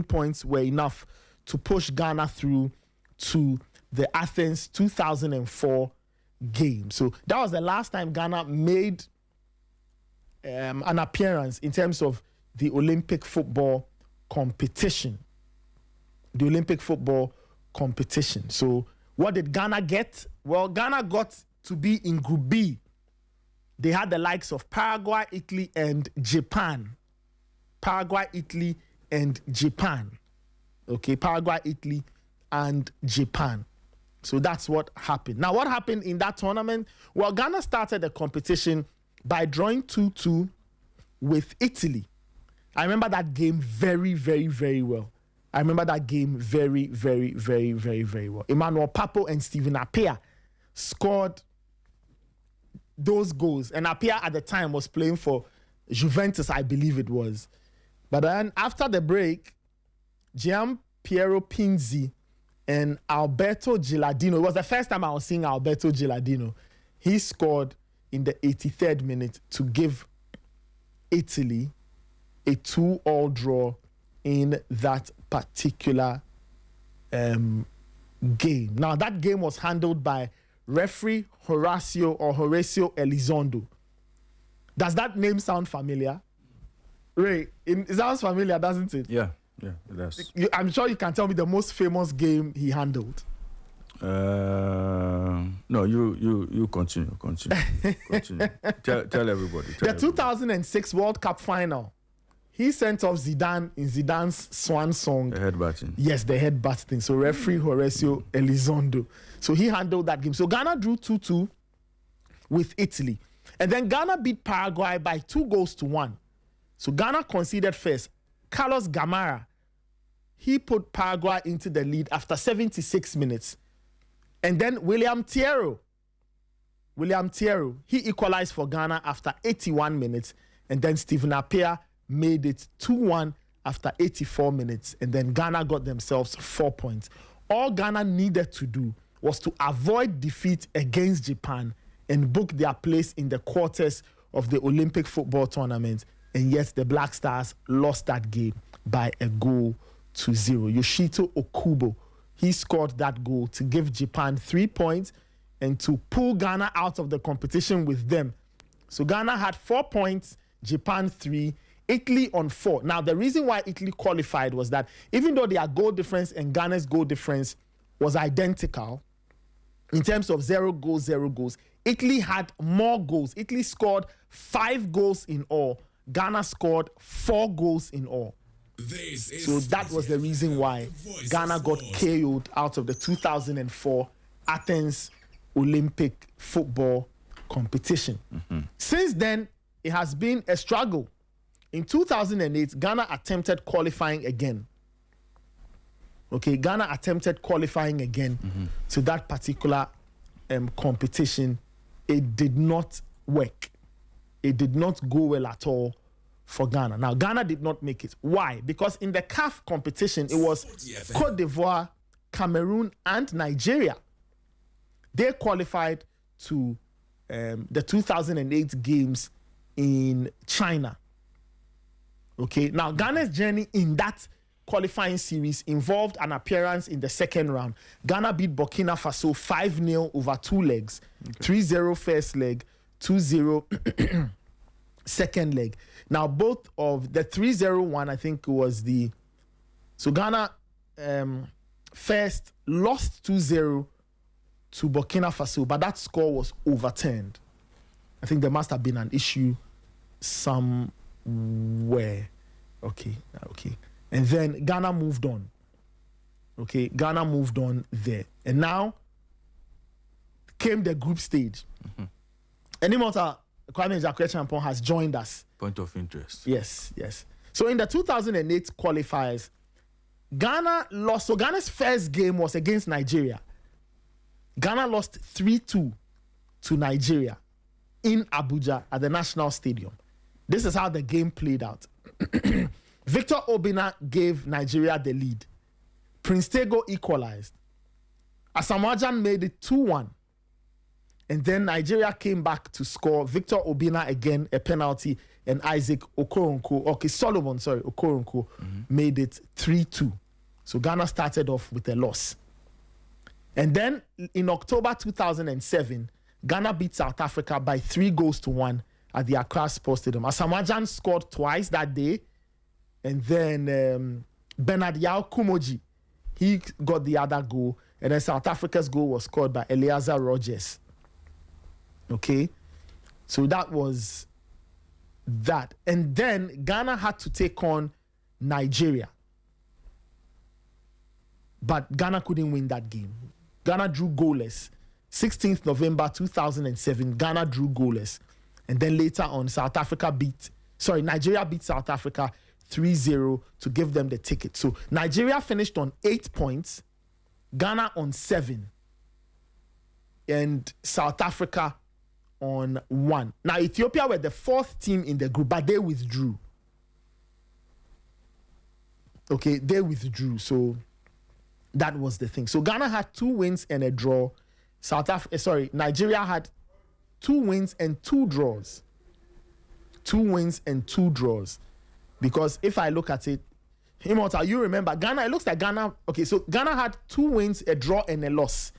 13 points were enough to push Ghana through to the Athens 2004 game. So that was the last time Ghana made an appearance in terms of the Olympic football competition. The Olympic football competition. So what did Ghana get? Well, Ghana got to be in Group B. They had the likes of Paraguay, Italy, and Japan. Paraguay, Italy, and Japan. Okay, Paraguay, Italy, and Japan. So that's what happened. Now, what happened in that tournament? Well, Ghana started the competition by drawing 2-2 with Italy. I remember that game very, very, very well. Very, very, very, very, very well. Emmanuel Papo and Stephen Appiah scored those goals. And Appiah at the time was playing for Juventus, I believe it was. But then after the break, Gian Piero Pinzi and Alberto Gilardino, it was the first time I was seeing Alberto Gilardino. He scored in the 83rd minute to give Italy a 2-2 draw in that particular game. Now, that game was handled by referee Horacio Elizondo. Does that name sound familiar? Ray, it sounds familiar, doesn't it? Yeah, it does. I'm sure you can tell me the most famous game he handled. No, you continue. Tell everybody. The 2006 World Cup final. He sent off Zidane in Zidane's swan song. The headbutting. Yes, the headbutting. So referee Horacio Elizondo. So he handled that game. So Ghana drew 2-2 with Italy. And then Ghana beat Paraguay by 2-1. So Ghana conceded first. Carlos Gamara, he put Paraguay into the lead after 76 minutes. And then William Thiero, he equalized for Ghana after 81 minutes. And then Stephen Appiah made it 2-1 after 84 minutes. And then Ghana got themselves 4 points. All Ghana needed to do was to avoid defeat against Japan and book their place in the quarters of the Olympic football tournament. And yet the Black Stars lost that game by 1-0. Yoshito Okubo, he scored that goal to give Japan 3 points and to pull Ghana out of the competition with them. So Ghana had 4 points, Japan 3, Italy on 4. Now, the reason why Italy qualified was that even though their goal difference and Ghana's goal difference was identical in terms of 0 goals, Italy had more goals. Italy scored 5 goals in all. Ghana scored 4 goals in all. So that was the reason why Ghana got KO'd out of the 2004 Athens Olympic football competition. Mm-hmm. Since then, it has been a struggle. In 2008, Ghana attempted qualifying again. Okay, Ghana attempted qualifying again to that particular competition. It did not work. It did not go well at all for Ghana. Now, Ghana did not make it. Why? Because in the CAF competition, it was Cote d'Ivoire, Cameroon, and Nigeria. They qualified to the 2008 games in China. Okay, now Ghana's journey in that qualifying series involved an appearance in the second round. Ghana beat Burkina Faso 5-0 over 2 legs. 3-0 first leg, 2-0 second leg. Now, both of the 3-0 one, I think was the... So Ghana first lost 2-0 to Burkina Faso, but that score was overturned. I think there must have been an issue somewhere. Okay. And then Ghana moved on. Okay, Ghana moved on there. And now came the group stage. Enimota Kwame Ejaku-Champong has joined us. Point of interest. Yes. So in the 2008 qualifiers, Ghana lost. So Ghana's first game was against Nigeria. Ghana lost 3-2 to Nigeria in Abuja at the National Stadium. This is how the game played out. Victor Obina gave Nigeria the lead. Prince Tego equalized. Asamoah Gyan made it 2-1. And then Nigeria came back to score. Victor Obinna again, a penalty, and Isaac Okoronko made it 3-2. So Ghana started off with a loss. And then in October 2007, Ghana beat South Africa by 3-1 at the Accra Sports Stadium. Asamoah Gyan scored twice that day. And then Bernard Yao Kumoji, he got the other goal. And then South Africa's goal was scored by Eleazar Rogers. Okay? So that was that. And then Ghana had to take on Nigeria. But Ghana couldn't win that game. Ghana drew goalless. 16th November 2007, Ghana drew goalless. And then later on, Nigeria beat South Africa 3-0 to give them the ticket. So Nigeria finished on 8 points, Ghana on 7, and South Africa on 1. Now, Ethiopia were the 4th team in the group, but they withdrew. Okay, they withdrew. So that was the thing. So Ghana had 2 wins and a draw. Nigeria had 2 wins and 2 draws. 2 wins and 2 draws. Because if I look at it, Immortal, you remember Ghana, it looks like Ghana. Okay, so Ghana had 2 wins, a draw, and a loss.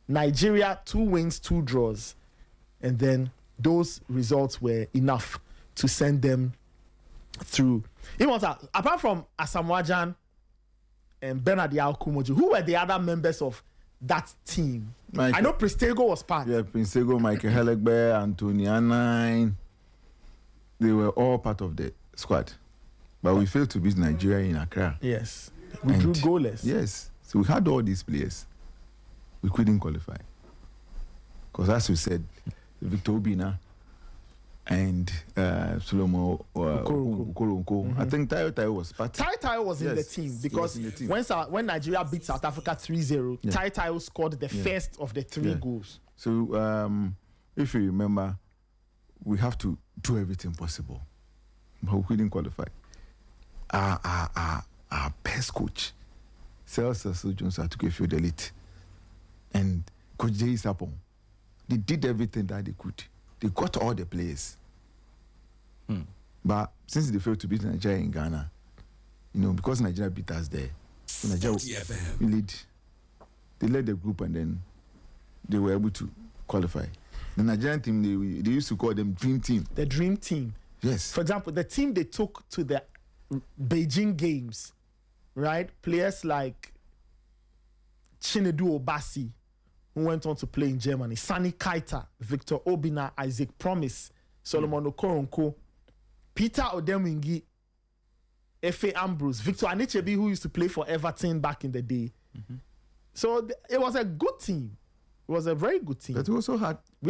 Nigeria, 2 wins, 2 draws. And then those results were enough to send them through. Immortal, apart from Asamoah Gyan and Bernard Yao Kumoji, who were the other members of that team? I know Pristego was part. Yeah, Pristego, Michael Hellegbe, Anthony Anine. They were all part of the squad. But we failed to beat Nigeria in Accra. Yes. We drew goalless. Yes. So we had all these players. We couldn't qualify. Because as we said, Victor Obinna and Solomon Okoronko. I think Tayo was part. Tayo was in the team because when Nigeria beat South Africa 3-0, Tayo scored the first of the 3 goals. So if you remember, we have to do everything possible. But we couldn't qualify. Our best coach, Celso Jones, took a field elite. And Coach Jay Sapon, they did everything that they could. They got all the players. But since they failed to beat Nigeria in Ghana, because Nigeria beat us there, so Nigeria they led the group and then they were able to qualify. The Nigerian team, they used to call them Dream Team. The Dream Team. Yes. For example, the team they took to the Beijing Games, right? Players like Chinedu Obasi, who went on to play in Germany, Sani Kaita, Victor Obinna, Isaac Promise, Solomon Okoronko, Peter Odemwingie, Efe Ambrose, Victor Anichebi, who used to play for Everton back in the day. So it was a good team. It was a very good team. But we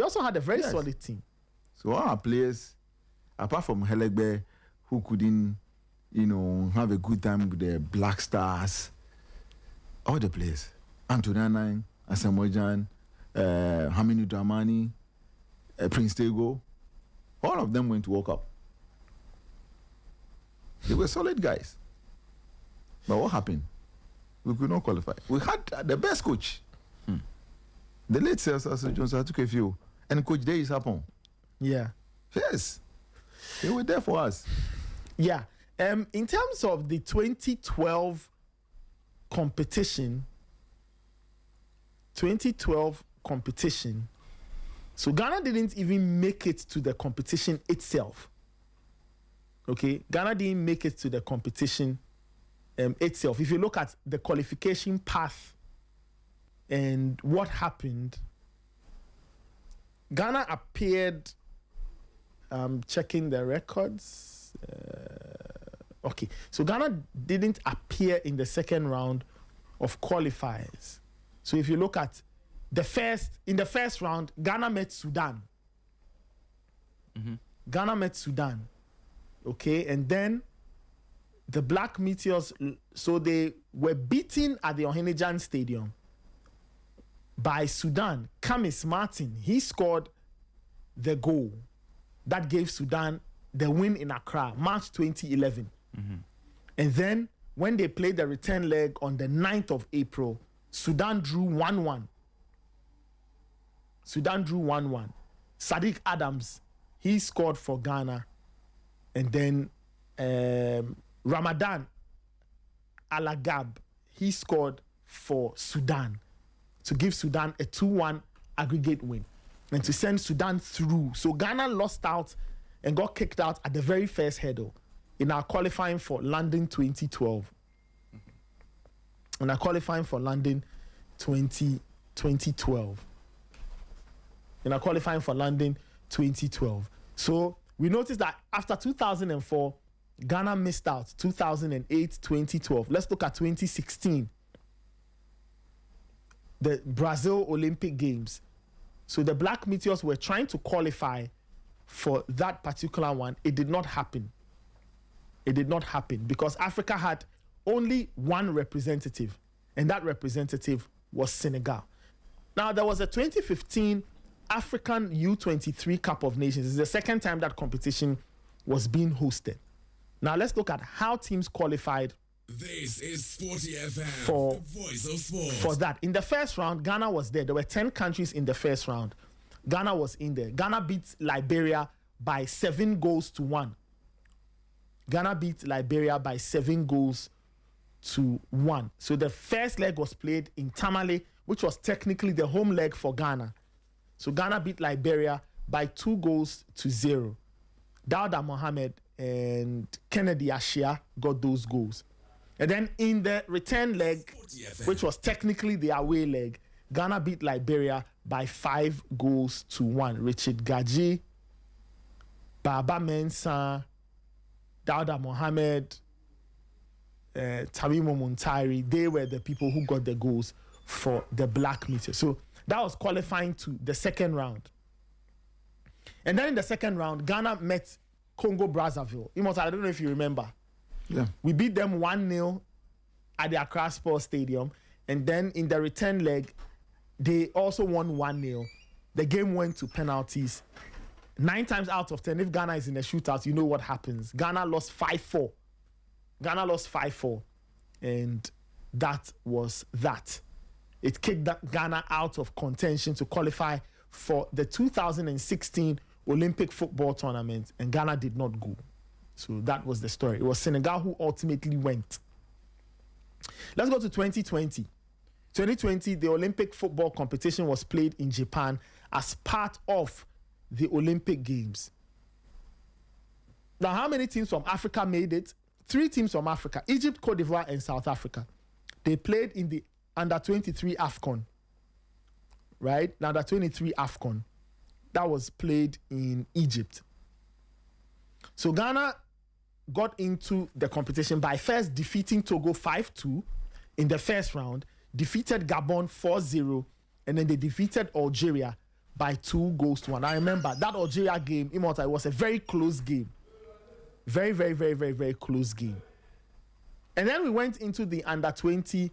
also had a very solid team. So all our players, apart from Hellegbe, who couldn't, have a good time with the Black Stars, all the players, Anthony Anine, Asamoah Gyan, Hamidou Dramani, Prince Tego, all of them went to World Cup. They were solid guys. But what happened? We could not qualify. We had the best coach. The late Celso Jones took a few. And Coach Day is upon. Yeah. Yes. They were there for us. Yeah. In terms of the 2012 competition, so Ghana didn't even make it to the competition itself. Okay? Ghana didn't make it to the competition itself. If you look at the qualification path and what happened, Ghana appeared, checking the records. Okay, so Ghana didn't appear in the second round of qualifiers. So if you look at in the first round, Ghana met Sudan. Ghana met Sudan. Okay, and then the Black Meteors, so they were beaten at the Ohenijan Stadium by Sudan. Kamis Martin, he scored the goal that gave Sudan the win in Accra, March 2011. And then when they played the return leg on the 9th of April, Sudan drew 1-1. Sudan drew 1-1. Sadiq Adams, he scored for Ghana. And then Ramadan Alagab, he scored for Sudan to give Sudan a 2-1 aggregate win and to send Sudan through. So Ghana lost out and got kicked out at the very first hurdle in our qualifying for London 2012. In our qualifying for London 2012. In our qualifying for London 2012. So we noticed that after 2004, Ghana missed out 2008, 2012. Let's look at 2016. The Brazil Olympic Games. So the Black Meteors were trying to qualify for that particular one. It did not happen. It did not happen because Africa had only one representative, and that representative was Senegal. Now, there was a 2015 African U23 Cup of Nations. It's the second time that competition was being hosted. Now, let's look at how teams qualified. This is Sporty FM, for, the voice of sport. For that. In the first round, Ghana was there. There were 10 countries in the first round. Ghana was in there. Ghana beat Liberia by 7-1. Ghana beat Liberia by 7-1. So the first leg was played in Tamale, which was technically the home leg for Ghana. So Ghana beat Liberia by 2-0. Dauda Mohammed and Kennedy Ashia got those goals. And then in the return leg, which was technically the away leg, Ghana beat Liberia by 5-1. Richard Gaji, Baba Mensah, Dauda Mohammed, Tamimo Muntari, they were the people who got the goals for the Black Meteors. So that was qualifying to the second round. And then in the second round, Ghana met Congo Brazzaville. I don't know if you remember. Yeah. We beat them 1-0 at the Accra Sports Stadium. And then in the return leg, they also won 1-0. The game went to penalties. 9 times out of 10, if Ghana is in a shootout, you know what happens. Ghana lost 5-4. And that was that. It kicked Ghana out of contention to qualify for the 2016 Olympic football tournament, and Ghana did not go. So that was the story. It was Senegal who ultimately went. Let's go to 2020. 2020, the Olympic football competition was played in Japan as part of the Olympic Games. Now, how many teams from Africa made it? 3 teams from Africa: Egypt, Cote d'Ivoire, and South Africa. They played in the Under-23 AFCON. Right? Now, Under-23 AFCON. That was played in Egypt. So Ghana got into the competition by first defeating Togo 5-2 in the first round, defeated Gabon 4-0, and then they defeated Algeria by 2-1. I remember that Algeria game, it was a very close game. Very, very, very, very, very close game. And then we went into the Under-20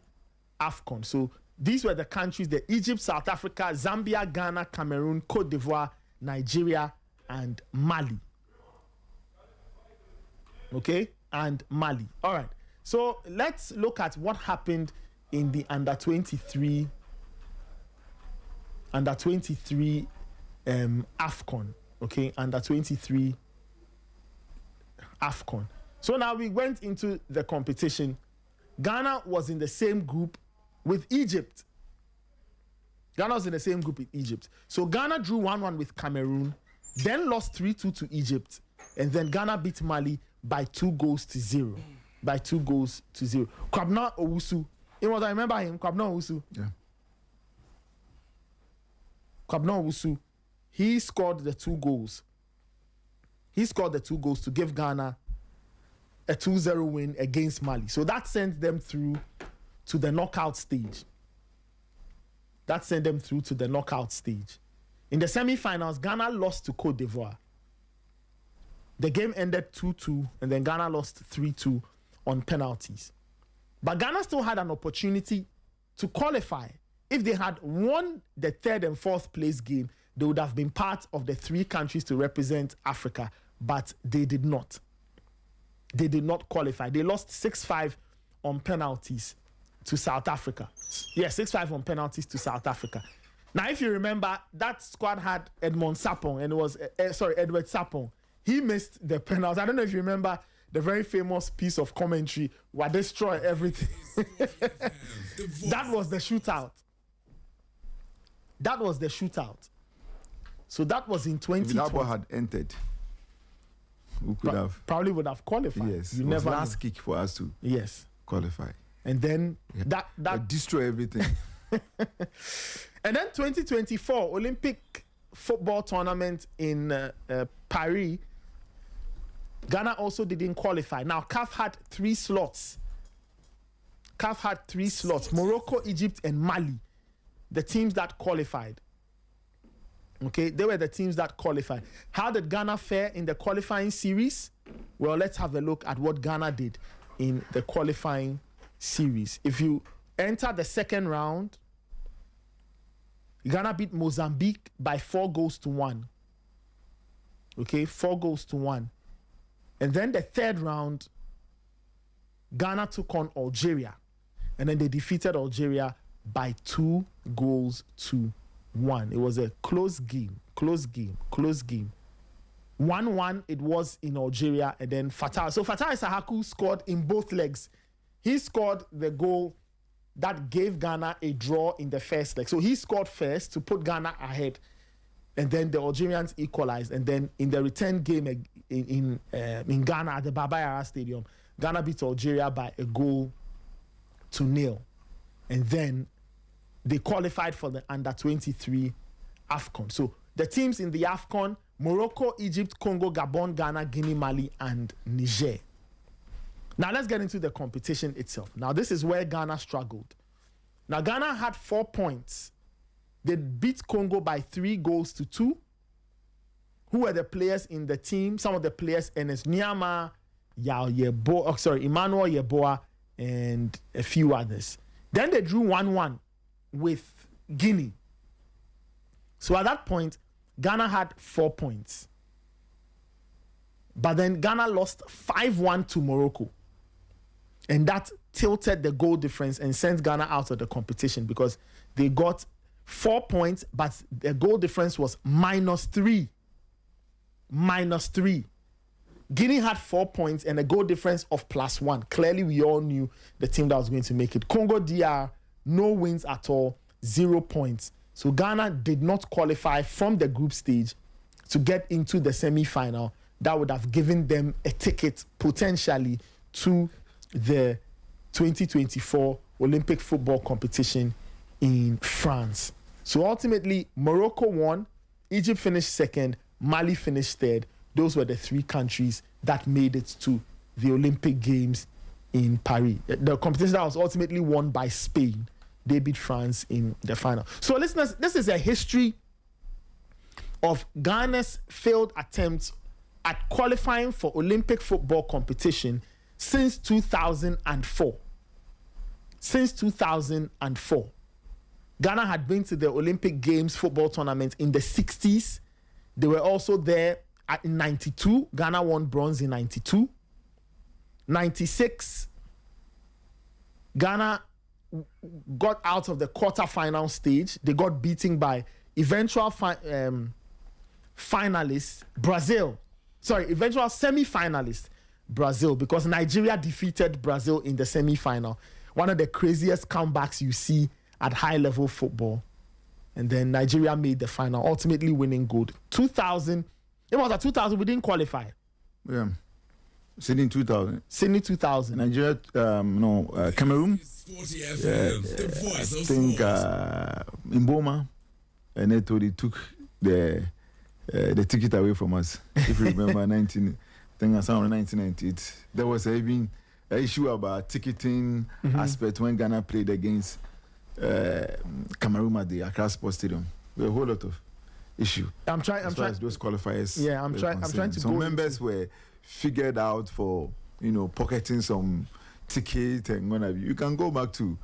AFCON. So these were the countries: the Egypt, South Africa, Zambia, Ghana, Cameroon, Cote d'Ivoire, Nigeria, and Mali. Okay? And Mali. All right. So let's look at what happened in the Under-23 AFCON. Okay? Under-23 AFCON. So now we went into the competition. Ghana was in the same group with Egypt. So Ghana drew 1-1 with Cameroon, then lost 3-2 to Egypt, and then Ghana beat Mali by 2-0. Kwabena Owusu. I remember him, Kwabena Owusu. Yeah. Kwabena Owusu. He scored the 2 goals. To give Ghana a 2-0 win against Mali. So that sent them through to the knockout stage. In the semi-finals, Ghana lost to Cote d'Ivoire. The game ended 2-2, and then Ghana lost 3-2 on penalties. But Ghana still had an opportunity to qualify. If they had won the 3rd and 4th place game, they would have been part of the 3 countries to represent Africa, but they did not. They did not qualify. They lost 6-5 on penalties to South Africa. 6-5 on penalties to South Africa. Now, if you remember, that squad had Edmond Sapong, and it was Edward Sapong. He missed the penalty. I don't know if you remember the very famous piece of commentary where they destroy everything. That was the shootout. That was the shootout. So that was in 2020. If that had entered, we could have probably would have qualified. Yes, you it was never last kick for us to qualify. And then that destroy everything. And then 2024 Olympic football tournament in Paris, Ghana also didn't qualify. Now CAF had 3 slots. Morocco, Egypt, and Mali, the teams that qualified. Okay, they were the teams that qualified. How did Ghana fare in the qualifying series? Well, let's have a look at what Ghana did in the qualifying series. If you enter the second round, Ghana beat Mozambique by 4-1. Okay, 4-1. And then the third round, Ghana took on Algeria. And then they defeated Algeria by 2-1. It was a close game. 1-1 it was in Algeria, and then Fatai. So Fatai Sahaku scored in both legs. He scored the goal that gave Ghana a draw in the first leg. So he scored first to put Ghana ahead, and then the Algerians equalized. And then in the return game in Ghana at the Baba Yara Stadium, Ghana beat Algeria by 1-0. And then they qualified for the under-23 AFCON. So the teams in the AFCON: Morocco, Egypt, Congo, Gabon, Ghana, Guinea, Mali, and Niger. Now let's get into the competition itself. Now this is where Ghana struggled. Now Ghana had 4 points. They beat Congo by 3-2. Who were the players in the team? Some of the players: Enes Nyama, Emmanuel Yeboah, and a few others. Then they drew 1-1 with Guinea. So at that point, Ghana had 4 points. But then Ghana lost 5-1 to Morocco. And that tilted the goal difference and sent Ghana out of the competition because they got 4 points, but the goal difference was -3. -3. Guinea had 4 points and a goal difference of +1. Clearly, we all knew the team that was going to make it. Congo DR, no wins at all, 0 points. So Ghana did not qualify from the group stage to get into the semi-final. That would have given them a ticket potentially to the 2024 Olympic football competition in France. So ultimately, Morocco won, Egypt finished second, Mali finished third. Those were the 3 countries that made it to the Olympic Games in Paris. The competition that was ultimately won by Spain. They beat France in the final. So listeners, this is a history of Ghana's failed attempts at qualifying for Olympic football competition since 2004. Since 2004. Ghana had been to the Olympic Games football tournament in the 60s. They were also there in 92. Ghana won bronze in 92. 96, Ghana got out of the quarter-final stage. They got beaten by eventual finalists, Brazil. Eventual semi-finalist, Brazil, because Nigeria defeated Brazil in the semi-final. One of the craziest comebacks you see at high-level football. And then Nigeria made the final, ultimately winning gold. 2000, it was at 2000, we didn't qualify. Yeah. Sydney 2000. Sydney 2000. Nigeria, Cameroon. Sporty FM, the voice I of think sport. in Boma, and they took the ticket away from us. If you remember, 1998, there was even an issue about ticketing aspect when Ghana played against Cameroon at the Accra Sports Stadium. There were a whole lot of issue. I'm trying. Those qualifiers. Yeah, I'm trying to. Some members were figured out for pocketing some ticket and whatever. You can go back to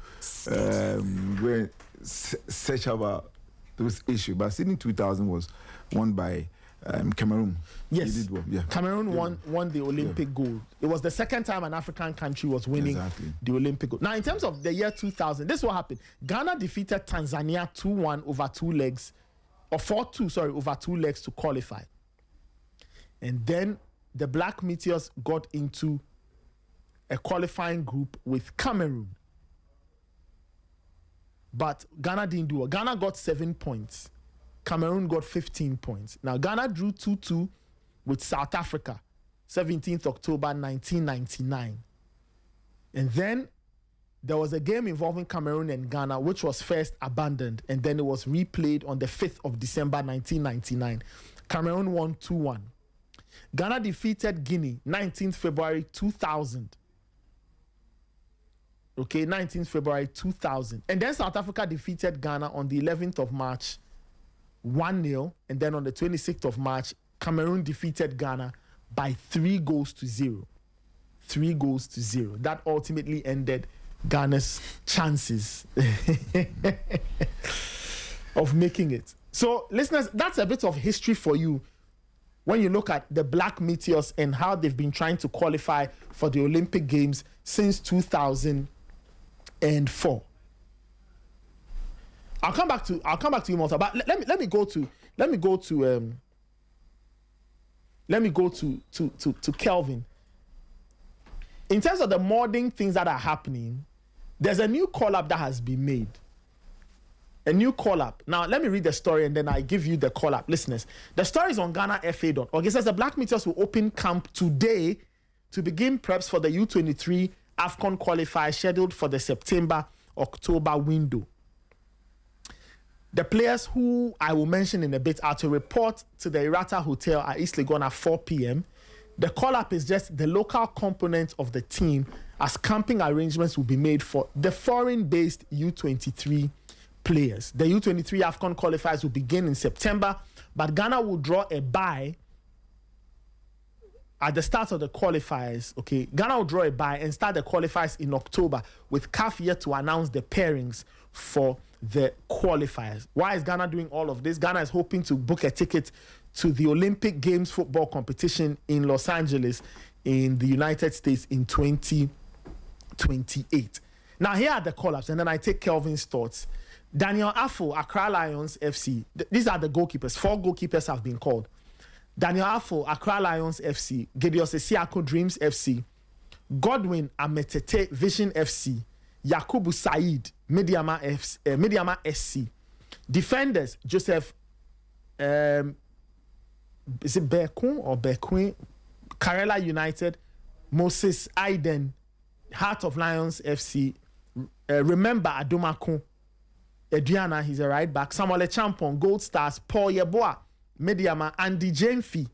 search about those issues. But Sydney 2000 was won by Cameroon. Yes, He did well. Yeah. Cameroon won the Olympic gold. It was the second time an African country was winning the Olympic gold. Now, in terms of the year 2000, this is what happened. Ghana defeated Tanzania 2-1 over 2 legs, or 4-2, sorry, over 2 legs to qualify. And then the Black Meteors got into a qualifying group with Cameroon. But Ghana didn't do it. Ghana got 7 points. Cameroon got 15 points. Now, Ghana drew 2-2 with South Africa, 17th October 1999. And then there was a game involving Cameroon and Ghana, which was first abandoned, and then it was replayed on the 5th of December 1999. Cameroon won 2-1. Ghana defeated Guinea, 19th February 2000. Okay, 19th February 2000. And then South Africa defeated Ghana on the 11th of March, 1-0. And then on the 26th of March, Cameroon defeated Ghana by 3-0. 3-0. That ultimately ended Ghana's chances of making it. So, listeners, that's a bit of history for you when you look at the Black Meteors and how they've been trying to qualify for the Olympic Games since 2004. I'll come back to you, Malta. But let me go to Kelvin. In terms of the modern things that are happening, there's a new call-up that has been made. A new call-up. Now, let me read the story and then I give you the call-up. Listeners, the story is on GhanaFA.org. It says the Black Meteors will open camp today to begin preps for the U23 AFCON qualifier scheduled for the September-October window. The players who I will mention in a bit are to report to the Irata Hotel at East Legon at 4 p.m. The call-up is just the local component of the team, as camping arrangements will be made for the foreign-based U23 players. The U23 AFCON qualifiers will begin in September, but Ghana will draw a bye at the start of the qualifiers. Okay, Ghana will draw a bye and start the qualifiers in October, with CAF yet to announce the pairings for the qualifiers. Why is Ghana doing all of this? Ghana is hoping to book a ticket to the Olympic Games football competition in Los Angeles in the United States in 2028. Now, here are the call-ups, and then I take Kelvin's thoughts. Daniel Afo, Accra Lions FC. These are the goalkeepers. 4 goalkeepers have been called. Daniel Afo, Accra Lions FC. Gideos Esiako Dreams FC. Godwin Ametete Vision FC. Yakubu Said, Mediama SC. Defenders, Joseph, is it Bekun or Bequin? Karela United. Moses Aiden, Heart of Lions FC. Remember Adomakun. Adriana, he's a right back. Samuel Champon, Gold Stars. Paul Yeboah, Mediama. Andy Jamefi,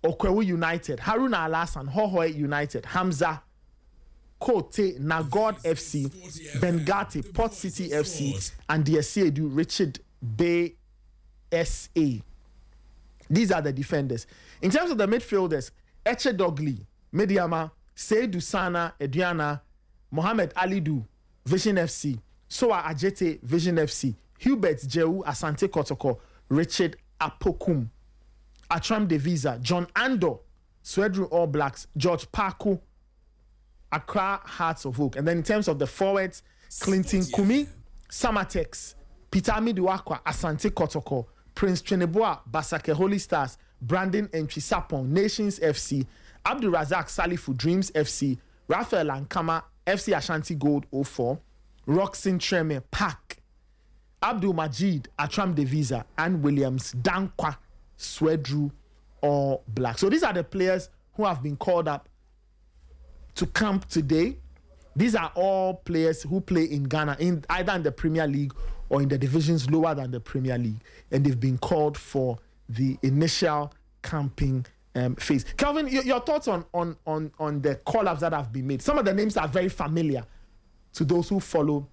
Okwewu United. Haruna Alasan, Hohoe United. Hamza Kote, Nagod FC, Bengati, Port City FC, and the Edu Richard Bay SA. These are the defenders. In terms of the midfielders, Eche Dogli, Mediama, Seydou Sana, Ediana, Mohamed Alidu, Vision FC, Soa Ajete, Vision FC, Hubert Jehu, Asante Kotoko, Richard Apokum, Atram Devisa, John Ando, Swedru All Blacks, George Paku, Accra Hearts of Oak. And then in terms of the forwards, Clinton Kumi, Samatex, Peter Miduakwa, Asante Kotoko, Prince Trineboa, Basake Holy Stars, Brandon Entwisapon, Nations FC, Abdul Razak Salifu, Dreams FC, Raphael Ankama, FC Ashanti Gold 04, Roxin Treme, Pack, Abdul Majid, Atram Devisa, and Williams, Dankwa, Swedru, All Black. So these are the players who have been called up to camp today. These are all players who play in Ghana, either in the Premier League or in the divisions lower than the Premier League, and they've been called for the initial camping phase. Kelvin, your thoughts on the call-ups that have been made? Some of the names are very familiar to those who follow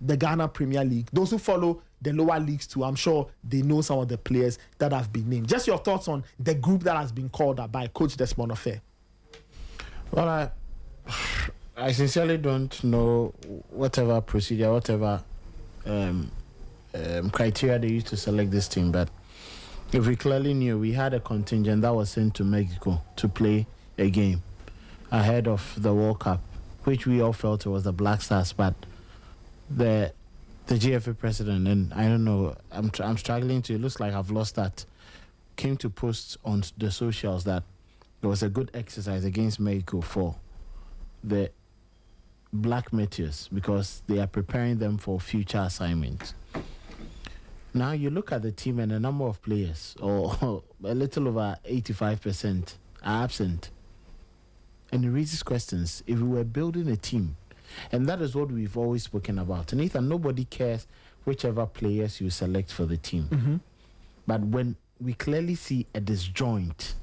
the Ghana Premier League, those who follow the lower leagues too. I'm sure they know some of the players that have been named. Just your thoughts on the group that has been called up by Coach Desmond Ofei. Well, I sincerely don't know whatever procedure, whatever criteria they use to select this team, but If we clearly knew, we had a contingent that was sent to Mexico to play a game ahead of the World Cup, which we all felt it was the Black Stars, but the GFA president, and I don't know, I'm struggling to, it looks like I've lost that, came to post on the socials that it was a good exercise against Mexico for the Black Meteors because they are preparing them for future assignments. Now you look at the team and the number of players, or a little over 85% are absent. And it raises questions. If we were building a team, and that is what we've always spoken about. And Nathan, nobody cares whichever players you select for the team. Mm-hmm. But when we clearly see a disjoint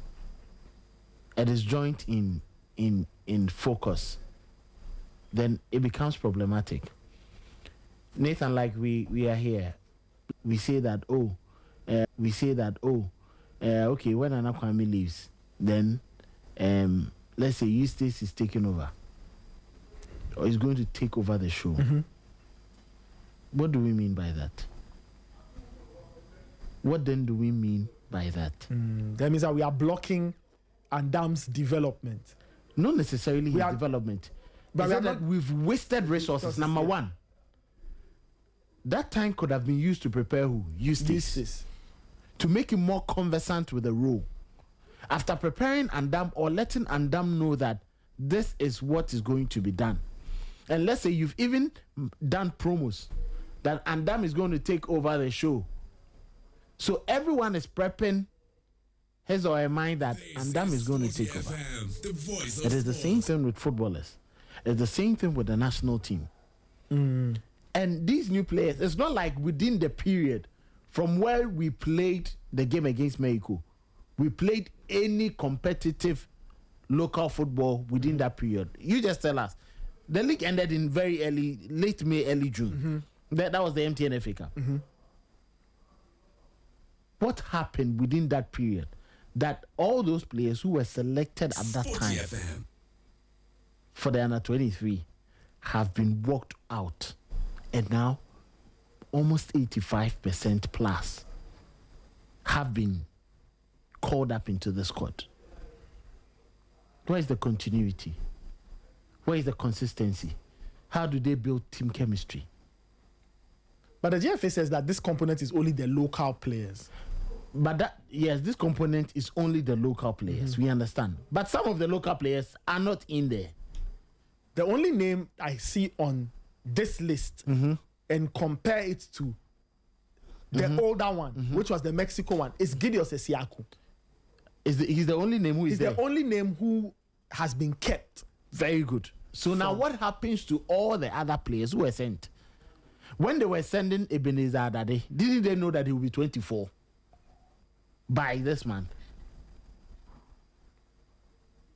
in focus, then it becomes problematic. Nathan, like we are here, we say that okay, when Anakwame leaves, then let's say Eustace is taking over, or is going to take over the show. Mm-hmm. What do we mean by that? What then do we mean by that? That means that we are blocking Andam's development. Not necessarily his development. But that we've wasted resources. Number one, that time could have been used to prepare who? Eustace. To make him more conversant with the role. After preparing Andam or letting Andam know that this is what is going to be done. And let's say you've even done promos that Andam is going to take over the show. So everyone is prepping his or her mind that Andam is going to take over. It is the same thing with footballers. It's the same thing with the national team. And these new players, it's not like within the period from where we played the game against Mexico, we played any competitive local football within that period. You just tell us. The league ended in very late May, early June. Mm-hmm. That was the MTN FA Cup. Mm-hmm. What happened within that period that all those players who were selected at that time for the under 23 have been walked out, and now almost 85% plus have been called up into the squad? Where is the continuity? Where is the consistency? How do they build team chemistry? But the GFA says that this component is only the local players. But that, yes, this component is only the local players. Mm-hmm. We understand. But some of the local players are not in there. The only name I see on this list and compare it to the older one, which was the Mexico one, is Gideon Sesiaku. He's the only name who is there. He's the only name who has been kept. Very good. So now what happens to all the other players who were sent? When they were sending Ebenezer Adade, didn't they know that he will be 24 by this month?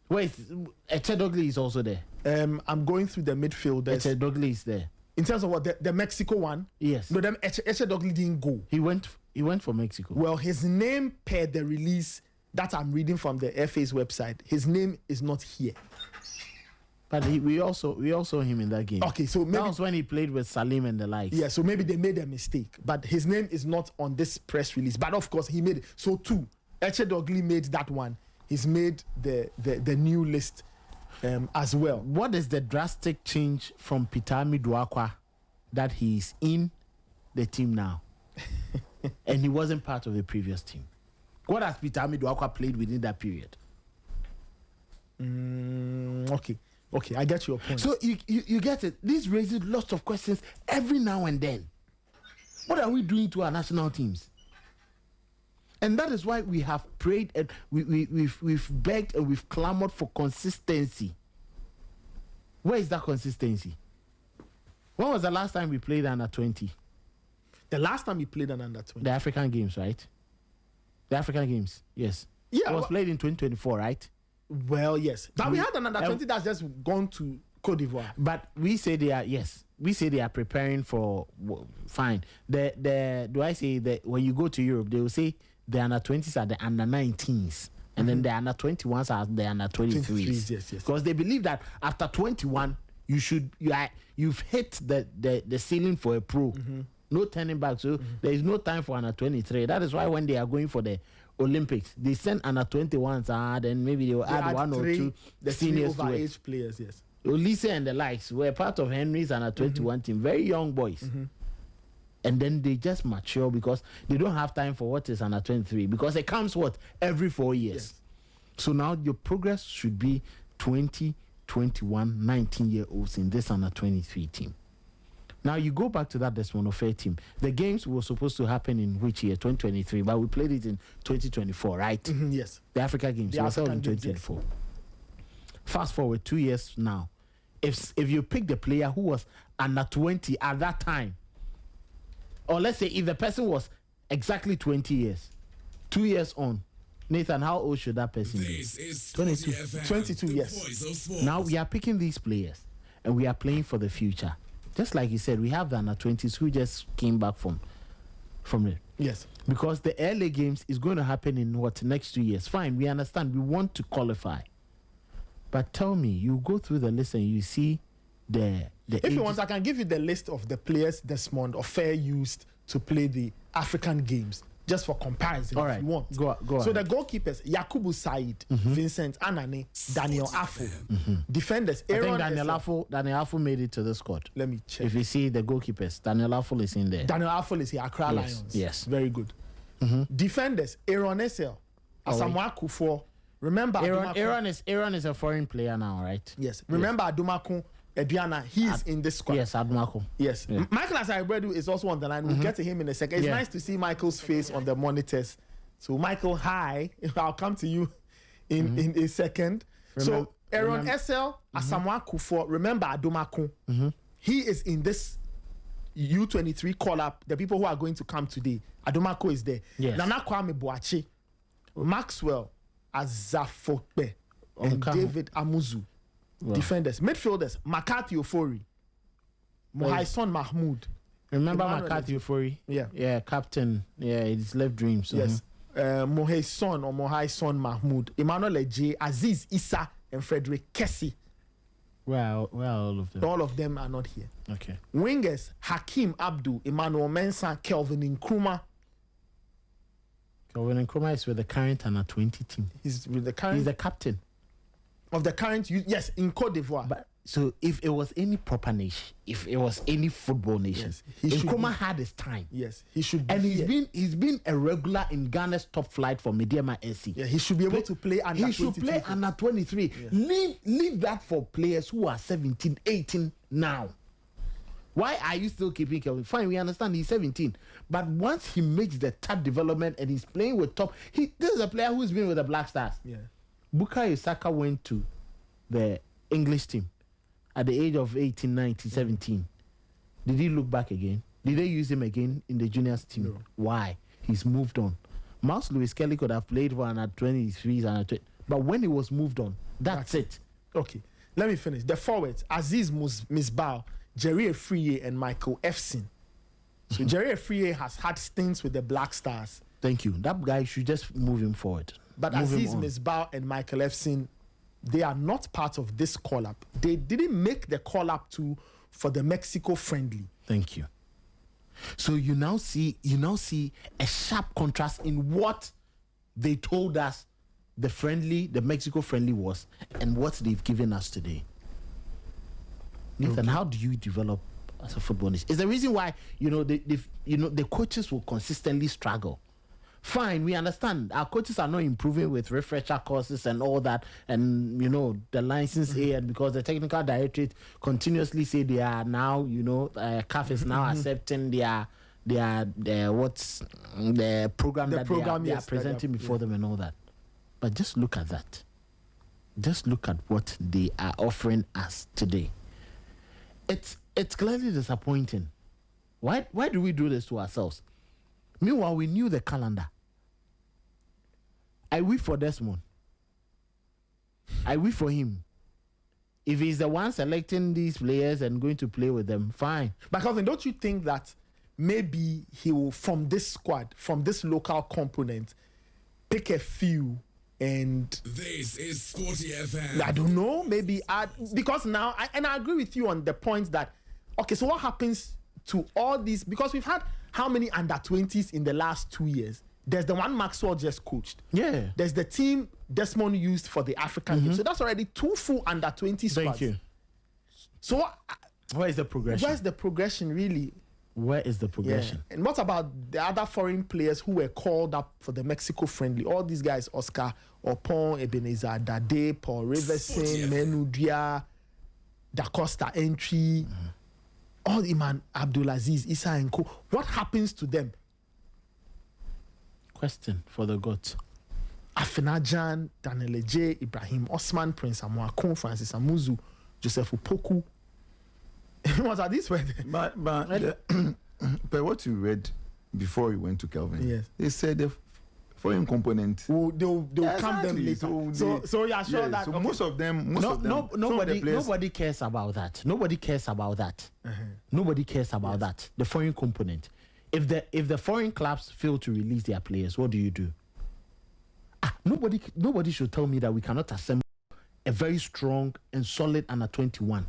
Wait, Echedogli is also there. I'm going through the midfielders. Echedogli is there. In terms of what the Mexico one? Yes. No, Echedogli didn't go. He went for Mexico. Well, his name per the release that I'm reading from the FA's website, his name is not here. But we all saw him in that game. Okay, so maybe that was when he played with Salim and the likes. Yeah, so maybe they made a mistake. But his name is not on this press release. But of course, he made it. So too, Echedogli made that one. He's made the new list as well. What is the drastic change from Pitami Duakwa that he's in the team now? And he wasn't part of the previous team. What has Pitami Duakwa played within that period? Okay, I get your point. So you get it. This raises lots of questions every now and then. What are we doing to our national teams? And that is why we have prayed and we've begged and we've clamored for consistency. Where is that consistency? When was the last time we played under 20? The last time we played an under 20? The African Games, right? The African Games, yes. Yeah. It was played in 2024, right? Well, yes. But we had an under 20 that's just gone to Cote d'Ivoire. But we say they are preparing for fine. Do I say that when you go to Europe, they will say the under 20s are the under 19s, and then the under 21s are the under 23s. Yes. Because they believe that after 21, you've hit the ceiling for a pro. No turning back. So there is no time for under 23. That is why when they are going for the Olympics, they send under 21s, then maybe they will add one or two the seniors over to it. age players. Yes. Olise and the likes were part of Henry's under 21 team, very young boys. And then they just mature because they don't have time for what is under 23 because it comes every 4 years. Yes. So now your progress should be 20, 21, 19-year-olds in this under 23 team. Now you go back to that Desmond Ofei team. The games were supposed to happen in which year? 2023, but we played it in 2024, right? Yes. The Africa games. The were African held in games, 2024. Yes. Fast forward 2 years now. If you pick the player who was under 20 at that time, or let's say if the person was exactly 20 years, 2 years on, Nathan, how old should that person be? 22. 22, yes. Now we are picking these players and we are playing for the future. Just like you said, we have the under 20s who just came back from it. Yes. Because the LA games is going to happen in next 2 years. Fine, we understand. We want to qualify. But tell me, you go through the list and you see the if you want, I can give you the list of the players Desmond Ofei used to play the African games, just for comparison. All right, if you want. go So ahead. the goalkeepers: Yakubu Said, Vincent Anane, Daniel Afo. Defenders: I Aaron think Essel. Daniel Afo made it to the squad. Let me check. If you see the goalkeepers, Daniel Afo is in there. Daniel Afo is here. Accra Yes, Lions. yes. Very good. Defenders: Aaron Essel, Asamoah Kufuor. Remember, Aaron is a foreign player now, right? Yes. Remember Adumakun Ediana. He is in this squad. Yes, Admako. Yes. Yeah. Michael Asare-Bredu is also on the line. We'll get to him in a second. It's Yeah. nice to see Michael's face on the monitors. So, Michael, hi. I'll come to you in a second. So, Aaron Essel, Asamoah Kufuor, remember Adumakun. He is in this U23 call-up. The people who are going to come today. Adumakun is there. Yes. Nana Kwame Boachi, Maxwell Azafokpe, and David Amuzu. Well. Defenders. Midfielders, Makati Ofori, Mohai Mahmoud. Remember Emmanuel McCarthy Ofori? Yeah. Yeah, captain. Yeah, it's left dreams. Yes. Mohai Mahmoud, Emmanuel Eje, Aziz Issa, and Frederick Kessie. Well, all of them. All of them are not here. Okay. Wingers, Hakim Abdul, Emmanuel Mensah, Kelvin Nkrumah. Kelvin Nkrumah is with the current under 20 team. He's with the current He's the captain. of the current. Yes, in Cote d'Ivoire. But so if it was any proper nation, if it was any football nation, Yes, he should Nkrumah be. had his time. Yes, he should be. And here. he's been a regular in Ghana's top flight for Mediama SC. Yeah, he should be able to play under He should 23. play under 23. Leave that for players who are 17, 18 now. Why are you still keeping Kelvin? Fine, we understand he's 17. But once he makes the top development and he's playing with top, this is a player who's been with the Black Stars. Yeah. Bukayo Saka went to the English team at the age of 18, 19, 17. Did he look back again? Did they use him again in the juniors team? No. Why? He's moved on. Miles Lewis Kelly could have played for under 23s, under 20, but when he was moved on, that's it. Okay, let me finish. The forwards, Aziz Misbah, Jerry Efriye, and Michael Efsin. So Jerry Efriye has had stints with the Black Stars. Thank you. That guy should just move him forward. But Move him Aziz on. Misbah and Michael Efsin, they are not part of this call-up. They didn't make the call-up for the Mexico friendly. Thank you. So you now see a sharp contrast in what they told us the Mexico friendly was and what they've given us today. Nathan, how do you develop as a footballist? It's the reason why the coaches will consistently struggle. Fine, we understand our coaches are not improving with refresher courses and all that, and the license and because the technical directorate continuously say they are now CAF is now accepting what's the program that they are presenting before them and all that. But just look at that. Just look at what they are offering us today. It's clearly disappointing. Why do we do this to ourselves? Meanwhile, we knew the calendar. I wait for Desmond. I wait for him. If he's the one selecting these players and going to play with them, fine. But Calvin, don't you think that maybe he will, from this squad, from this local component, pick a few and... This is Sporty FM. I don't know, maybe add... Because now, I agree with you on the point that, okay, so what happens to all these, because we've had how many under-20s in the last 2 years? There's the one Maxwell just coached. Yeah. There's the team Desmond used for the African game. So that's already 2 full under-20 squads. Thank you. So Where is the progression? where's the progression really? Where is the progression? And what about the other foreign players who were called up for the Mexico friendly? All these guys, Oscar Opon, Ebenezer Dade, Paul Riverson, Menudia, Da Costa Entry, all Iman Abdulaziz, Issa and Co. What happens to them? Question for the gods. Afenajan, Daniel J, Ibrahim Osman, Prince Amuakun, Francis Amuzu, Joseph Upoku. What are these words? But what you read before you went to Kelvin, Yes. they said the foreign component. They'll come them later. So you're sure that so okay. most of them, Nobody cares about that. Nobody cares about that. Nobody cares about that. The foreign component. If the foreign clubs fail to release their players, what do? Nobody should tell me that we cannot assemble a very strong and solid under 21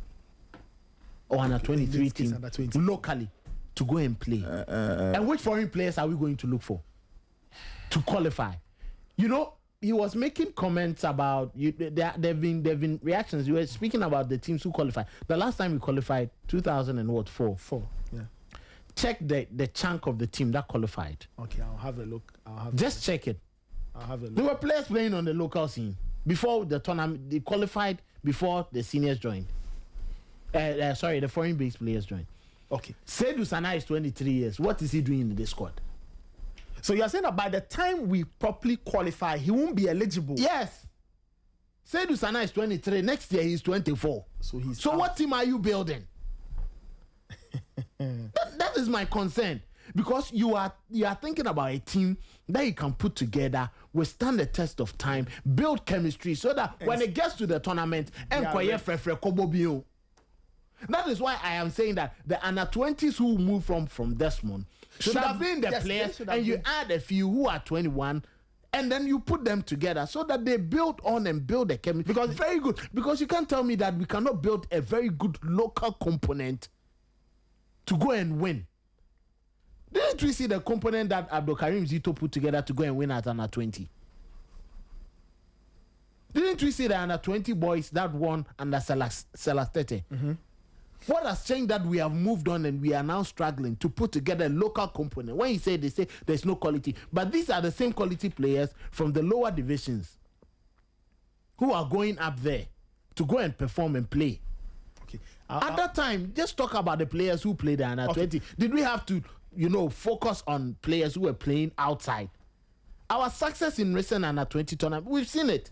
or under 23 team under 20. locally to go and play. And which foreign players are we going to look for to qualify? You know, he was making comments about you. There've been reactions. You were speaking about the teams who qualified. The last time we qualified, 2004. Yeah. Check the chunk of the team that qualified. Okay, I'll have a look. Just check it. I'll have a There look. were players playing on the local scene before the tournament. They qualified before the seniors joined. The foreign-based players joined. Okay. Seydou Sana is 23 years. What is he doing in the squad? So you're saying that by the time we properly qualify, he won't be eligible? Yes. Seydou Sana is 23. Next year he's 24. So What team are you building? that is my concern. Because you are thinking about a team that you can put together, withstand the test of time, build chemistry, so that when it gets to the tournament, that is why I am saying that the under 20s who move from Desmond should have been the players, and you add a few who are 21, and then you put them together so that they build on and build a chemistry. Because very good. Because you can't tell me that we cannot build a very good local component to go and win. Didn't we see the component that Abdul Karim Zito put together to go and win at under 20? Didn't we see the under 20 boys that won under Salastete? What has changed that we have moved on and we are now struggling to put together a local component? When they say there's no quality, but these are the same quality players from the lower divisions who are going up there to go and perform and play. Okay. At that time, just talk about the players who played the under 20. Did we have to, focus on players who were playing outside? Our success in recent under 20 tournament, we've seen it.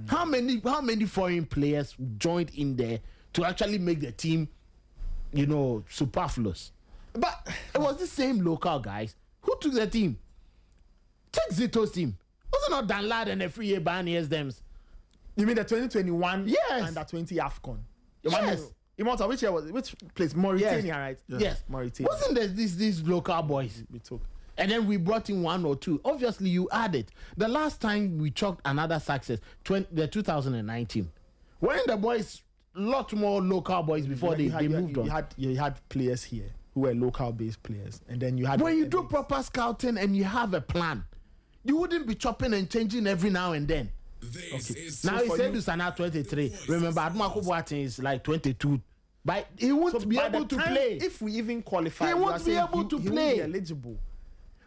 How many foreign players joined in there to actually make the team, superfluous? But it was the same local guys who took the team. Take Zito's team. Was it not Dan Lad and a free Barniers them? You mean the 2021 Yes. under 20 AFCON? Yes. Immortal, which place? Mauritania, right? Yes. Mauritania. Wasn't there these local boys? We took. And then we brought in one or two. Obviously, you added. The last time we chalked another success, the 2019. Weren't the boys a lot more local boys before they moved on? You had players here who were local-based players. And then you had... When you do proper scouting and you have a plan, you wouldn't be chopping and changing every now and then. This is Now he said it's now 23. Remember, Admako Boateng is like 22. But he won't be able to play. If we even qualify, He won't be able to he play. won't be eligible.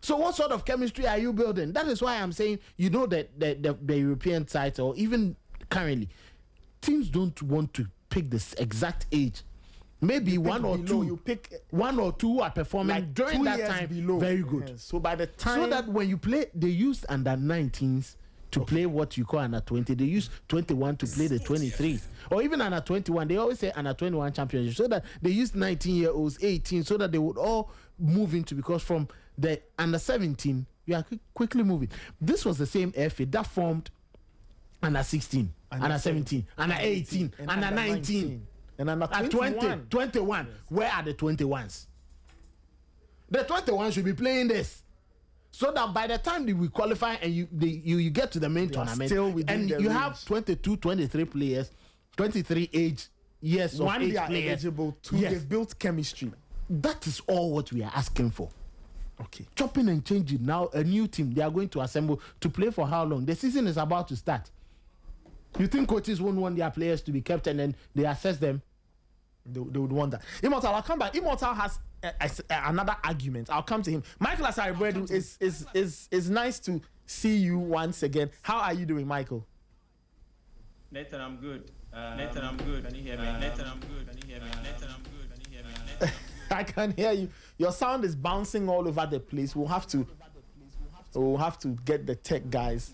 So what sort of chemistry are you building? That is why I'm saying, that the European sides, or even currently, teams don't want to pick this exact age. Maybe one or two. You pick one or two are performing like during 2 that years time. below. Very good. Yes. So by the time... So that when you play, they use under 19s to play what you call under 20. They use 21 to play the 23s. Or even under 21. They always say under 21 championship. So that they use 19-year-olds, 18, so that they would all move into, because from the under 17, you are quickly moving. This was the same FA that formed under 16, under 17, under 18, under 19. And under 21. 21. Yes. Where are the 21s? The 21 should be playing this. So that by the time we qualify and you get to the main tournament, and you have 22, 23 players, 23 years of age they are players. eligible. Two, yes. They've built chemistry. That is all what we are asking for. Okay. Chopping and changing. Now a new team they are going to assemble to play for how long? The season is about to start. You think coaches won't want their players to be kept and then they assess them? They would want that. Immortal, I'll come back. Immortal has another argument. I'll come to him. Michael Asari-Bredu, is nice to see you once again. How are you doing, Michael? Nathan, I'm good. Nathan, I'm good. Can you hear me? Nathan, I'm good. Can you hear me? Nathan, I'm good. Can you hear me? Nathan, I can hear you. Your sound is bouncing all over the place. We'll have to get the tech guys.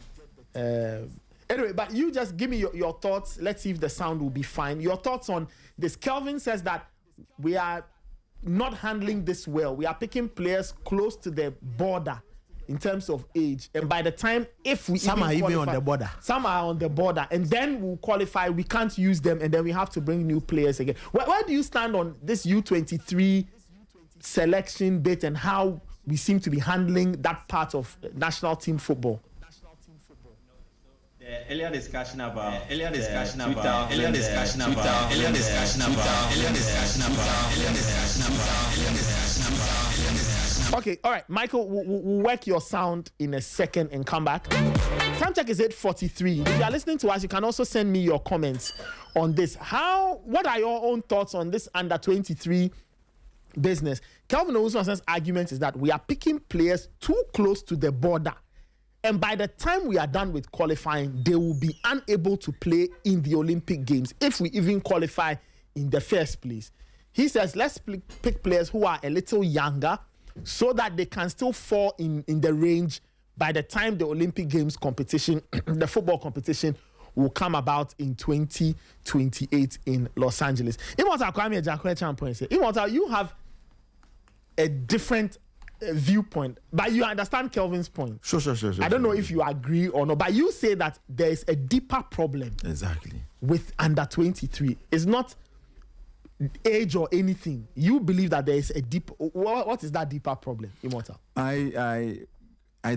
Anyway, but you just give me your thoughts. Let's see if the sound will be fine. Your thoughts on this. Kelvin says that we are not handling this well. We are picking players close to the border in terms of age. And by the time, if we some are even on the border. Some are on the border. And then we'll qualify. We can't use them. And then we have to bring new players again. Where do you stand on this U23 selection bit and how we seem to be handling that part of national team football? Earlier discussion about Okay, all right, Michael, we'll work your sound in a second and come back. Time check is 8:43. If you are listening to us, you can also send me your comments on this. What are your own thoughts on this under 23 business? Kelvin Owusu's argument is that we are picking players too close to the border. And by the time we are done with qualifying, they will be unable to play in the Olympic Games if we even qualify in the first place. He says, let's pick players who are a little younger so that they can still fall in the range by the time the Olympic Games competition, the football competition, will come about in 2028 in Los Angeles. Immortal, you have a different viewpoint, but you understand Kelvin's point. Sure. I don't know if you agree or not, but you say that there is a deeper problem. Exactly. With under 23. It's not age or anything. You believe that there is a deep. What is that deeper problem, Immortal? I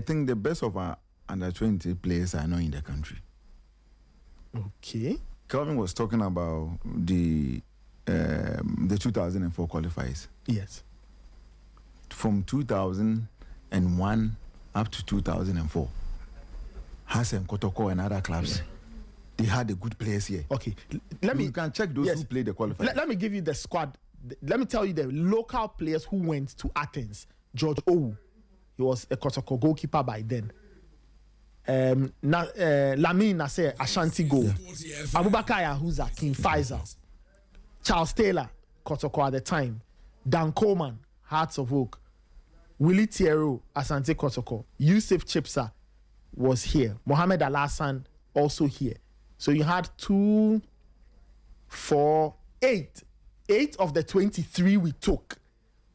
think the best of our under 20 players are not in the country. Okay. Kelvin was talking about the 2004 qualifiers. Yes. From 2001 up to 2004, Hassan Kotoko and other clubs, they had a good players here. Okay, you can check those who played the qualifiers. Let me give you the squad. Let me tell you the local players who went to Athens. George Owu, he was a Kotoko goalkeeper by then. Lamin Nasser, Ashanti goal. Yeah. Abubakar Yahuza, King Faisal. Charles Taylor, Kotoko at the time. Dan Coleman, Hearts of Oak. Willie Thiero, Asante Kotoko. Yusuf Chipsa was here. Mohamed Al-Hassan also here. So you had 2, 4, 8. 8 of the 23 we took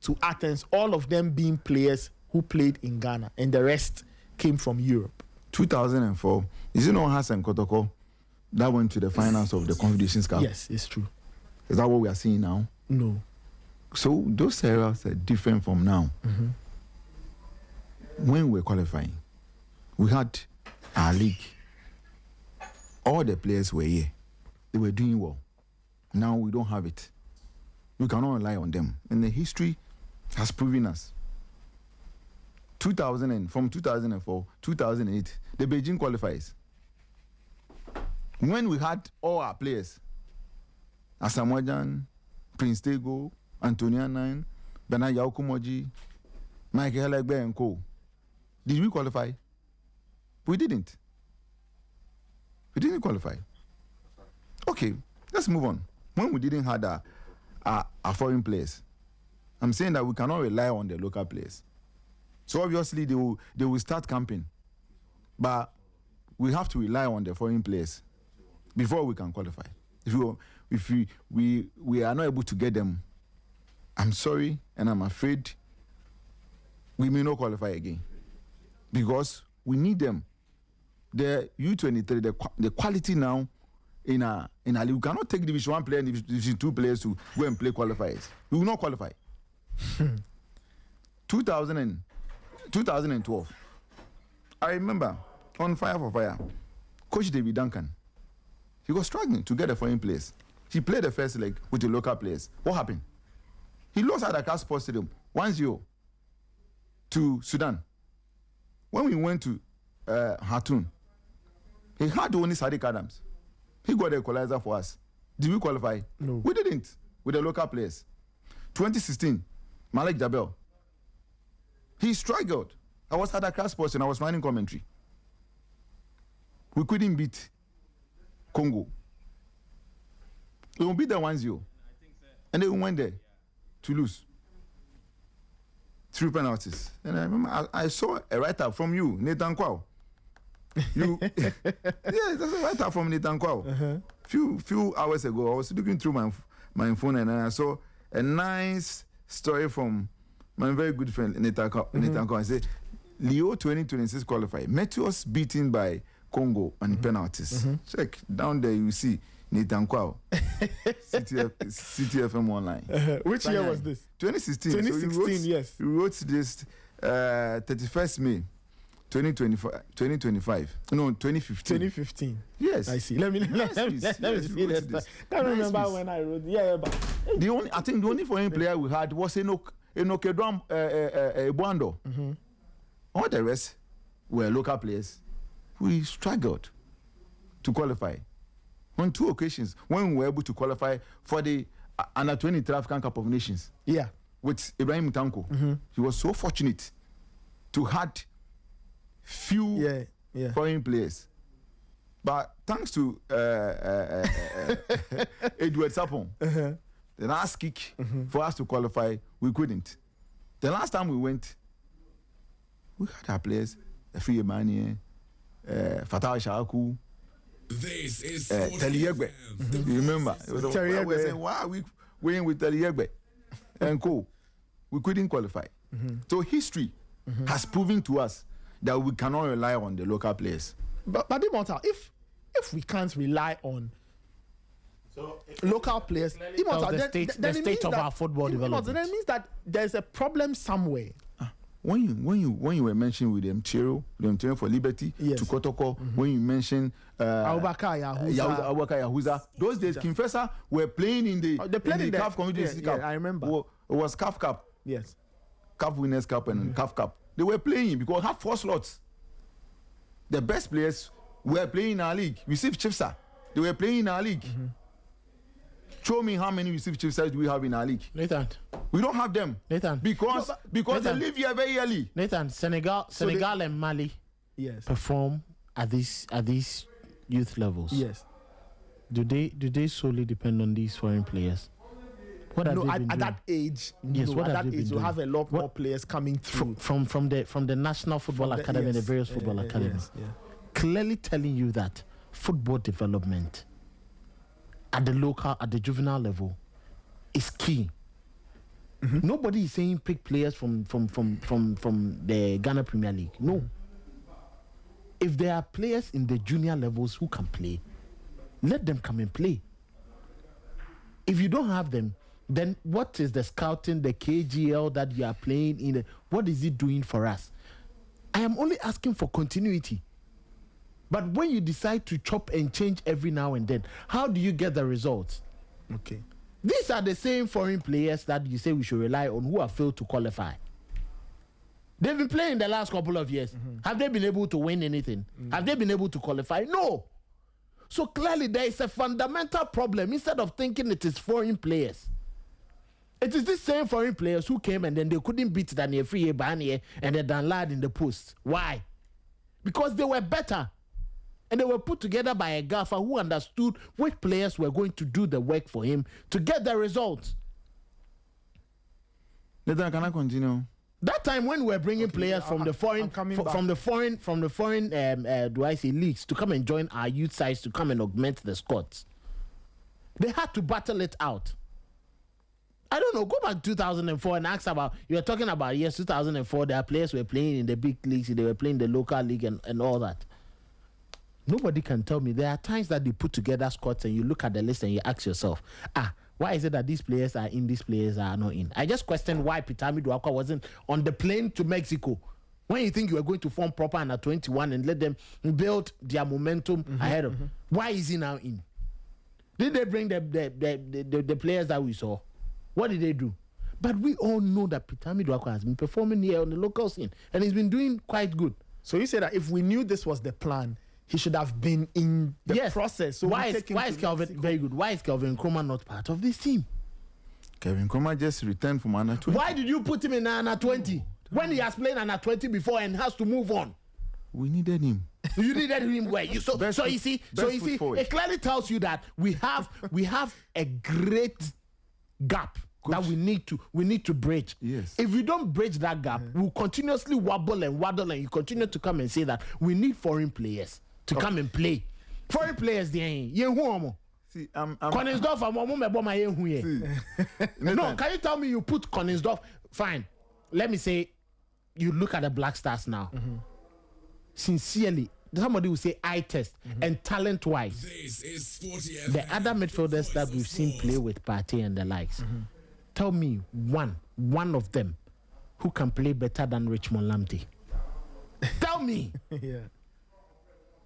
to Athens, all of them being players who played in Ghana, and the rest came from Europe. 2004, is it not Hassan Kotoko that went to the finals of the Confederations Cup? Yes, it's true. Is that what we are seeing now? No. So those areas are different from now. Mm-hmm. When we were qualifying, we had our league. All the players were here. They were doing well. Now we don't have it. We cannot rely on them. And the history has proven us. From 2004, 2008, the Beijing qualifiers. When we had all our players, Asamoah, Prince Tego, Antonia Nine, Bernard Yaukumoji, Michael Elegbe and co. Did we qualify? We didn't. We didn't qualify. Okay, let's move on. When we didn't have a foreign players, I'm saying that we cannot rely on the local players. So obviously they will start camping, but we have to rely on the foreign players before we can qualify. If we are not able to get them, I'm sorry and I'm afraid we may not qualify again because we need them. The U23, the quality now in a league, we cannot take Division 1 player and Division 2 players to go and play qualifiers. We will not qualify. 2012, I remember on Fire for Fire, Coach David Duncan, he was struggling to get a foreign players. He played the first leg with the local players. What happened? He lost at Dakar Sports Stadium 1-0 to Sudan. When we went to Khartoum, he had only Sadiq Adams. He got the equalizer for us. Did we qualify? No. We didn't, with the local players. 2016, Malik Jabel. He struggled. I was at Dakar Sports and I was running commentary. We couldn't beat Congo. We beat them 1-0. And then we went there to lose. 3 penalties. And I remember I saw a write-up from you, Nathan Kwao. You, yeah, that's a write-up from Nathan Kwao. Few hours ago, I was looking through my phone and I saw a nice story from my very good friend Nathan Kwao. I said, Leo 2026 qualified. Meteors beaten by Congo on penalties. Check down there, you see Nathan Kwao, CTFM online. Which year was this? 2016. 2016, So yes. We wrote this 31st May 2025. No, 2015. 2015. Yes. I see. Let me see this. I don't remember when I wrote. Yeah, but I think the only foreign player we had was Enokedram Buando. All the rest were local players. We struggled to qualify on 2 occasions when we were able to qualify for the under 23 African Cup of Nations. Yeah, with Ibrahim Tanko. He was so fortunate to had few foreign players. But thanks to Edward Sapon, the last kick for us to qualify, we couldn't. The last time we went, we had our players, Efi Emanie, Fatah Shaku, This is Teliyegbe. You remember? It was we were saying, why are we winning with Teliyegbe and co? We couldn't qualify. So history has proven to us that we cannot rely on the local players. but Immortal, if we can't rely on local players, Immortal, the state of our football development. That means that there's a problem somewhere. When you were mentioning with them Chero for Liberty to Kotoko, when you mentioned Abubakar Yahuza, those days Kinfesa were playing in the CAF Community Cup. I remember. It was CAF Cup. Yes. CAF Winners' Cup and CAF Cup. They were playing because we had 4 slots. The best players were playing in our league. Receive Chipsa. They were playing in our league. Show me how many receive Chipsas do we have in our league. Nathan. We don't have them. Nathan. Because Nathan. they leave here very early. Nathan, Senegal and Mali perform at these youth levels. Yes. Do they solely depend on these foreign players? What have they been doing? That age, yes, at that age, you have a lot more players coming through from the National Football Academy and the various football academies. Clearly telling you that football development at the juvenile level is key. Nobody is saying pick players from the Ghana Premier League. No. If there are players in the junior levels who can play, let them come and play. If you don't have them, then what is the scouting, the KGL that you are playing in? What is it doing for us? I am only asking for continuity. But when you decide to chop and change every now and then, how do you get the results? Okay. These are the same foreign players that you say we should rely on who have failed to qualify. They've been playing the last couple of years. Have they been able to win anything? Have they been able to qualify? No. So clearly there is a fundamental problem. Instead of thinking it is foreign players, it is these same foreign players who came and then they couldn't beat Daniel Free Banier and then Dan Lad in the post. Why? Because they were better. And they were put together by a gaffer who understood which players were going to do the work for him to get the results. Nathan, can I continue? That time when we were bringing players from the foreign leagues to come and join our youth sides to come and augment the squads, they had to battle it out. I don't know. Go back to 2004 and ask about. You were talking about 2004. Their players were playing in the big leagues. They were playing the local league and all that. Nobody can tell me. There are times that they put together squads and you look at the list and you ask yourself, why is it that these players are in, these players are not in? I just questioned why Pitami Duakwa wasn't on the plane to Mexico. When you think you are going to form proper under 21 and let them build their momentum ahead of, why is he now in? Did they bring the players that we saw? What did they do? But we all know that Peter Midwako has been performing here on the local scene, and he's been doing quite good. So you say that if we knew this was the plan, he should have been in the process. So why is Kelvin very good? Why is Kelvin Nkrumah not part of this team? Kevin Nkrumah just returned from under 20. Why did you put him in under 20 when he has played under 20 before and has to move on? We needed him. You needed him where? You see, it clearly tells you that we have a great gap. Coach, that we need to bridge. Yes. If we don't bridge that gap, we'll continuously wobble and waddle, and you continue to come and say that we need foreign players to come and play. Foreign players, see, Koningsdorf, no, can you tell me you put Koningsdorf? Fine. Let me say, you look at the Black Stars now. Mm-hmm. Sincerely, somebody will say eye test and talent-wise. This is Sporty the other midfielders that we've seen play with Partey and the likes. Mm-hmm. Tell me one of them who can play better than Richmond Lamptey. Tell me. Yeah.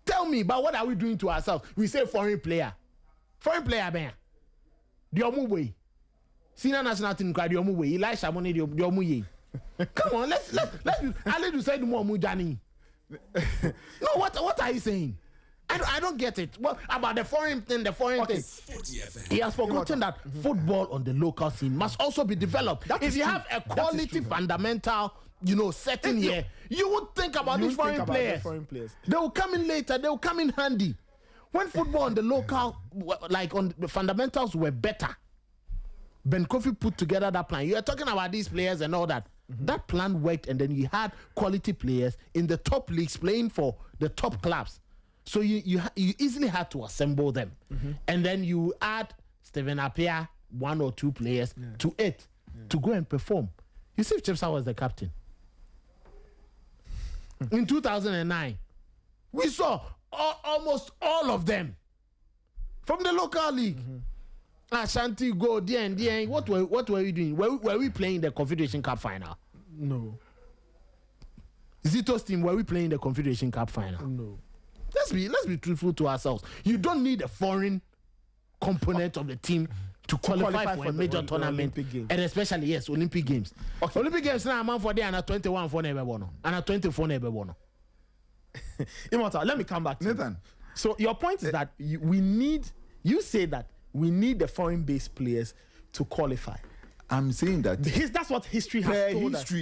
Tell me, but what are we doing to ourselves? We say foreign player, man. The Omuwe. Senior national team called the Omuwe. Elisha Money the Omuye. Come on, let's I let you say the more Mujani. No, what are you saying? I don't get it. What about the foreign thing? He has forgotten that football on the local scene must also be developed. If you have a quality fundamental, setting here, you would think about these foreign players. They will come in later. They will come in handy. When football on the local, like on the fundamentals, were better, Ben Kofi put together that plan. You are talking about these players and all that. Mm-hmm. That plan worked, and then you had quality players in the top leagues playing for the top clubs. So you easily had to assemble them. Mm-hmm. And then you add Stephen Appiah, one or two players to it to go and perform. You see if Chipsa was the captain. In 2009, we saw almost all of them from the local league. Mm-hmm. Ashanti, go, DN. What were we doing? Were we playing the Confederation Cup final? No. Zito's team, were we playing the Confederation Cup final? No. Let's be truthful to ourselves. You don't need a foreign component of the team to qualify for a major tournament, and especially Olympic Games. Okay. Olympic Games now I'm for there and 21 for never one, and 24 never one. Immortal, let me come back to Nathan. You. So your point is that you say that we need the foreign-based players to qualify. I'm saying that that's what history has told us.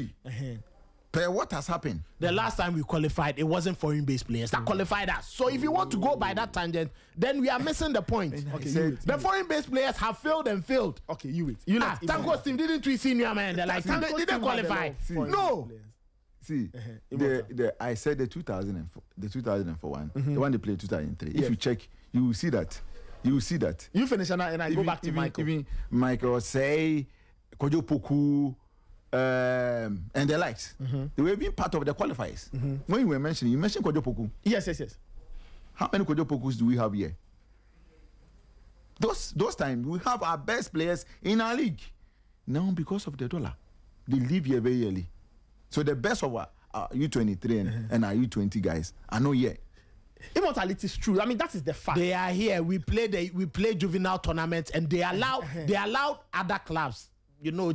What has happened? The last time we qualified, it wasn't foreign-based players that qualified us. So if you want to go by that tangent, then we are missing the point. Okay, the foreign-based players have failed and failed. Okay, you wait. Tango's team didn't we see new man? They're like, didn't qualify. No. See, I said the 2004 one, the one they played 2003. Yes. If you check, you will see that. You finish and I go back to Michael. Even Michael say, Kojo Poku, and the likes. Mm-hmm. They were being part of the qualifiers. Mm-hmm. When you mentioned Kojo Poku. Yes. How many Kojo Pokus do we have here? Those times we have our best players in our league. Now because of the dollar, they leave here very early. So the best of our U23 and our U20 guys are not here. Immortality is true. I mean, that is the fact. They are here. We play juvenile tournaments, and they allowed other clubs,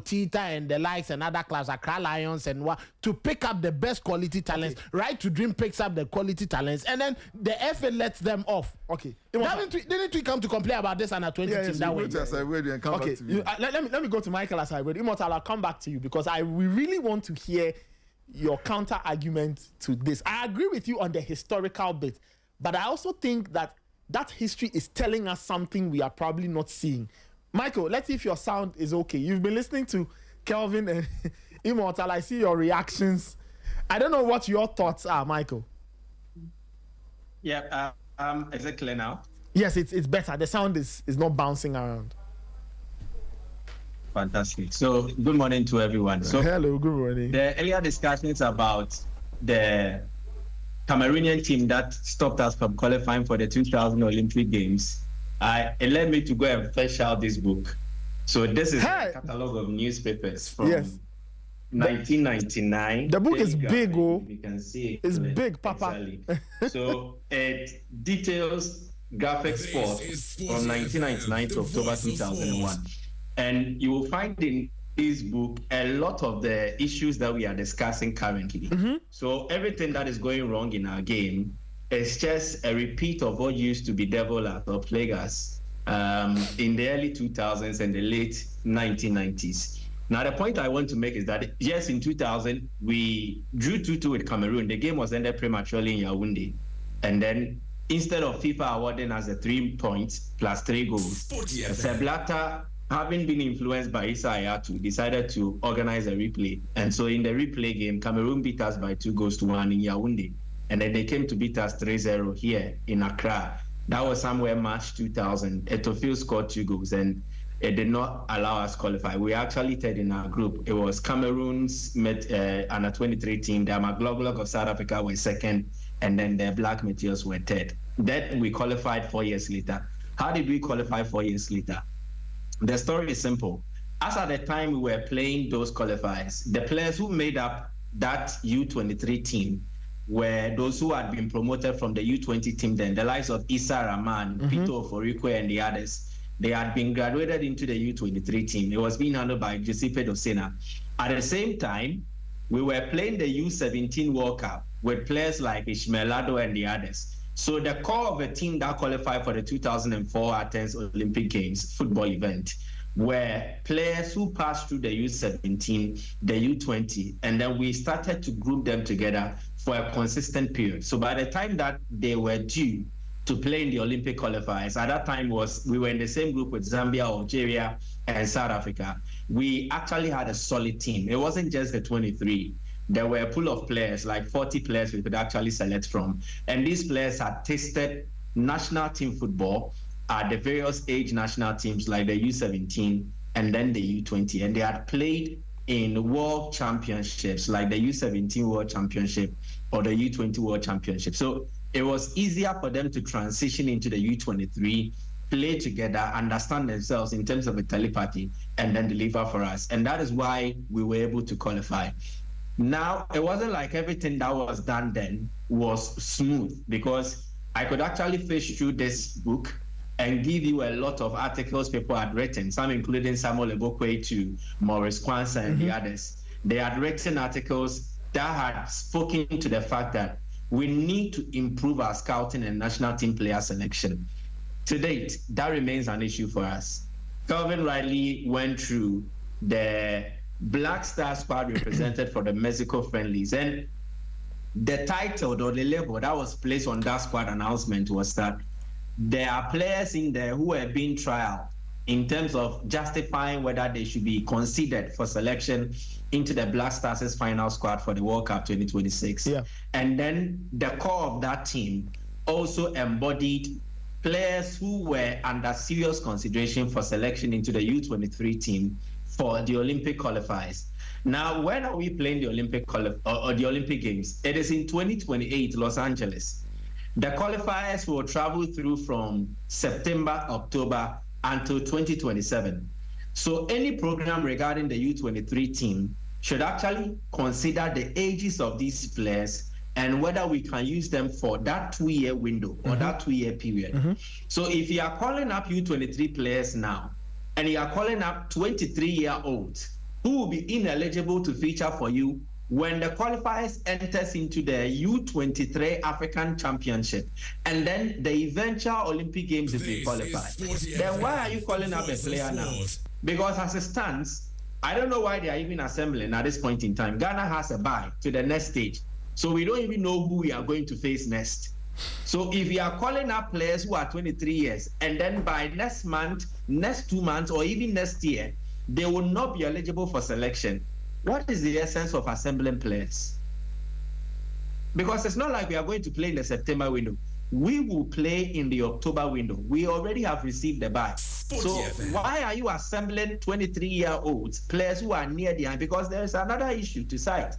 Tita and the likes and other clubs, Accra Lions and what, to pick up the best quality talents. Okay. Right to Dream picks up the quality talents, and then the FA lets them off. Okay. Didn't we come to complain about this under 20 team that way? Okay. Let me go to Michael as I read. Immortal, I'll come back to you because we really want to hear your counter argument to this. I agree with you on the historical bit, but I also think that history is telling us something we are probably not seeing. Michael, let's see if your sound is okay. You've been listening to Kelvin and Immortal. I see your reactions. I don't know what your thoughts are, Michael. Yeah, is it clear now? Yes, it's better. The sound is not bouncing around. Fantastic. So, good morning to everyone. So, hello, good morning. The earlier discussions about the Cameroonian team that stopped us from qualifying for the 2000 Olympic Games, it led me to go and fetch out this book. So, this is a catalog of newspapers from 1999. The book is big, oh. You can see it's big, Papa. Exactly. So, it details graphic sports from 1999 to October 2001. And you will find in this book a lot of the issues that we are discussing currently. So everything that is going wrong in our game is just a repeat of what used to be devil us or plague us in the early 2000s and the late 1990s. Now, the point I want to make is that, yes, in 2000, we drew 2-2 with Cameroon. The game was ended prematurely in Yaoundé. And then instead of FIFA awarding us the 3 points plus 3 goals, Blatter, having been influenced by Issa Hayatou, decided to organize a replay. And so in the replay game, Cameroon beat us by 2-1 in Yaoundé. And then they came to beat us 3-0 here in Accra. That was somewhere March 2000. Eto'o scored 2 goals and it did not allow us qualify. We actually third in our group. It was Cameroon's under 23 team. The Amagloglock of South Africa were second, and then the Black Meteors were third. Then we qualified 4 years later. How did we qualify 4 years later? The story is simple. As at the time we were playing those qualifiers, the players who made up that U23 team were those who had been promoted from the U20 team then, the likes of Issa Rahman, Peter Oforikwe, and the others. They had been graduated into the U23 team. It was being handled by Giuseppe Dosena. At the same time, we were playing the U17 World Cup with players like Ishmael Ado and the others. So the core of the team that qualified for the 2004 Athens Olympic Games football event were players who passed through the U17, the U20, and then we started to group them together for a consistent period. So by the time that they were due to play in the Olympic qualifiers, at that time we were in the same group with Zambia, Algeria, and South Africa. We actually had a solid team. It wasn't just the 23. There were a pool of players, like 40 players we could actually select from. And these players had tasted national team football at the various age national teams like the U17 and then the U20. And they had played in world championships like the U17 World Championship or the U20 World Championship. So it was easier for them to transition into the U23, play together, understand themselves in terms of a telepathy, and then deliver for us. And that is why we were able to qualify. Now, it wasn't like everything that was done then was smooth, because I could actually fish through this book and give you a lot of articles people had written, some including Samuel Ebokwe to Maurice Kwanzaa and the others. They had written articles that had spoken to the fact that we need to improve our scouting and national team player selection. To date, that remains an issue for us. Calvin Riley went through the Black Star squad represented for the Mexico friendlies, and the title or the label that was placed on that squad announcement was that there are players in there who are being trialed in terms of justifying whether they should be considered for selection into the Black Stars' final squad for the World Cup 2026. Yeah. And then the core of that team also embodied players who were under serious consideration for selection into the U23 team for the Olympic qualifiers. Now, when are we playing the Olympic or the Olympic Games? It is in 2028, Los Angeles. The qualifiers will travel through from September, October until 2027. So any program regarding the U23 team should actually consider the ages of these players and whether we can use them for that 2-year window or that 2-year period. So if you are calling up U23 players now and you are calling up 23-year-olds who will be ineligible to feature for you when the qualifiers enters into the U23 African Championship and then the eventual Olympic Games if they qualify, then why are you calling up a player now? Because as it stands, I don't know why they are even assembling at this point in time. Ghana has a bye to the next stage. So we don't even know who we are going to face next. So if you are calling up players who are 23 years and then by next month, next 2 months, or even next year, they will not be eligible for selection, what is the essence of assembling players? Because it's not like we are going to play in the September window. We will play in the October window. We already have received the bye. So why are you assembling 23-year-olds, players who are near the end? Because there is another issue to cite.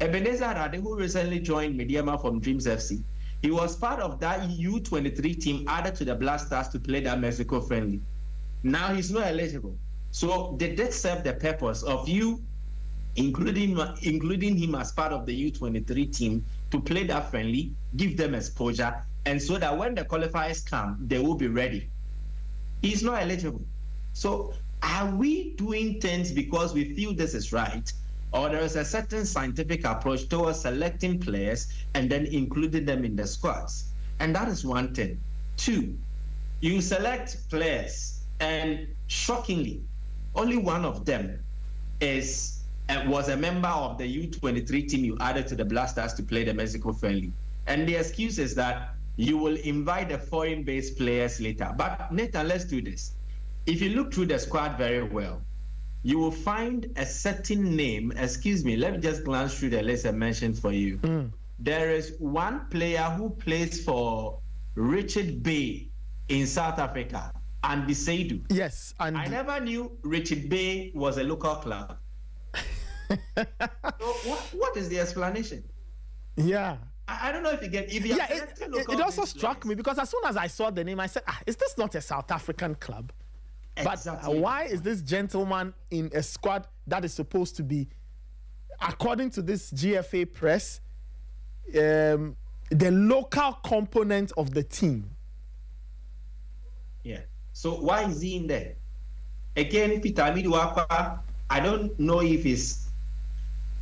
Ebenezer Rade, who recently joined Mediama from Dreams FC, he was part of that U23 team added to the Black Stars to play that Mexico friendly. Now he's not eligible. So they did serve the purpose of you including him as part of the U23 team to play that friendly, give them exposure, and so that when the qualifiers come, they will be ready. He's not eligible. So are we doing things because we feel this is right, or there is a certain scientific approach towards selecting players and then including them in the squads? And that is one thing. Two, you select players, and shockingly, only one of them was a member of the U23 team you added to the Blasters to play the Mexico friendly. And the excuse is that you will invite the foreign-based players later. But Nathan, let's do this. If you look through the squad very well, you will find a certain name. Excuse me, let me just glance through the list I mentioned for you. There is one player who plays for Richard Bay in South Africa, and Biseidu. Yes. And I never knew Richard Bay was a local club. So what is the explanation? Yeah. I don't know if you get. It also struck me because as soon as I saw the name, I said, is this not a South African club? Exactly. But why is this gentleman in a squad that is supposed to be, according to this GFA press, the local component of the team? Yeah. So why is he in there? Again, Peter Amiduapa, I don't know if he's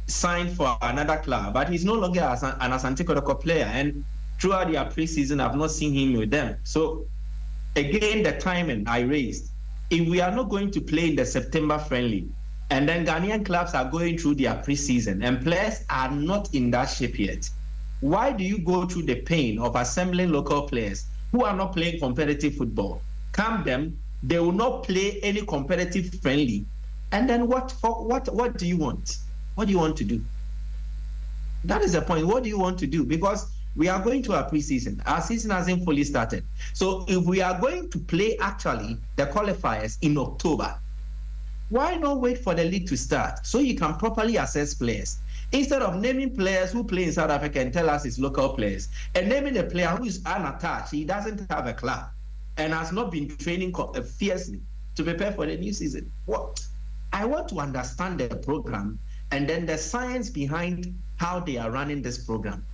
signed for another club, but he's no longer an Asante Kotoko player. And throughout their preseason, I've not seen him with them. So again, the timing I raised. If we are not going to play in the September friendly, and then Ghanaian clubs are going through their preseason, and players are not in that shape yet, why do you go through the pain of assembling local players who are not playing competitive football? Calm them, they will not play any competitive friendly. And then what do you want? What do you want to do? That is the point. What do you want to do? Because we are going to our preseason. Our season hasn't fully started. So if we are going to play actually the qualifiers in October, why not wait for the league to start so you can properly assess players? Instead of naming players who play in South Africa and tell us it's local players, and naming a player who is unattached, he doesn't have a club, and has not been training fiercely to prepare for the new season. What? I want to understand the program and then the science behind how they are running this program.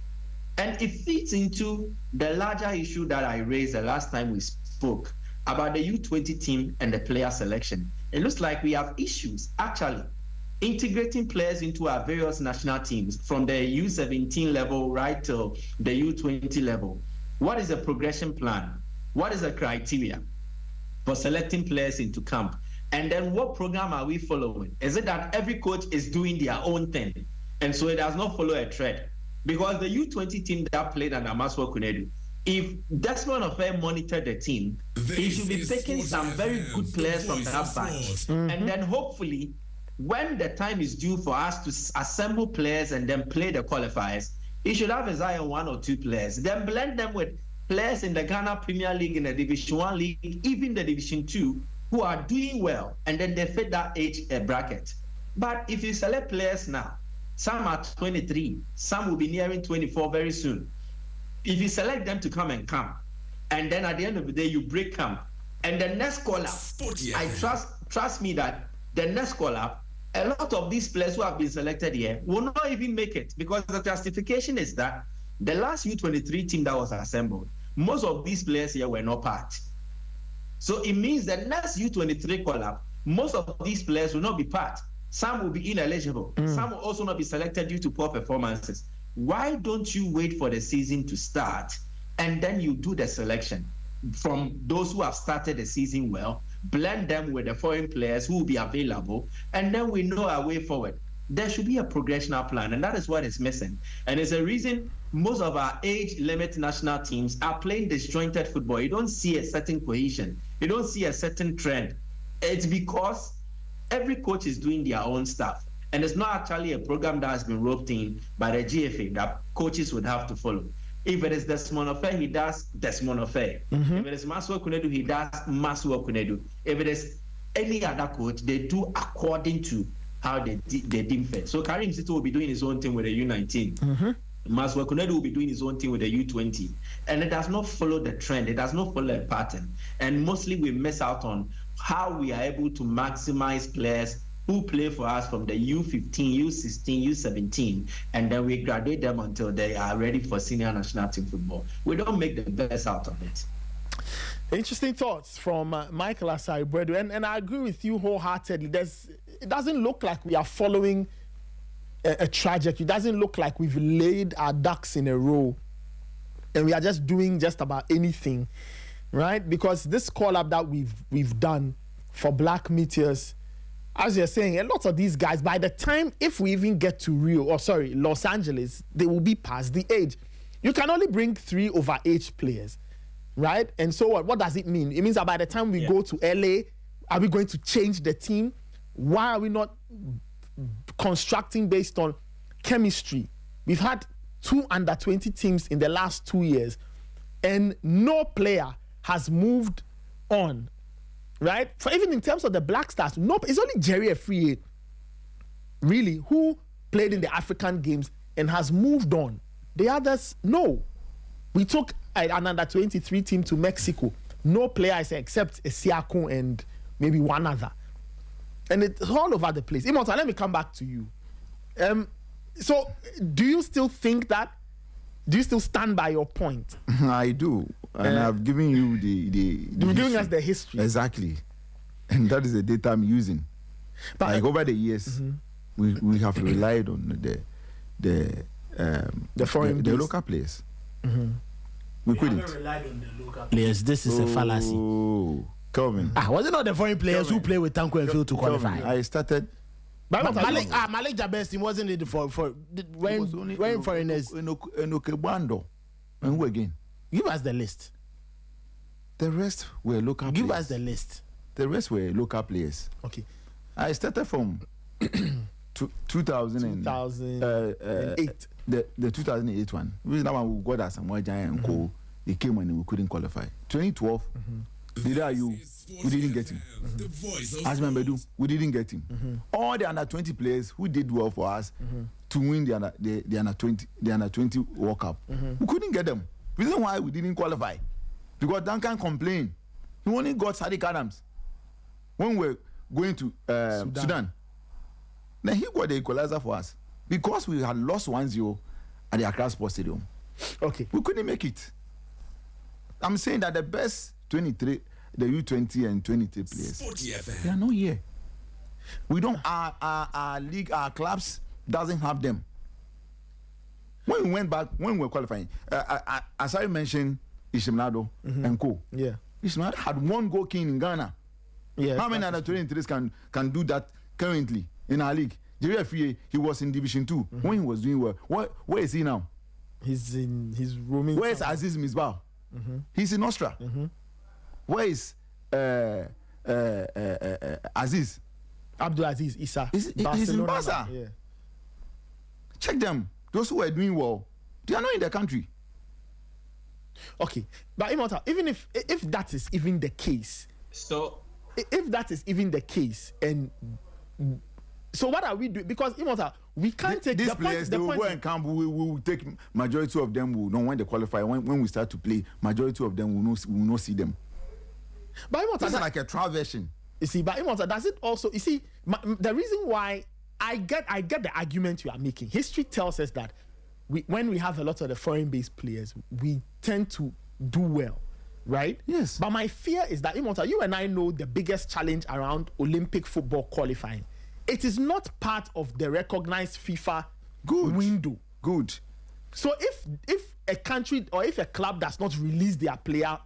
And it fits into the larger issue that I raised the last time we spoke about the U20 team and the player selection. It looks like we have issues actually integrating players into our various national teams from the U17 level right to the U20 level. What is the progression plan? What is the criteria for selecting players into camp? And then what program are we following? Is it that every coach is doing their own thing, and so it does not follow a thread? Because the U20 team that played under Maswa Kunedu, if Desmond Ofei monitored the team, he should be taking some very good players from that bunch. And then hopefully, when the time is due for us to assemble players and then play the qualifiers, he should have his eye on one or two players, then blend them with players in the Ghana Premier League, in the Division 1 League, even the Division 2, who are doing well, and then they fit that age bracket. But if you select players now, some are 23, some will be nearing 24 very soon. If you select them to come and camp, and then at the end of the day, you break camp, and the next call-up, I trust me that the next call-up, a lot of these players who have been selected here will not even make it, because the justification is that the last U23 team that was assembled, most of these players here were not part. So it means the next U23 call-up, most of these players will not be part. Some will be ineligible. Some will also not be selected due to poor performances. Why don't you wait for the season to start and then you do the selection from those who have started the season well, blend them with the foreign players who will be available, and then we know our way forward. There should be a progressional plan, and that is what is missing. And it's a reason most of our age limit national teams are playing disjointed football. You don't see a certain cohesion. You don't see a certain trend. It's because every coach is doing their own stuff. And it's not actually a program that has been roped in by the GFA that coaches would have to follow. If it is Desmond Ofei, he does Desmond Ofei. If it is Maswa Kunedu, he does Maswa Kunedu. If it is any other coach, they do according to how they deem fit. So Karim Sito will be doing his own thing with the U19. Maswa Kunedu will be doing his own thing with the U20. And it does not follow the trend. It does not follow a pattern. And mostly we miss out on how we are able to maximize players who play for us from the U15, U16, U17, and then we graduate them until they are ready for senior national team football. We don't make the best out of it. Interesting thoughts from Michael Asari-Bredu, and I agree with you wholeheartedly. It doesn't look like we are following a trajectory. It doesn't look like we've laid our ducks in a row and we are just doing just about anything, right? Because this call-up that we've done for Black Meteors, as you're saying, a lot of these guys, by the time, if we even get to Los Angeles, they will be past the age. You can only bring 3 over-age players, right? And so what does it mean? It means that by the time we go to LA, are we going to change the team? Why are we not constructing based on chemistry? We've had 2 under-20 teams in the last 2 years, and no player has moved on, right? For even in terms of the Black Stars, it's only Jerry Efriye, really, who played in the African Games and has moved on. The others, no. We took an under-23 team to Mexico. No players except Esiakun and maybe one other. And it's all over the place. Immortal, let me come back to you. So, do you still think that? Do you still stand by your point? I do. And I've given you the You're giving us the history. Exactly. And that is the data I'm using. But like over the years, we have relied on the foreign the local players. We couldn't relied on the local players. This is a fallacy. Oh, Kelvin. Was it not the foreign players who play with Tanko and Phil to qualify? Kelvin, I started. But Malik Jabez team wasn't it for when foreigners? Enokebando. And who again? Give us the list. The rest were local players. Give us the list. The rest were local players. Okay. I started from 2008. The 2008 one. That one we got as a more giant co. They came and we couldn't qualify. 2012. We didn't get him. As Membedu, we didn't get him. All the under 20 players who did well for us to win the under 20 World Cup, we couldn't get them. Reason why we didn't qualify, because Duncan complained. He only got Sadiq Adams when we were going to Sudan. Then he got the equalizer for us because we had lost 1-0 at the Accra Sports Stadium. Okay, we couldn't make it. I'm saying that the best 23, the U20 and 23 players, they are not here. We don't. Our league, our clubs doesn't have them. When we went back, when we were qualifying, as I mentioned, Ishimnado and Co. Yeah, Ishimnado had 1 goal king in Ghana. Yeah, how many other 23s can do that currently in our league? Jerry Efriye, he was in Division 2 when he was doing well. Where is he now? He's roaming. Where is Aziz Misbah? He's in Austria. Where is Aziz? Abdul Aziz Issa. He's in Barca. Yeah. Check them. Those who are doing well, they are not in the country. Okay, but Immortal, even if that is even the case, so if that is even the case, and so what are we doing? Because Immortal, we can't take these players. They will go and camp. We will take majority of them. Will know when they qualify. When we start to play, majority of them will not see them. But Immortal, that's like a trial version. You see, but Immortal, does it also? You see, the reason why I get the argument you are making. History tells us that when we have a lot of the foreign-based players, we tend to do well, right? Yes. But my fear is that, Immortal, you and I know the biggest challenge around Olympic football qualifying. It is not part of the recognized FIFA window. Good. So if a country or if a club does not release their player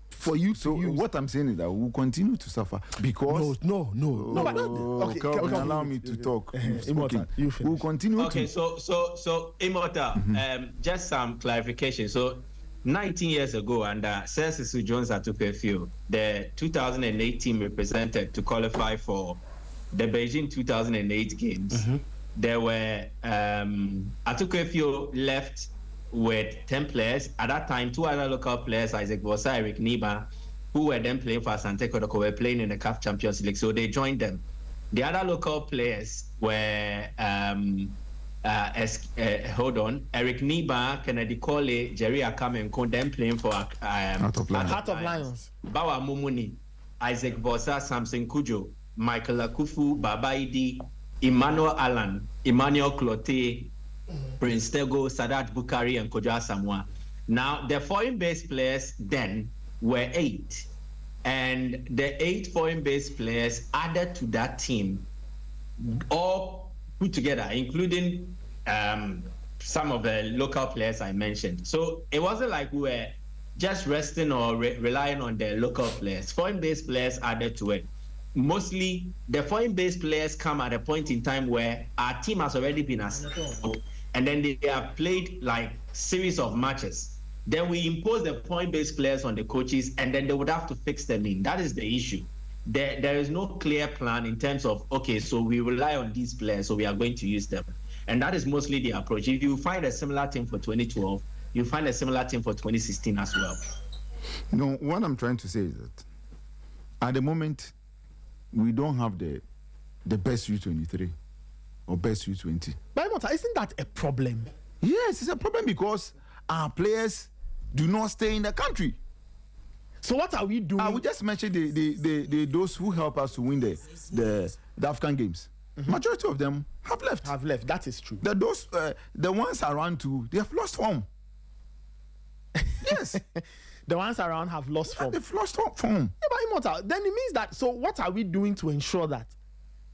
for you to use, what I'm saying is that we'll continue to suffer because no. Okay, allow me to talk. Immortal, you finish. We'll continue. Okay, so Immortal, just some clarification. So 19 years ago, under Sir Cecil Jones Atuquefield, the 2008 team represented to qualify for the Beijing 2008 games. There were Atuquefield left with 10 players. At that time, 2 other local players, Isaac Bossa, Eric Niba, who were then playing for Asante Kotoko, were playing in the CAF Champions League, so they joined them. The other local players were, hold on, Eric Niba, Kennedy Cole, Jerry Akam, and then playing for Heart of Lions. Bawa Mumuni, Isaac Bossa, Samson Kujo, Michael Akufu, Baba Idi, Emmanuel Allen, Emmanuel Clote, Prince Tego, Sadat Bukari, and Kojo Asamoah. Now, the foreign-based players then were 8. and the 8 foreign-based players added to that team, all put together, including some of the local players I mentioned. So it wasn't like we were just resting or relying on the local players. Foreign-based players added to it. Mostly, the foreign-based players come at a point in time where our team has already been assembled, and then they have played like series of matches. Then we impose the foreign-based players on the coaches, and then they would have to fix them in. That is the issue. There is no clear plan in terms of, okay, so we rely on these players, so we are going to use them. And that is mostly the approach. If you find a similar thing for 2012, you find a similar thing for 2016 as well. No, what I'm trying to say is that at the moment, we don't have the best U23 or best U20. But isn't that a problem? Yes, it's a problem because our players do not stay in the country. So what are we doing? We just mentioned those who help us to win the African games. Mm-hmm. Majority of them have left. That is true. The ones around too, they have lost form. Yes. The ones around have lost form. They've lost form. Yeah, but Immortal, then it means that, so what are we doing to ensure that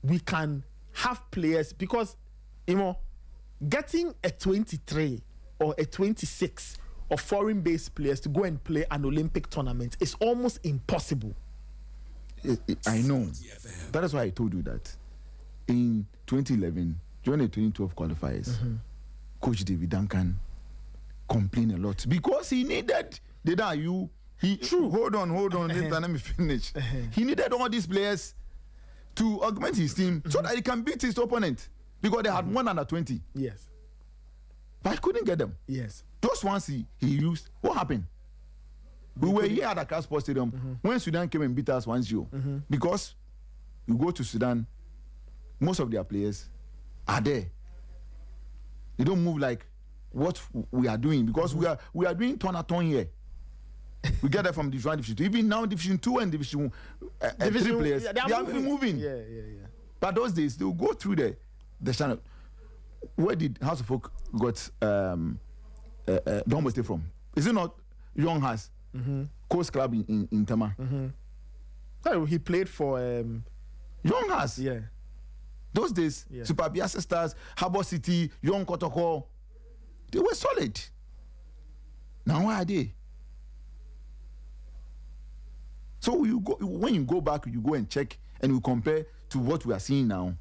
we can have players? Because, getting a 23 or a 26 of foreign-based players to go and play an Olympic tournament is almost impossible. I know. That is why I told you that in 2011, during the 2012 qualifiers, Coach David Duncan complained a lot because he needed hold on, let me finish. He needed all these players to augment his team so that he can beat his opponent because they had one under 20. Yes. But he couldn't get them. Yes. Those ones he used, what happened? We were here at Accra Sports Stadium when Sudan came and beat us 1-0. Because you go to Sudan, most of their players are there. They don't move like what we are doing because we are doing turn-a-turn here. We get that from Division 1, Division 2. Even now, Division 2 and Division 3 players, they are moving. Yeah. But those days, they will go through the channel. Where did House of Folk got Don Boste from? Is it not Young House? Coast Club in Tama? So he played for Young House. Yeah. Those days, Super Biasa Stars, Harbour City, Young Kotoko, they were solid. Now where are they? So when you go back, you go and check and you compare to what we are seeing now.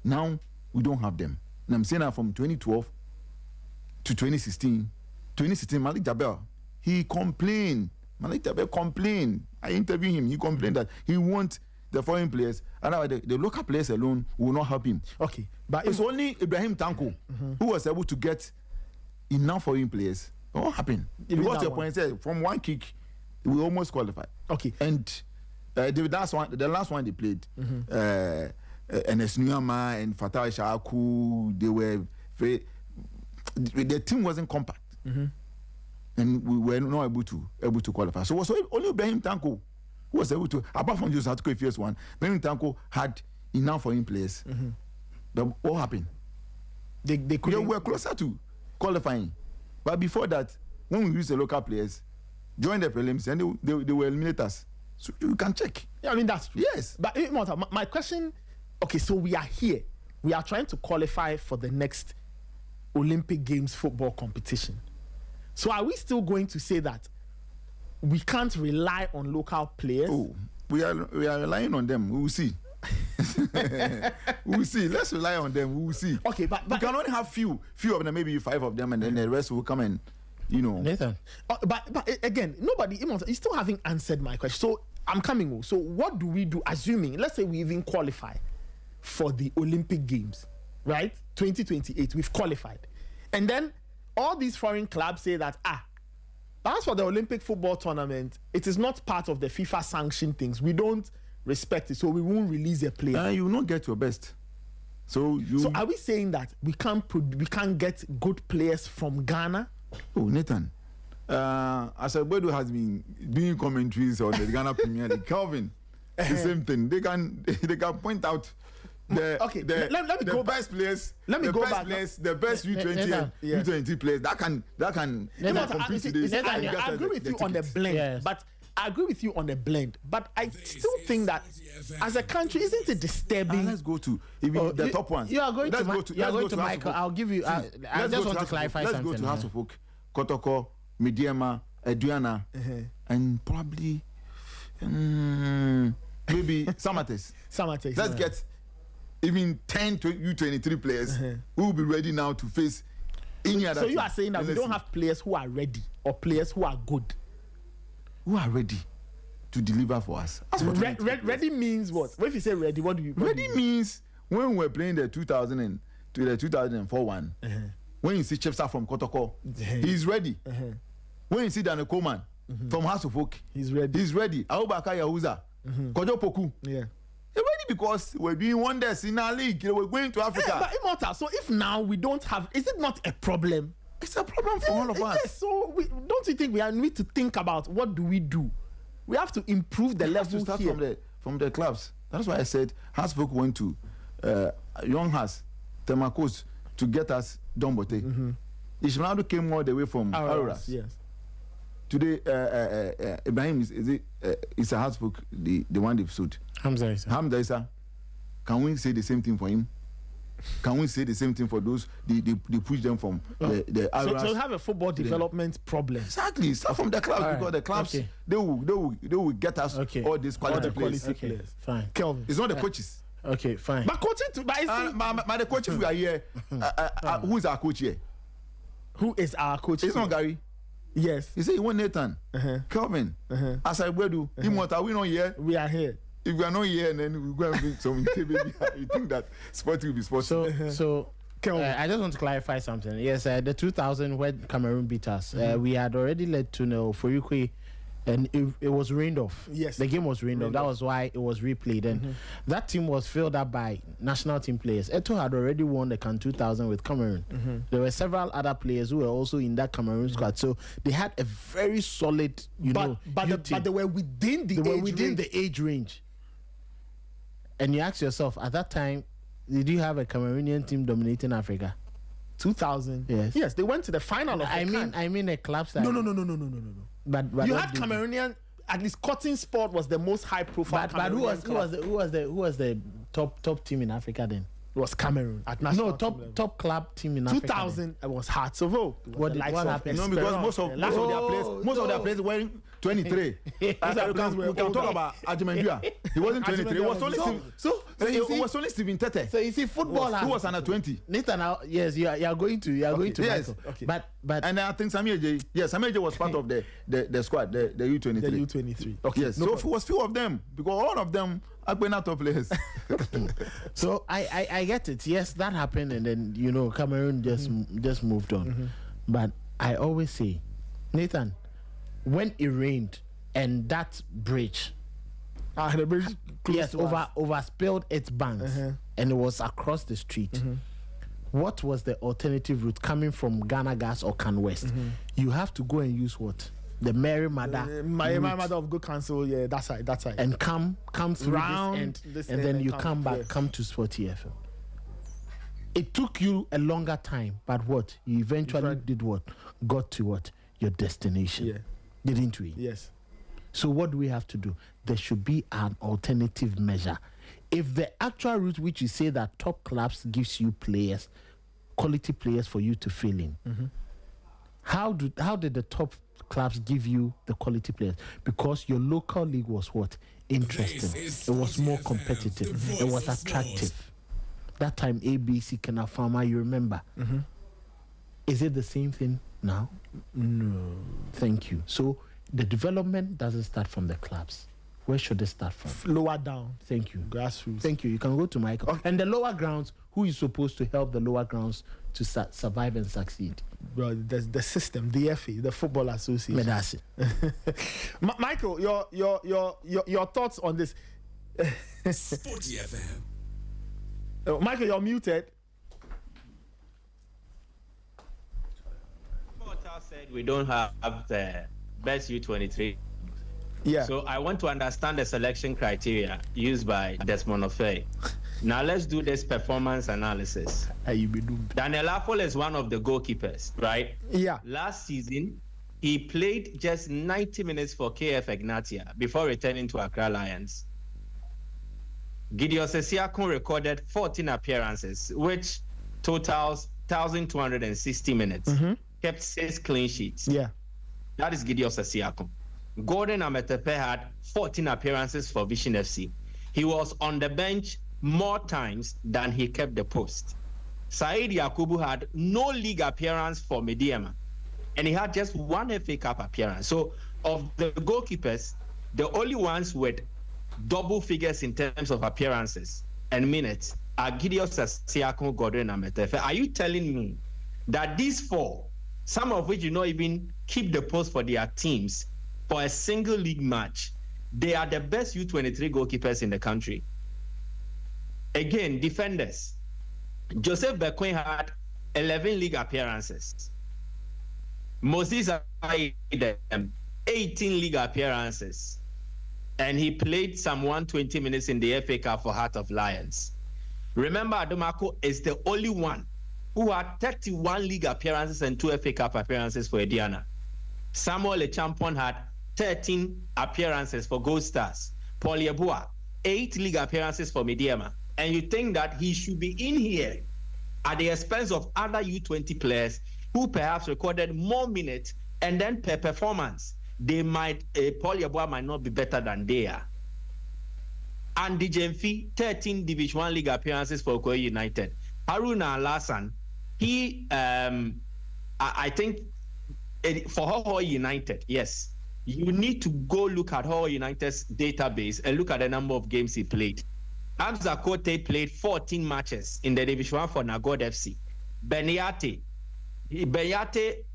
Now we don't have them. And I'm saying that from 2012 to 2016. 2016, Malik Jabel, he complained. Malik Jabel complained. I interviewed him. He complained that he wants the foreign players. Otherwise, the local players alone will not help him. Okay. But it's only Ibrahim Tanko who was able to get enough foreign players. What happened? Because your point said from one kick, we almost qualified. Okay. And the last one they played, Enes Nuyama and Fatah Shaku, they were the team wasn't compact. And we were not able to qualify. So it was only Ibrahim Tanko who was able to, apart from just Hatko first one, Ibrahim Tanko had enough foreign players. But what happened? They were closer to qualifying. But before that, when we used the local players, joined the prelims, and they were eliminators. So you can check. Yeah, I mean, that's true. Yes. But my question, okay, so we are here. We are trying to qualify for the next Olympic Games football competition. So are we still going to say that we can't rely on local players? Oh, we are relying on them. We will see. We will see. Let's rely on them. We will see. Okay, but we can only have few of them, maybe 5 of them, and then the rest will come and, Nathan. But again, you still haven't answered my question. So I'm coming. So what do we do, assuming, let's say we even qualify for the Olympic Games, right? 2028, we've qualified. And then all these foreign clubs say that, as for the Olympic football tournament, it is not part of the FIFA sanctioned things. We don't respect it, so we won't release a player. You will not get your best. So are we saying that we can't get good players from Ghana? Oh, Nathan. Asabedo has been doing commentaries on the Ghana Premier League. Calvin, the same thing. They can point out the best players. Let me go back. The best U20 U20 players that can compete to this. I agree with you on the blend, but I agree with you on the blend, but I still think that as a country, isn't it disturbing? Let's go to even the top ones. You are going to Michael. I'll give you. I just want to clarify something. Let's go to House of Oak, Kotoko, Mediema, Aduana, and probably maybe Samates. Let's get even 10 to U23 players who will be ready now to face any other. So you are saying that we don't have players who are ready or players who are good, who are ready to deliver for us. Ready means what? When you say ready, what do you? Ready means when we were playing the 2004 one. When you see Chepsa from Kotoko, he's ready. When you see Daniel Coleman from House of Oak, he's ready. Abubakar Yahuza, Kojo Poku. Yeah. They're ready because we're doing wonders in our league. We're going to Africa. Yeah, but Immortal, so if now we don't have, is it not a problem? It's a problem for all of us. Yes, so don't you think we need to think about what do we do? We have to improve the level to start here. from the clubs. That's why I said House of Oak went to Young House, Temakos to get us Dombote. Ishmael came all the way from Auras. Yes. Today, Ibrahim is a House of Oak, the one they've sued. Hamza Isa. Can we say the same thing for him? Can we say the same thing for those they push them from the Auras? So have a football development problem. Exactly. Start from the clubs because the clubs they will get us all these quality players. Fine. Kelvin. It's not the coaches. Okay, fine. But coaching too. But the coach if we are here, who is our coach here? Who is our coach? It's not Gary. Yes. You say you want Nathan, Kelvin, Asaibedu, Immortal. We not here. We are here. If we are not here, and then we go and bring some baby. You think that Sporty will be Sporty? So I just want to clarify something. Yes, the 2000 when Cameroon beat us, we had already led 2-0 for UK, and it was rained off. Yes, the game was rained off. That was why it was replayed, and that team was filled up by national team players. Eto had already won the CAN 2000 with Cameroon. There were several other players who were also in that Cameroon squad, so they had a very solid, but they were within the age range. And you ask yourself, at that time, did you have a Cameroonian team dominating Africa? 2000. Yes. Yes, they went to the final of I mean a club side. No. But you had Cameroonian. At least Cotton Sport was the most high profile. But who was the top team in Africa then? It was Cameroon at national. No, top club team in Africa. 2000 it was Hartsovo. What happened? No, because most of their players were 23. We can talk about Ajimendua. He wasn't 23. It was only Steven Tete. So you see, football who was under 20. Nathan, yes, you are going to yes. Okay. But and I think Samir J was part of the squad, the U23. The U23. Okay. Yes. So it was few of them because all of them are going out of players. So I get it. Yes, that happened, and then Cameroon just moved on. But I always say, Nathan, when it rained and that bridge, the bridge overspilled its banks and it was across the street. What was the alternative route coming from Ghana Gas or Can West? You have to go and use what? The Mary Mother. Mary Mother of Good Counsel, yeah, that's right. And come through round this end, and then you come back, yes. come to Sporty FM. It took you a longer time, but what? You eventually did what? Got to what? Your destination. Yeah. Didn't we? Yes. So what do we have to do? There should be an alternative measure. If the actual route which you say that top clubs gives you players, quality players for you to fill in, how did the top clubs give you the quality players? Because your local league was what? Interesting. It was more competitive. It was attractive. That time ABC Kanafama, you remember? Is it the same thing now? No. Thank you. So the development doesn't start from the clubs. Where should it start from? Lower down. Thank you. Grassroots. Thank you. You can go to Michael. Okay. And the lower grounds, who is supposed to help the lower grounds to survive and succeed? Bro, there's the system, the FA, the Football Association. That's it. Michael, your thoughts on this? Sporty FM. Michael, you're muted. Said we don't have the best U23. Yeah. So I want to understand the selection criteria used by Desmond Ofei. Now let's do this performance analysis. Daniel Affle is one of the goalkeepers, right? Yeah. Last season, he played just 90 minutes for KF Ignatia before returning to Accra Lions. Gideon Sesiakon recorded 14 appearances, which totals 1,260 minutes. Kept 6 clean sheets. Yeah. That is Gideon Sesiakon. Gordon Ametepe had 14 appearances for Vision FC. He was on the bench more times than he kept the post. Said Yakubu had no league appearance for Mediema, and he had just 1 FA Cup appearance. So of the goalkeepers, the only ones with double figures in terms of appearances and minutes are Gideon Sesiakon, Gordon Ametepe. Are you telling me that these 4, some of which not even keep the post for their teams for a single league match, they are the best U23 goalkeepers in the country? Again, defenders. Joseph Bequin had 11 league appearances. Moses Aidem, 18 league appearances. And he played some 120 minutes in the FA Cup for Heart of Lions. Remember, Adomako is the only one who had 31 league appearances and 2 FA Cup appearances for Ediana. Samuel Echampon had 13 appearances for Gold Stars. Paul Yeboah, 8 league appearances for Mediema. And you think that he should be in here at the expense of other U20 players who perhaps recorded more minutes, and then per performance, they might, Paul Yeboah might not be better than they are. And Dijemfi, 13 Division 1 league appearances for Okoye United. Haruna Alasan, he, I think, for Okoye United, yes, you need to go look at Okoye United's database and look at the number of games he played. Hamza Kote played 14 matches in the Division 1 for Nagod FC. Benyate,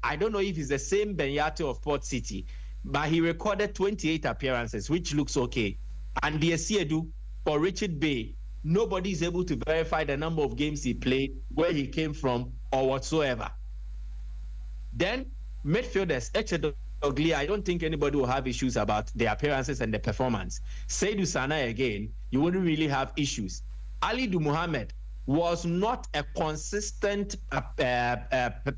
I don't know if it's the same Benyate of Port City, but he recorded 28 appearances, which looks okay. And the Esiedu for Richard Bay, nobody is able to verify the number of games he played, where he came from, or whatsoever. Then midfielders, Ugly, I don't think anybody will have issues about the appearances and the performance. Seydou Sana again, you wouldn't really have issues. Ali Du Mohamed was not a consistent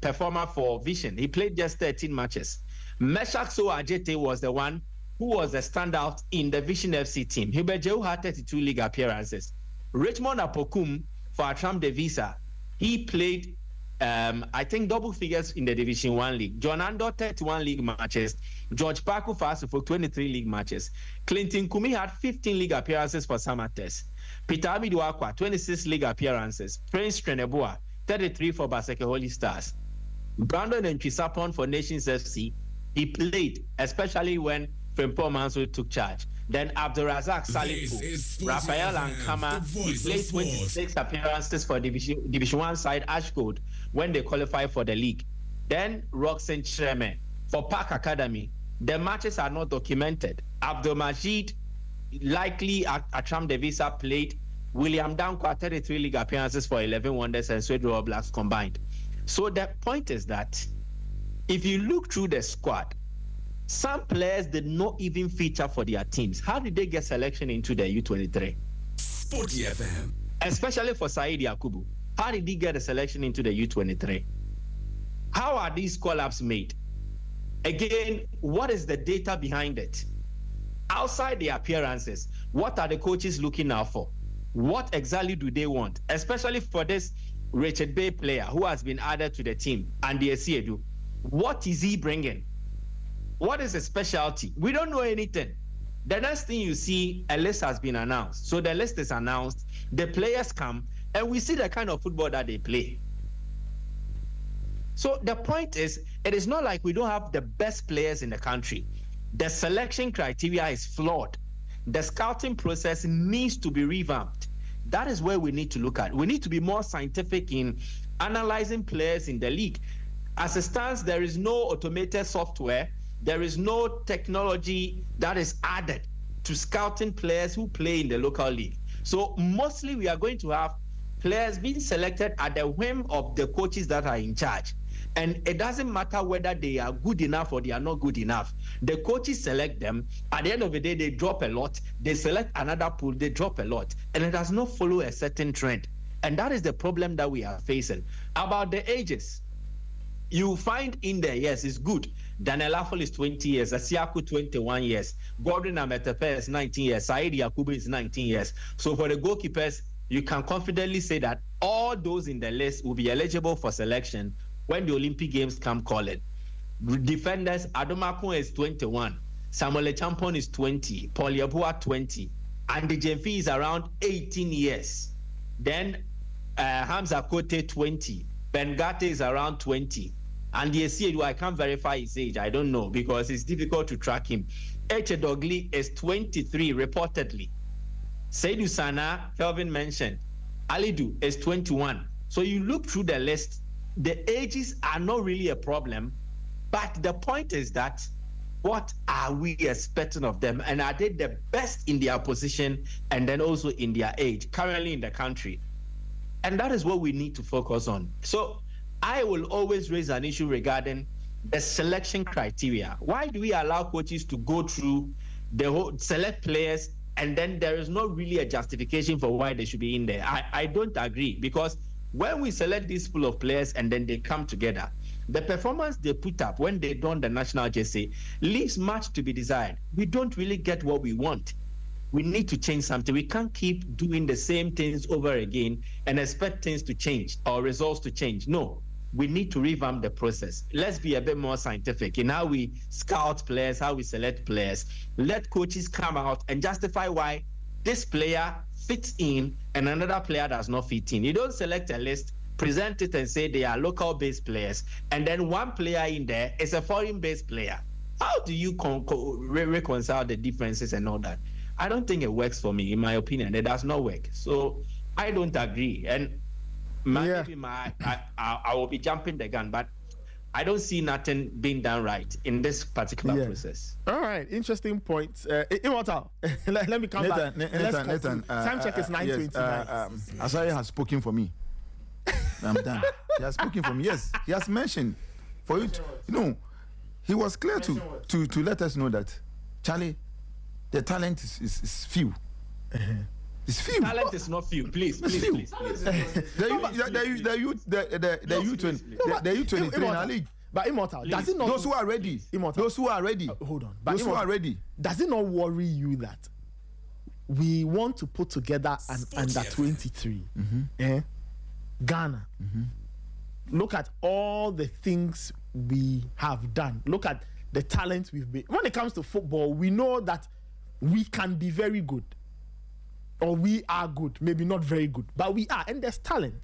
performer for Vision. He played just 13 matches. Meshak So Ajete was the one who was a standout in the Vision FC team. Hibejew had 32 league appearances. Richmond Apokum for Atram Devisa, he played I think double figures in the Division 1 league. John Ando, 31 league matches. George Paku for 23 league matches. Clinton Kumi had 15 league appearances for Samates. Peter Amiduakwa, 26 league appearances. Prince Treneboa, 33 for Baseke Holy Stars. Brandon Nchisapon for Nations FC, he played, especially when Frimpong Manso took charge. Then Abdurazak Salifu, Raphael Ankama, he played 26 appearances for Division 1 side Ashgold when they qualified for the league. Then Roxanne Chreme for Park Academy. The matches are not documented. Abdul Majid, likely Atram Devisa, played. William Dankwa, 33 league appearances for 11 Wonders and Swedro All Blacks combined. So the point is that if you look through the squad, some players did not even feature for their teams. How did they get selection into the U23? Sporty FM. Especially for Said Yakubu. How did he get a selection into the U23? How are these call-ups made? Again, what is the data behind it? Outside the appearances, what are the coaches looking out for? What exactly do they want? Especially for this Richard Bay player who has been added to the team, and the Esiedu. What is he bringing? What is his specialty? We don't know anything. The next thing you see, a list has been announced. So the list is announced, the players come, and we see the kind of football that they play. So the point is, it is not like we don't have the best players in the country. The selection criteria is flawed. The scouting process needs to be revamped. That is where we need to look at. We need to be more scientific in analyzing players in the league. As it stands, there is no automated software. There is no technology that is added to scouting players who play in the local league. So mostly we are going to have players being selected at the whim of the coaches that are in charge. And it doesn't matter whether they are good enough or they are not good enough. The coaches select them. At the end of the day, they drop a lot. They select another pool, they drop a lot. And it does not follow a certain trend. And that is the problem that we are facing. About the ages, you find in there, yes, it's good. Daniel Affle is 20 years, Asiaku 21 years, Gordon Ametepe is 19 years, Saidi Yakubu is 19 years. So for the goalkeepers, you can confidently say that all those in the list will be eligible for selection when the Olympic Games come calling. Defenders, Adomako is 21, Samuel Champon is 20, Paul Yabua 20, and the Jemfi is around 18 years. Then Hamza Kote 20, Bengate is around 20. And the Esiedu, I can't verify his age. I don't know because it's difficult to track him. Echedogli is 23 reportedly. Seydou Sana, Kelvin mentioned. Alidu is 21. So you look through the list, the ages are not really a problem. But the point is that what are we expecting of them? And are they the best in their position and then also in their age currently in the country? And that is what we need to focus on. So I will always raise an issue regarding the selection criteria. Why do we allow coaches to go through the whole select players and then there is not really a justification for why they should be in there? I don't agree, because when we select this pool of players and then they come together, the performance they put up when they don the national jersey leaves much to be desired. We don't really get what we want. We need to change something. We can't keep doing the same things over again and expect things to change or results to change. No, we need to revamp the process. Let's be a bit more scientific in how we scout players, how we select players. Let coaches come out and justify why this player fits in and another player does not fit in. You don't select a list, present it and say they are local-based players, and then one player in there is a foreign-based player. How do you reconcile the differences and all that? I don't think it works for me, in my opinion. It does not work. So I don't agree. And maybe I will be jumping the gun, but I don't see nothing being done right in this particular process. All right, interesting point. Immortal, let me come back. Nathan, time check is 9:29. Asari has spoken for me. I'm done. He has spoken for me. Yes, he has mentioned for you. He was clear to let us know that Charlie, the talent is few. It's few. Talent is not few. Please. The U23 in our league. But Immortal, does it not? Those who are ready. Immortal. Those who are ready. Hold on. Those who are ready. Does it not worry you that we want to put together an under 23? Ghana. Look at all the things we have done. Look at the talent we've been. When it comes to football, we know that we can be very good. Or we are good, maybe not very good, but we are, and there's talent.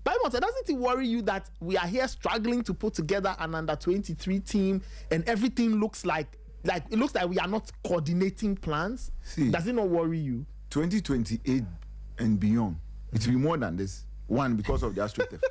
But doesn't it worry you that we are here struggling to put together an under 23 team, and everything looks like it looks like we are not coordinating plans? See, does it not worry you? 2028 and beyond, it will be more than this. One, because of the AstroTurf.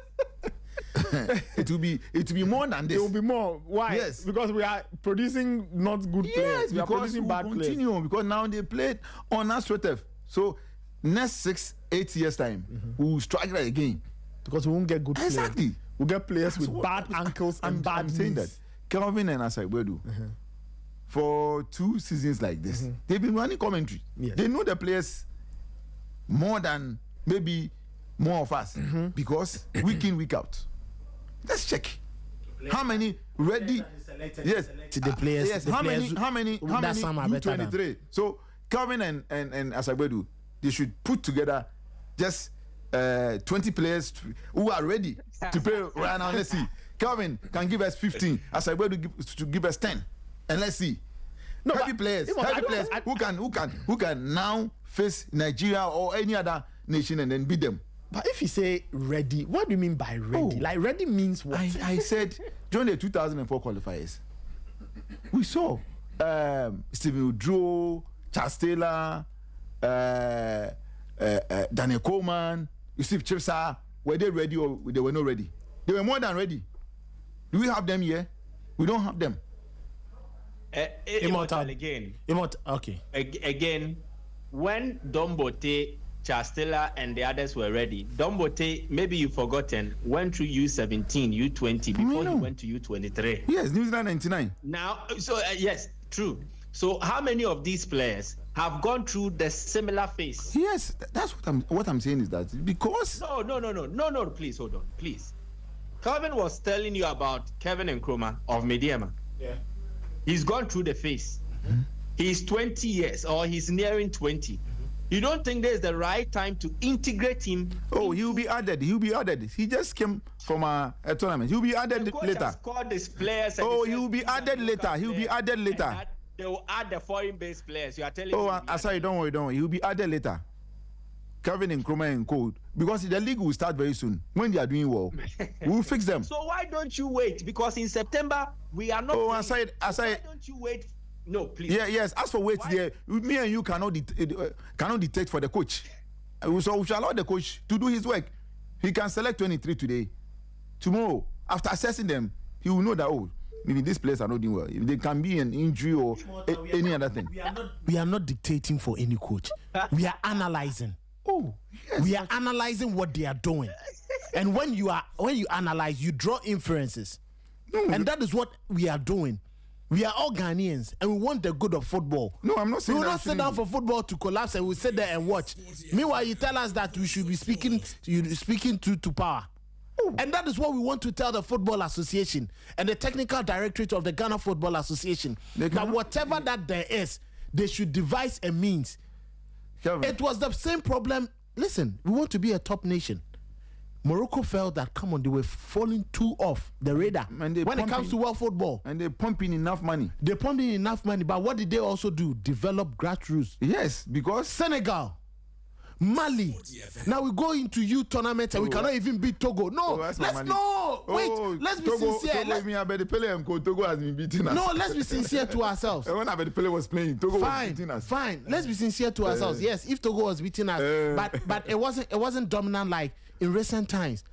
it will be more than this. It will be more. Why? Yes, because we are producing not good players. Yes, we are because producing bad players. Because now they played on AstroTurf. So next 6-8 years time, we will struggle again because we won't get good players. Exactly. We'll get players with bad ankles and bad knees. I'm saying that Kelvin and Asaibedu, for 2 seasons like this, they've been running commentary. Yes. They know the players more than maybe more of us because week in, week out. Let's check how many ready. Yes, to the players. Yes, how many U23. So Kelvin and Asaibedu, they should put together just 20 players who are ready to play right now. Let's see. Kelvin can give us 15. Asaibedu to give us 10, and let's see. Heavy players who can now face Nigeria or any other nation and then beat them. But if you say ready, what do you mean by ready? Like ready means what? I said during the 2004 qualifiers, we saw Stephen Udro, Charles Taylor, Daniel Coleman, Yusuf Chipsa. Were they ready or they were not ready? They were more than ready. Do we have them here? We don't have them. Immortal again. Okay. Again, when Dombote, Chastela, and the others were ready, Dombote, maybe you've forgotten, went through U17, U20 before he went to U23. Yes, New Zealand 99. Now, so yes, true. So how many of these players have gone through the similar phase? Yes, that's what I'm saying is that because no, please hold on, please. Calvin was telling you about Kevin Nkrumah of Mediema. Yeah. He's gone through the phase. He's 20 years, or he's nearing 20. You don't think there's the right time to integrate him? Oh, he'll be added. He just came from a tournament. He'll be added The coach later. has called his players. Oh, he'll be added later. They will add the foreign-based players. You are telling me. Oh, sorry, don't worry. He'll be added later. Kevin Nkrumah and Code, because the league will start very soon. When they are doing well, we'll fix them. So why don't you wait? Because in September we are not. Oh, playing. aside. Why don't you wait? No, please. Yes. As for wait there, me and you cannot dictate for the coach. So we shall allow the coach to do his work. He can select 23 today. Tomorrow, after assessing them, he will know that maybe these players are not doing well. If there can be an injury or any other thing. We are not dictating for any coach. We are analyzing. Oh, yes. We are analyzing what they are doing. And when you analyze, you draw inferences. And that is what we are doing. We are all Ghanaians and we want the good of football. No, I'm not saying we will that not sit down for football to collapse and we sit there and watch. Meanwhile, you tell us that we should be speaking to power. And that is what we want to tell the Football Association and the Technical Directorate of the Ghana Football Association. That whatever that there is, they should devise a means. Kevin. It was the same problem. Listen, we want to be a top nation. Morocco felt that, come on, they were falling too off the radar when it comes to world football. And they're pumping enough money. But what did they also do? Develop grassroots. Yes, because Senegal, Mali. Now we go into youth tournaments and we cannot even beat Togo. No, let's be sincere. Togo has been beating us. No, let's be sincere to ourselves. When Abedi was playing, Togo was beating us. Fine. Let's be sincere to ourselves. Yes, if Togo was beating us, but it wasn't dominant like in recent times.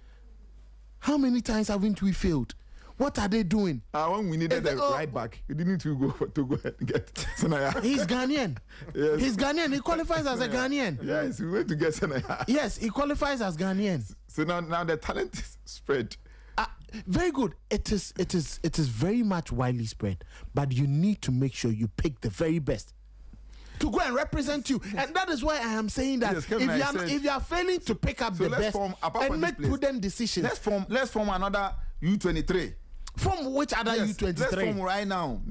How many times haven't we failed? What are they doing? When we needed the right back, you didn't go for Togo and get Senaya. He's Ghanaian. Yes. He's Ghanaian. He qualifies as a Ghanaian. Yes, we went to get Senaya. Yes, he qualifies as Ghanaian. So now the talent is spread. Very good. It is very much widely spread, but you need to make sure you pick the very best to go and represent you. And that is why I am saying that if you are failing to pick up the best and make prudent decisions, let's form another U23. From which other U23? Let's form right now.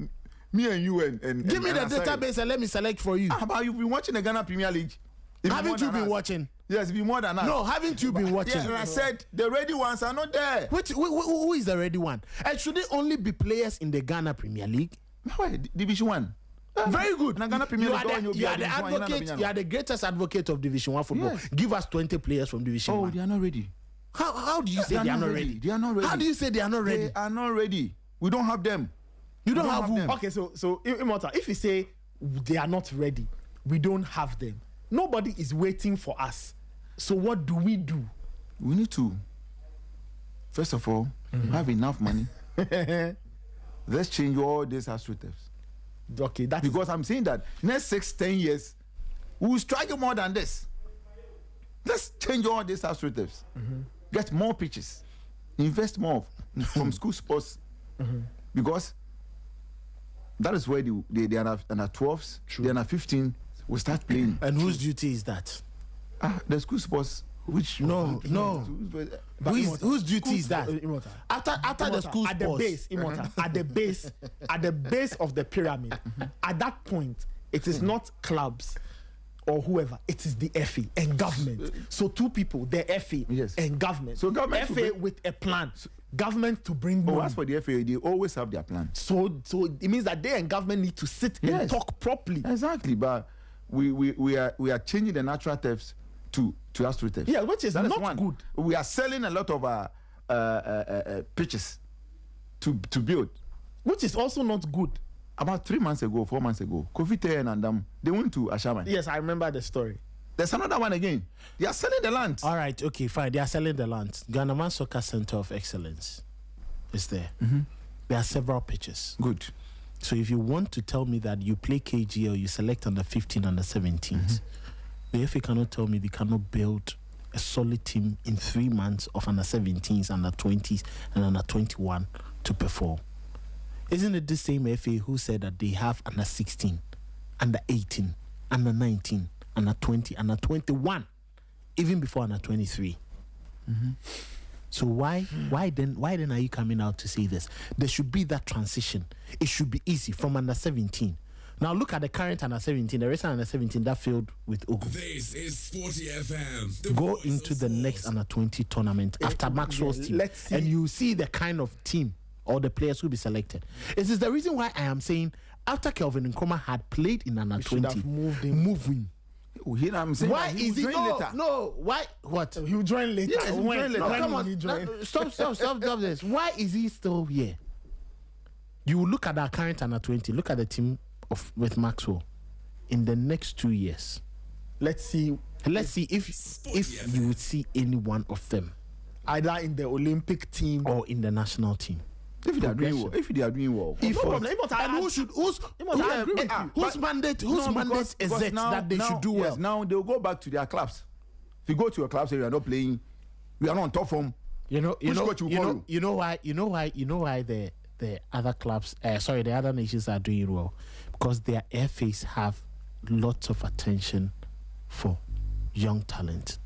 Me and you and give me the database and let me select for you. How about you've been watching the Ghana Premier League? Haven't you been watching? Yes, be more than us. No, haven't you been watching? Yes, and I said the ready ones are not there. Who is the ready one? And should it only be players in the Ghana Premier League? No, Division 1. Very good. Ghana Premier League, you are the advocate. You are the greatest advocate of Division 1 football. Yes. Give us 20 players from Division 1. Oh, they are not ready. How do you say they are not ready? They are not ready. How do you say they are not ready? They are not ready. We don't have them. You don't have who? Okay, so Immortal, if you say they are not ready, we don't have them. Nobody is waiting for us. So what do? We need to, first of all, have enough money. Let's change all these aspects. Okay, because I'm saying that next 6-10 years, we will struggle more than this. Let's change all these aspects. Get more pitches. Invest more from school sports. Because that is where they are under 12s, they are under 15 will start playing. And whose duty is that? The school sports. Which no. Whose duty is that? After the school at sports, the base, at the base of the pyramid. At that point, it is not clubs or whoever. It is the FA and government. So two people, the FA and government. So government FA with a plan. Government to bring money. As for the FA, they always have their plan. So it means that they and government need to sit and talk properly. Exactly, but we are changing the natural thefts to AstroTurf. Yeah, which is not good. We are selling a lot of pitches to build, which is also not good. About 4 months ago, Kofi and they went to Ashaman. Yes, I remember the story. There's another one again. They are selling the land. All right, okay, fine. They are selling the land. Ghana Soccer Center of Excellence is there. There are several pitches. Good. So if you want to tell me that you play KG or you select under 15, under 17s, the FA cannot tell me they cannot build a solid team in 3 months of under 17s, under 20s, and under 21 to perform. Isn't it the same FA who said that they have under 16, under 18, under 19, under 20, under 21, even before under 23? So why then are you coming out to say this? There should be that transition. It should be easy from under 17. Now look at the current under 17, the recent under 17 that failed with Ogun. This is Sporty FM. Go into the next under 20 tournament after Maxwell's team, and you see the kind of team or the players who will be selected. This is the reason why I am saying after Kelvin Nkrumah had played in under 20, moving. Why is he later? No, why? What? He will join later. Yes, when? No, come on. Stop this. Why is he still here? You look at our current under 20. Look at the team with Maxwell in the next 2 years. Let's see if you would see any one of them either in the Olympic team or in the national team. If they are doing well, whose mandate is it that they should do well? Now they'll go back to their clubs. If you go to your clubs and you are not playing, we are not on top form. You know why the other clubs, the other nations are doing well, because their FAs have lots of attention for young talent.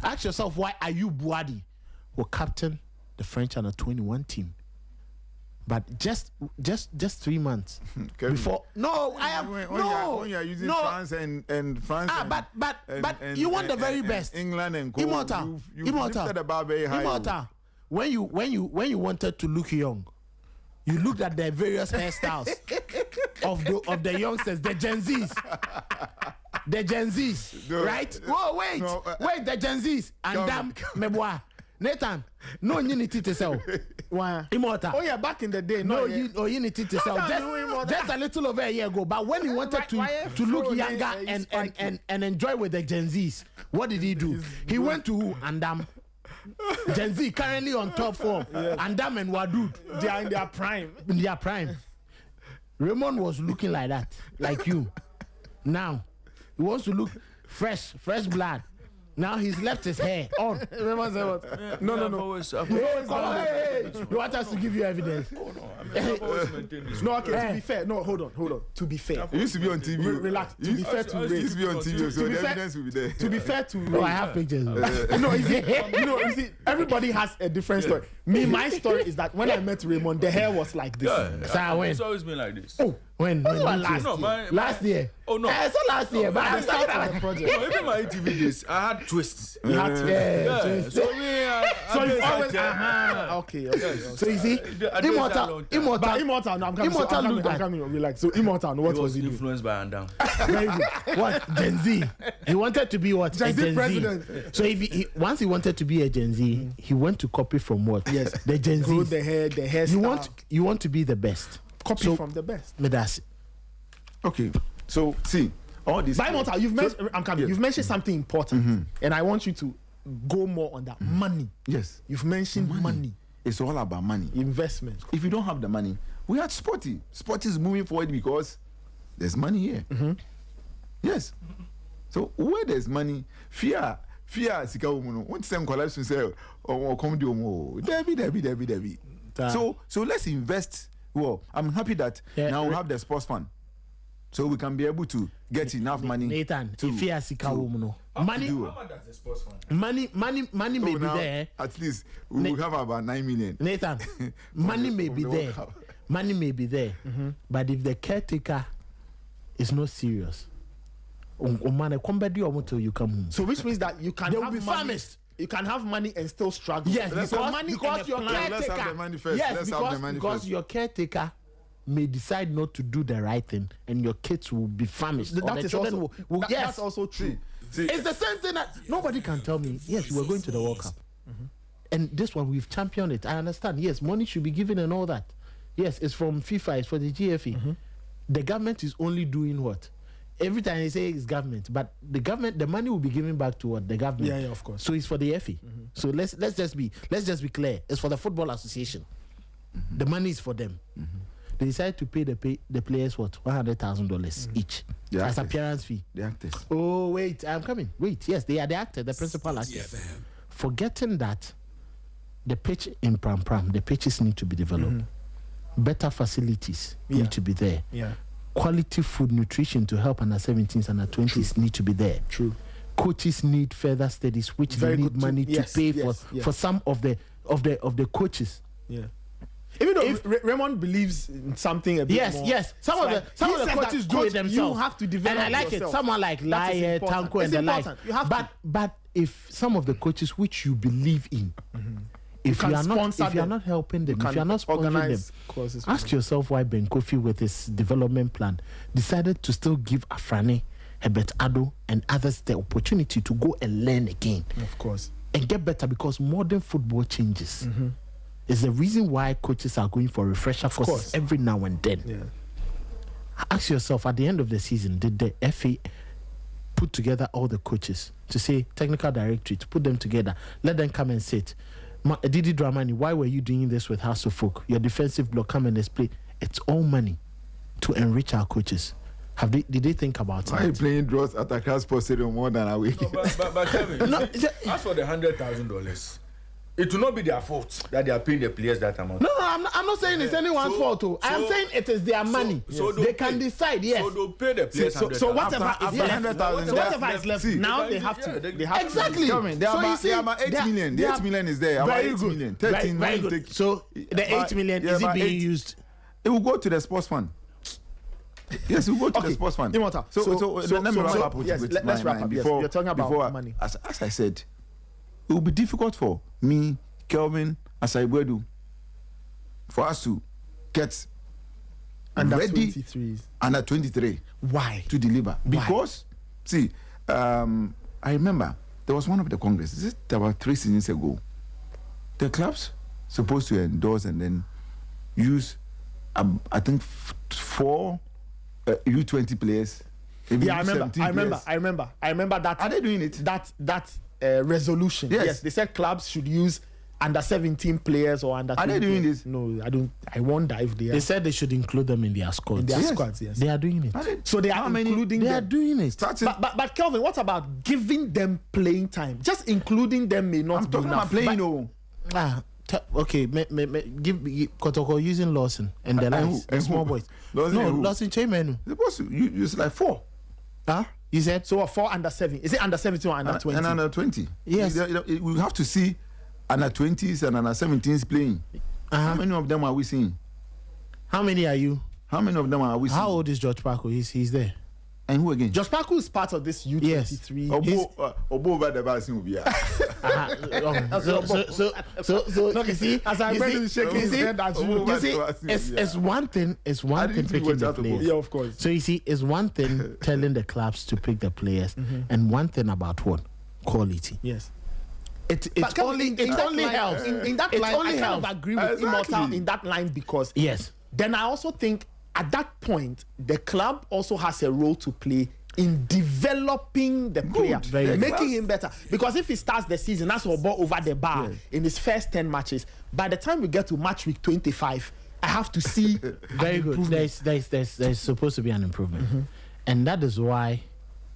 Ask yourself, why Ayub Buadi will captain the French under 21 team? But just 3 months before. No, I am when you are using France and France. But you want the very best. England and Immortal. You lifted the bar very high. Immortal. When you wanted to look young, you looked at the various hairstyles of the youngsters, the Gen Zs, right? Whoa, wait, the Gen Zs, and damn, meboa. Nathan, no unity to sell. Why? Immortal. Oh yeah, back in the day, unity to sell. Just a little over a year ago. But when he wanted to look younger and enjoy with the Gen Zs, what did he do? He went to who? Andam. Gen Z currently on top form. Yes. Andam and Wadud, they are in their prime. Raymond was looking like that, like you. Now he wants to look fresh blood. Now he's left his hair on. Raymond said what? No. Hey. You want us to give you evidence? No, okay, to be fair. No, hold on. To be fair. It used to be on TV. Relax. To be fair to Ray. It used to be on TV, so the evidence will be there. To be fair to Ray. I have pictures. You see, everybody has a different story. My story is that when I met Raymond, the hair was like this. It's always been like this. Oh. When last year. Oh no! I saw last year, but I started on the project. No, even my TV days, I had twists. You had twists. So me, so you always okay. So you see, Immortal. No, I'm coming. Relax. So Immortal, what was he influenced by Andam? Very good. What? Gen Z. He wanted to be what? Gen Z president. So if once he wanted to be a Gen Z, he went to copy from what? Yes, the Gen Z. Grow the hair. You want to be the best. Copy from the best. That's it. Okay, so see all this. By Immortal, you've mentioned. I'm coming. Yes. You've mentioned something important, and I want you to go more on that. Money. Yes. You've mentioned money. It's all about money. Investment. If you don't have the money, we had Sporty. Sporty is moving forward because there's money here. Yes. So where there's money, fear. Sika umuno. Won't send collapse and say, "Oh, come do more." Debbie. So let's invest. Well, I'm happy that now we have the sports fund, so we can be able to get enough money. Nathan, if you are money may be there. At least we will have about 9 million. Nathan, money may be there. Money may be there, but if the caretaker is not serious, you come home. So which means that you can there have will be money. famished. You can have money and still struggle. Yes, because your caretaker. Let's have the money first. Because your caretaker may decide not to do the right thing, and your kids will be famished. That's also true. It's the same thing that nobody can tell me. Yes, we're going to the World Cup, and this one we've championed it. I understand. Yes, money should be given and all that. Yes, it's from FIFA. It's for the GFA. The government is only doing what? Every time they say it's government, but the money will be given back to what? The government. Yeah, of course. So it's for the FA. So let's just be clear. It's for the Football Association. The money is for them. They decide to pay the players what? $100,000 each as appearance fee. The actors. Oh wait, I'm coming. Wait, yes, they are the actor, the principal actor. Forgetting that the pitch in Pram, the pitches need to be developed. Better facilities need to be there. Yeah. Quality food, nutrition to help under 17s and under 20s need to be there. True. Coaches need further studies, which they need money to pay for some of the of the coaches. Yeah. Even though Raymond believes in something a bit more. Yes. Some of the coaches do it themselves. You have to develop and I like yourself. it. Someone like Laye, Tanko, and the like. But if some of the coaches which you believe in, if you are not helping them, if you are not sponsoring them, ask yourself why Ben Kofi with his development plan decided to still give Afrane, Herbert Addo, and others the opportunity to go and learn again. Of course. And get better, because modern football changes. It's the reason why coaches are going for refresher courses every now and then. Yeah. Ask yourself, at the end of the season, did the FA put together all the coaches to say, technical directory, to put them together, let them come and sit? Didi Dramani, why were you doing this with House of Folk? Your defensive block, come and display. It's all money to enrich our coaches. Did they think about Why are you playing draws at Accra Sports Stadium more than a week? No, but Kevin, as for the $100,000, it will not be their fault that they are paying the players that amount. No, I'm not saying it's anyone's fault. I'm saying it is their money. So they can decide. Yes. So they'll pay the players. So whatever is left, now they have to. Exactly. They are about 8 million. The 8 million is there. About 8 million. 13 very good. So the 8 million, is it being used? It will go to the sports fund. Yes, we go to the sports fund. So let me wrap up with let's wrap up. Before, you're talking about money. As I said, it will be difficult for me, Kelvin, Asaibedu, for us to get under ready 23s. Under 23. Why? To deliver. Because, see, I remember there was one of the congresses about 3 seasons ago. The clubs supposed to endorse and then use, I think, 4 U20 players. Yeah, I remember that. Are they doing it? That resolution. Yes, they said clubs should use under 17 players or under. Are they doing this? No, I don't. I wonder if they are. They said they should include them in their squads. In their squads, yes. They are doing it. So they are including them. They are doing it. But Kelvin, what about giving them playing time? Just including them may not be enough. I'm talking about playing. Okay, give Kotoko using Lawson and the lines, the small boys. Lawson Chaimenu. Supposed to use like 4. You said so. 4 under 7. Is it under 17 or under 20? And under 20. Yes. We have to see under 20s and under 17s playing. How many of them are we seeing? How many are you? How many of them are we seeing? How old is George Parko? He's there. And who again? Josh Parko is part of this U23. Yes. Obo over the bus will be. So you see, as I read shaking his head at you. It's one thing. It's one thing picking the players. Yeah, of course. So you see, it's one thing telling the clubs to pick the players, and one thing about what quality. Yes. It only helps. In that line, I kind of agree with Immortal in that line because then I also think at that point the club also has a role to play in developing the player, making him better. Because if he starts the season, that's a ball over the bar in his first 10 matches. By the time we get to match week 25, I have to see very good. There's supposed to be an improvement, and that is why.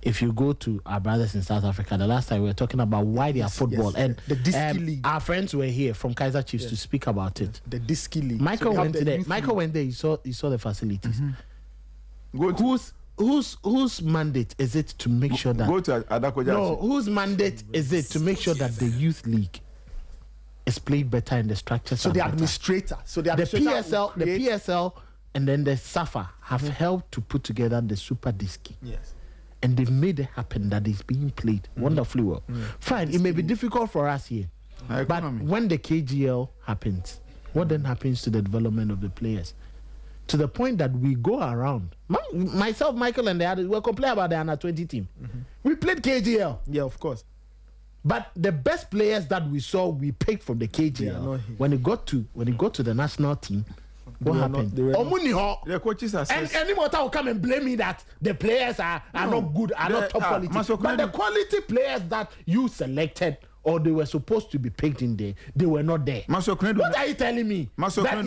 If you go to our brothers in South Africa, the last time we were talking about why they are football, and the Diski League. Our friends were here from Kaiser Chiefs to speak about it. The Diski League. Michael went there. Michael went there. He saw the facilities. Whose mandate is it to make sure that go to Adakoja? No, whose mandate is it to make sure that the youth league is played better in the structure? So the administrator. So the PSL, and then the SAFA have helped to put together the Super Diski. Yes. And they've made it happen that it's being played wonderfully well. Fine, it may be difficult for us here. But when the KGL happens, what then happens to the development of the players? To the point that we go around. Myself, Michael, and the others, we're complaining about the under 20 team. We played KGL. Yeah, of course. But the best players that we saw, we picked from the KGL. When it got to the national team, what happened? The coaches are and anyone will come and blame me that the players are not good, are not top quality. But the quality players that you selected or they were supposed to be picked in there, they were not there. What are you telling me? That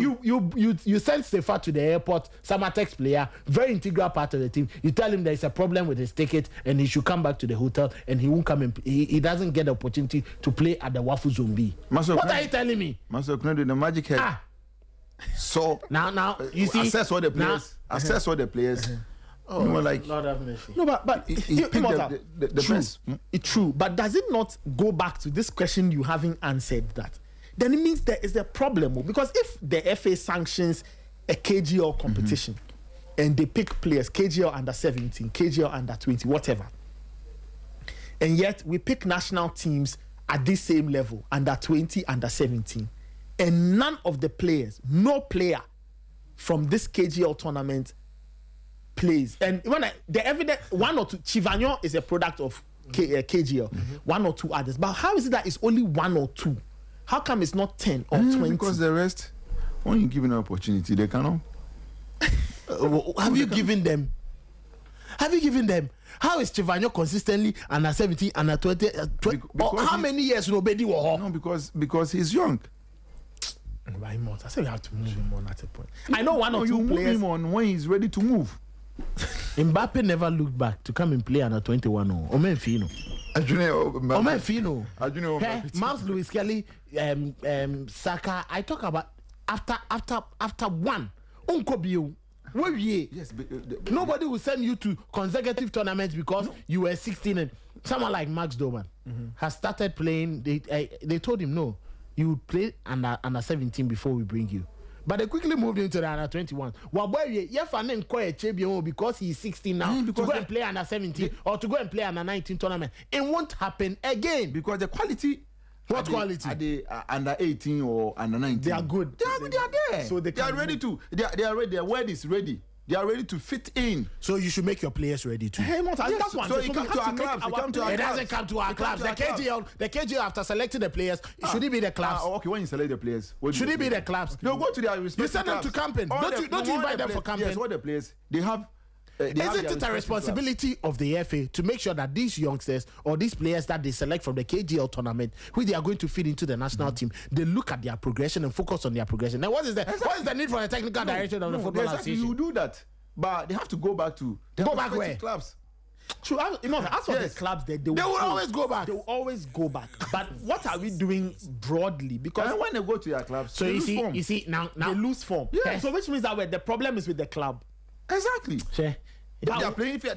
you sent Sefa to the airport, Samatex player, very integral part of the team. You tell him there is a problem with his ticket and he should come back to the hotel and he won't come and he doesn't get the opportunity to play at the Wafu Zombi. What are you telling me? The magic head. So now you see, assess all the players. Assess all the players. Lord have mercy. No, but the true. It's true. But does it not go back to this question you haven't answered? That then it means there is a problem. Because if the FA sanctions a KGL competition and they pick players, KGL under 17, KGL under 20, whatever, and yet we pick national teams at this same level, under 20, under 17, and none of the players, no player from this KGL tournament plays. And when the evidence, one or two, Chivanyo is a product of KGL, one or two others. But how is it that it's only one or two? How come it's not 10 or 20? Because the rest, when you give an opportunity, they cannot. Have you given them? Have you given them? How is Chivanyo consistently under 17, under 20? How many years nobody was? No, because he's young. Why not? I say we have to move him on at a point. I know one or two you players. move him on when he's ready to move. Mbappe never looked back to come and play under 21. Omen Fino. Omen Fino. Mouse Lewis Kelly, Saka. I talk about after one. Unko yes, nobody will send you to consecutive tournaments because you were 16 and someone like Max Doman has started playing. They told him no, you would play under 17 before we bring you. But they quickly moved into the under 21. Because he's 16 now to go and play under 17 or to go and play under 19 tournament. It won't happen again. Because the quality. What quality? Are they under 18 or under 19? They are good. They are there. So they are ready to. They are ready. Their word is ready. They are ready to fit in. So you should make your players ready too. Hey, that's one. So it comes to our clubs. It doesn't come to our clubs. The KGL after selecting the players, should it be the clubs? Okay, when you select the players, should it be the clubs? No, go to their respective You send them to camping. Don't you invite them for camping? Yes, what the players they have. Isn't it a responsibility of the FA to make sure that these youngsters or these players that they select from the KGL tournament, who they are going to feed into the national team, they look at their progression and focus on their progression? Now, what is the need for a technical director of the football association? You do that, but they have to go back to where? Clubs. True. As for the clubs, they will always go back. They will always go back. But what are we doing broadly? Because when they go to their clubs, so you see now they lose form. Yeah. So which means that the problem is with the club. Exactly. Sure. If they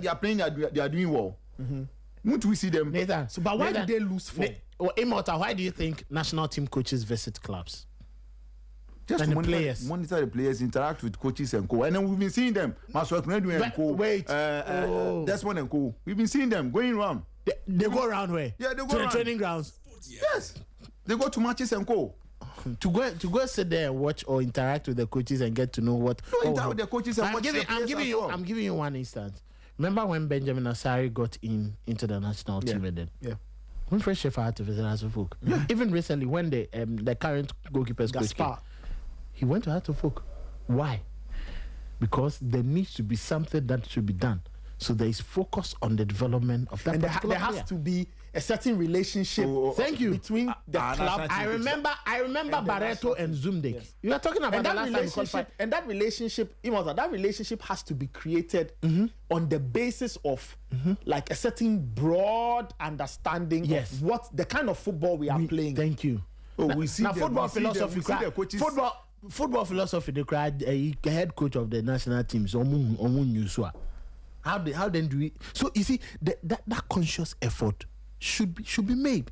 are playing, they are doing well. Won't we see them? Nathan, but why did they lose form? Immortal, why do you think national team coaches visit clubs? Just and to monitor the players, interact with coaches and co. And then we've been seeing them. and co. Wait. Desmond and co. We've been seeing them going around. They go around where? Yeah, they go to around. The training grounds. Yes. They go to matches and co. To go sit there and watch or interact with the coaches and get to know what. Interact with the coaches and I'm giving you one instance. Remember when Benjamin Asari got into the national team and then? Yeah. When Fresh Chef had to visit Hasselhoek. Yeah. Even recently when the current goalkeeper's coach came, he went to Hasselhoek. Why? Because there needs to be something that should be done. So there is focus on the development of that. And there has to be a certain relationship. Thank you. Between the club. I remember Barreto and Zumdek. Yes. You are talking about that relationship. And that relationship has to be created on the basis of like a certain broad understanding of what the kind of football we are playing. Thanhow we see football philosophy. Football philosophy. They cried a head coach of the national teams. How then do we? So you see that conscious effort should be made,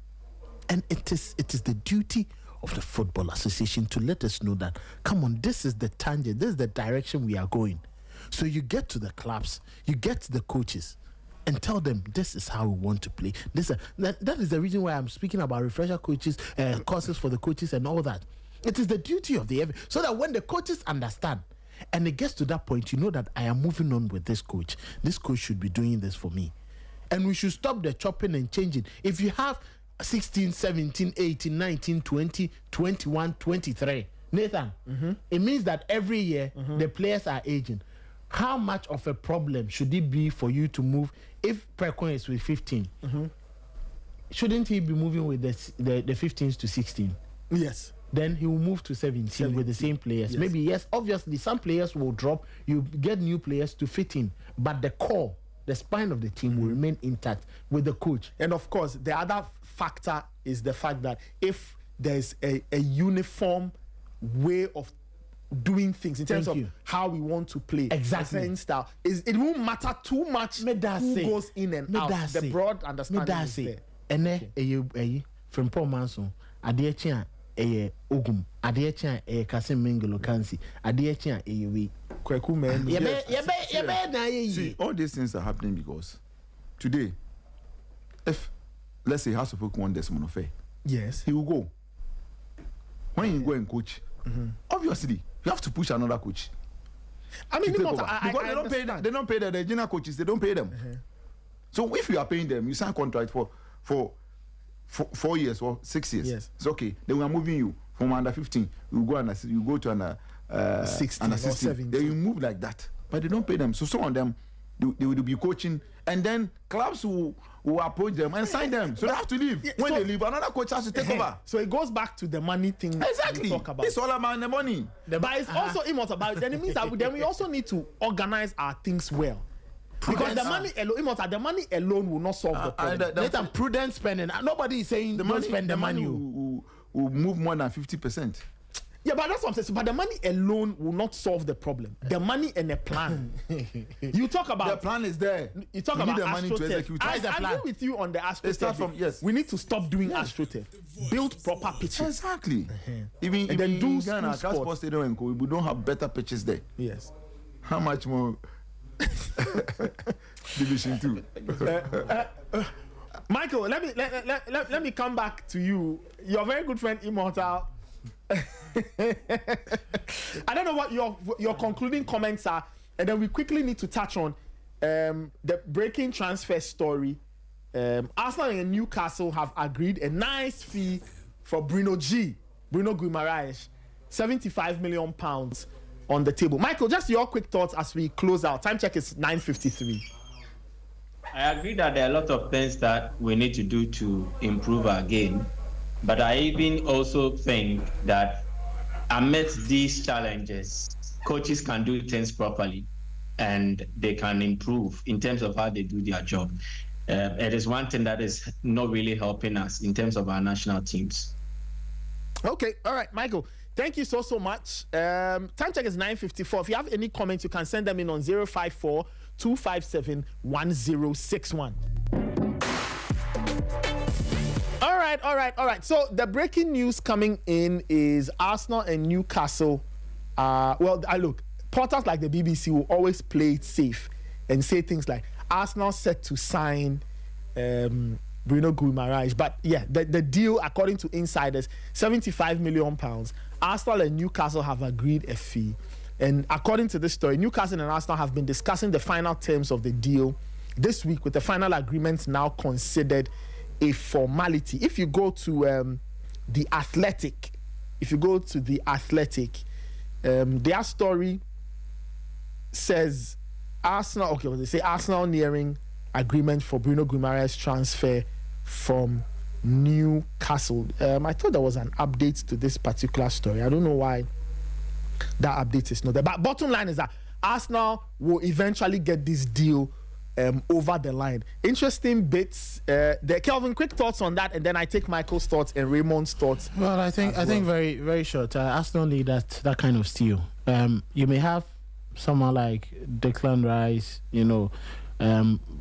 and it is the duty of the Football Association to let us know that, come on, this is the tangent, this is the direction we are going. So you get to the clubs, you get to the coaches, and tell them this is how we want to play. That is the reason why I'm speaking about refresher coaches, courses for the coaches, and all that. It is the duty of the FA, so that when the coaches understand. And it gets to that point, you know that I am moving on with this coach. This coach should be doing this for me. And we should stop the chopping and changing. If you have 16, 17, 18, 19, 20, 21, 23, Nathan, it means that every year the players are aging. How much of a problem should it be for you to move if Prekon is with 15? Shouldn't he be moving with the 15s to 16? Yes. Then he will move to 17 with the same players. Yes. Maybe, yes, obviously some players will drop. You get new players to fit in. But the core, the spine of the team will remain intact with the coach. And of course, the other factor is the fact that if there's a uniform way of doing things in terms of how we want to play, exactly, style, it won't matter too much who goes in and out. The broad understanding is there. And from Paul Manson, Ogum, Adechi a Kasim Mingolo Kansi, Adechi a we. Kweku man. See, all these things are happening because today, if let's say House of Oak won Desmond Ofei, yes, he will go. When you go and coach, obviously you have to push another coach. I mean, because they don't pay the junior coaches. They don't pay them. So if you are paying them, you sign contract for 4 years or 6 years. Yes. It's okay. Then we are moving you from under 15. You go to under 16 under or 16. 17. Then you move like that, but they don't pay them. So some of them they will be coaching, and then clubs will approach them and sign them. So they have to leave. When they leave, another coach has to take over. So it goes back to the money thing. Exactly. We talk about. It's all about the money. But it's also about. Then it means that then we also need to organize our things well. Because the money alone will not solve the problem. Let them prudent spending. Nobody is saying don't spend the money. Will move more than 50%. Yeah, but that's what I'm saying. But the money alone will not solve the problem. The money and the plan. You talk about the plan is there. You talk you about need the money to execute. I agree with you on the AstroTurf. Yes. We need to stop doing AstroTurf. Build proper pitches. Exactly. And then do Ghana, Sports Stadium and Co. We don't have better pitches there. Yes. How much more? Division 2. Michael, let me come back to you. Your very good friend Immortal. I don't know what your concluding comments are, and then we quickly need to touch on the breaking transfer story. Arsenal and Newcastle have agreed a nice fee for Bruno Guimaraes, £75 million on the table. Michael, just your quick thoughts as we close out. Time check is 9:53. I agree that there are a lot of things that we need to do to improve our game. But I even also think that amidst these challenges, coaches can do things properly and they can improve in terms of how they do their job. It is one thing that is not really helping us in terms of our national teams. Okay, all right, Michael. Thank you so much. Time check is 9:54. If you have any comments, you can send them in on 054-257-1061. All right. So the breaking news coming in is Arsenal and Newcastle. Look, portals like the BBC will always play it safe and say things like Arsenal set to sign Bruno Guimaraes. But yeah, the deal, according to insiders, £75 million. Arsenal and Newcastle have agreed a fee. And according to this story, Newcastle and Arsenal have been discussing the final terms of the deal this week, with the final agreements now considered a formality. If you go to The Athletic, their story says they say Arsenal nearing agreement for Bruno Guimaraes transfer from Newcastle. I thought there was an update to this particular story. I don't know why that update is not there. But bottom line is that Arsenal will eventually get this deal over the line. Interesting bits. Kelvin, quick thoughts on that, and then I take Michael's thoughts and Raymond's thoughts. Well, I think very, very short. Arsenal need that kind of steal. You may have someone like Declan Rice,